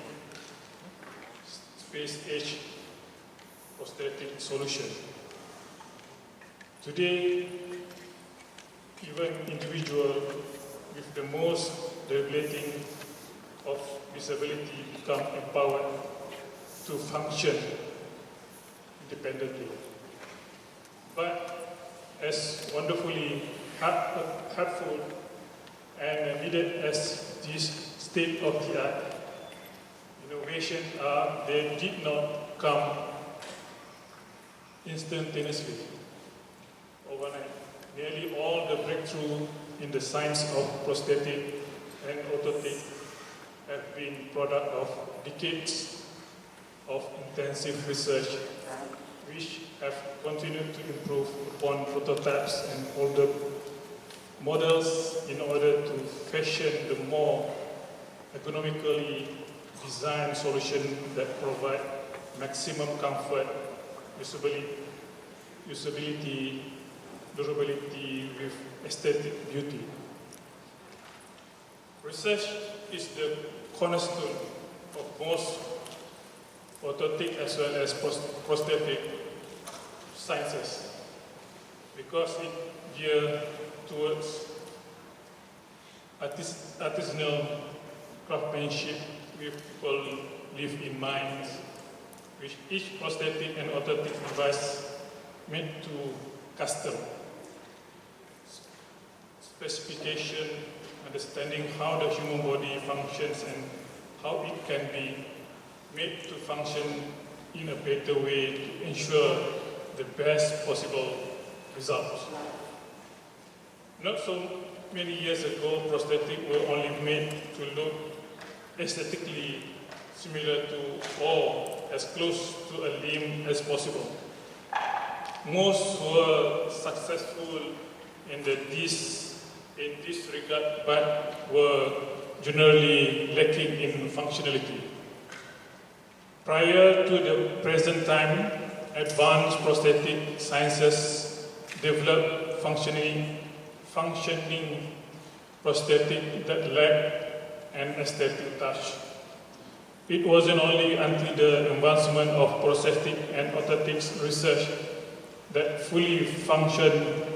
space-age prosthetic solution. Today, even individuals with the most debilitating of disability become empowered to function independently. But as wonderfully helpful and needed as this state-of-the-art innovation are, they did not come instantaneously, overnight. Nearly all the breakthrough in the science of prosthetic and orthotic have been product of decades of intensive research, which have continued to improve upon prototypes and older models in order to fashion the more economically designed solution that provide maximum comfort, usability, durability with aesthetic beauty. Research is the cornerstone of most orthotic as well as prosthetic sciences because it geared towards artisanal craftsmanship with people live in mind, with each prosthetic and orthotic device made to custom specification, understanding how the human body functions and how it can be made to function in a better way to ensure the best possible results. Not so many years ago, prosthetics were only made to look aesthetically similar to or as close to a limb as possible. Most were successful in this regard, but were generally lacking in functionality. Prior to the present time, advanced prosthetic sciences developed functioning prosthetic that lacked an aesthetic touch. It wasn't only until the advancement of prosthetic and orthotics research that fully functional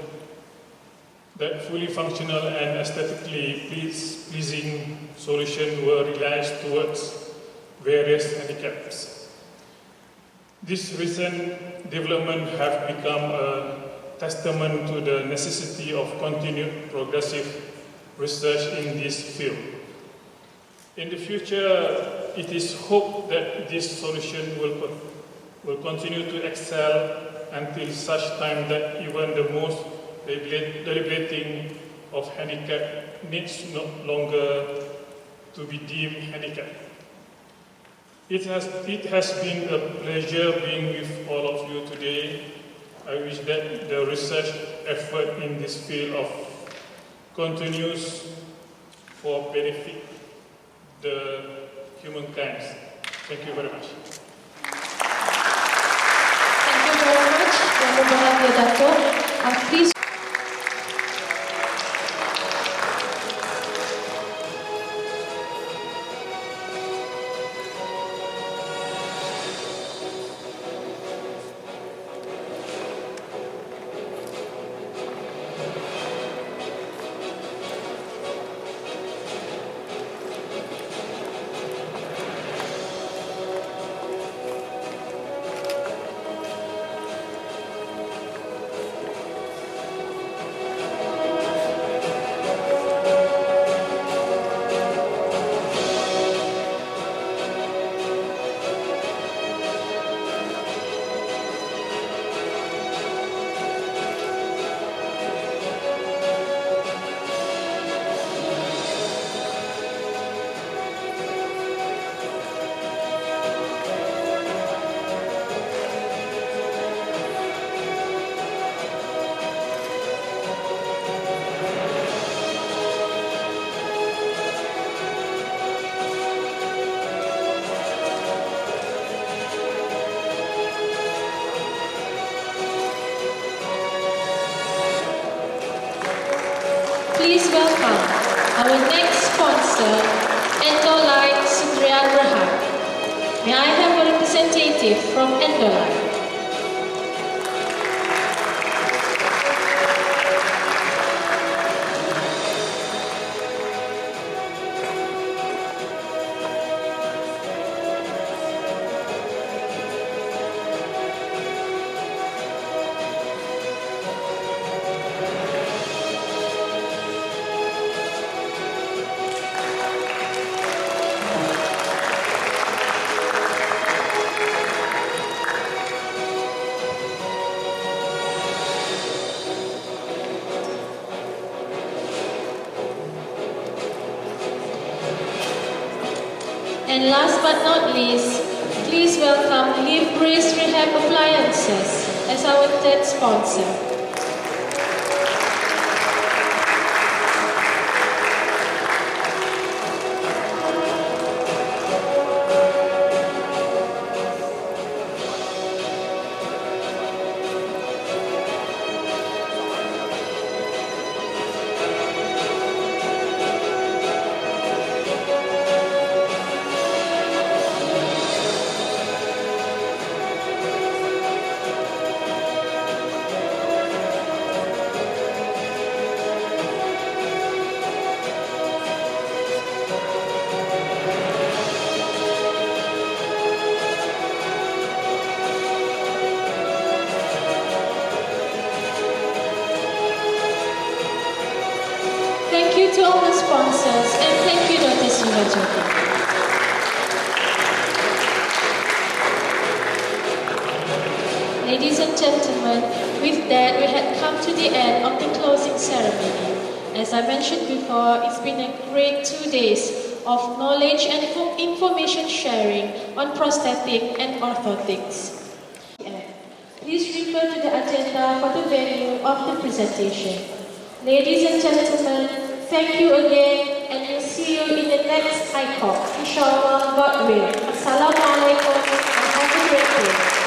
and aesthetically pleasing solutions were realized towards various handicaps. This recent development have become a testament to the necessity of continued progressive research in this field. In the future, it is hoped that this solution will continue to excel until such time that even the most debilitating of handicap needs no longer to be deemed handicap. It has been a pleasure being with all of you today. I wish that the research effort in this field of continues for benefit the humankind. Thank you very much. Thank you very much, Yang Berbahagia Dato'. Please. Please welcome our next sponsor, Endolight Sutriagraha. May I have a representative from Endolight? And last but not least, please welcome Live Brace Rehab Appliances as our third sponsor. Thank you to all the sponsors, and thank you, Dr. Sivajoti. Ladies and gentlemen, with that, we had come to the end of the closing ceremony. As I mentioned before, it's been a great 2 days of knowledge and information sharing on prosthetic and orthotics. Please refer to the agenda for the venue of the presentation. Ladies and gentlemen, thank you again, and we'll see you in the next iCOP. Inshallah, God will. Assalamualaikum and have a great day.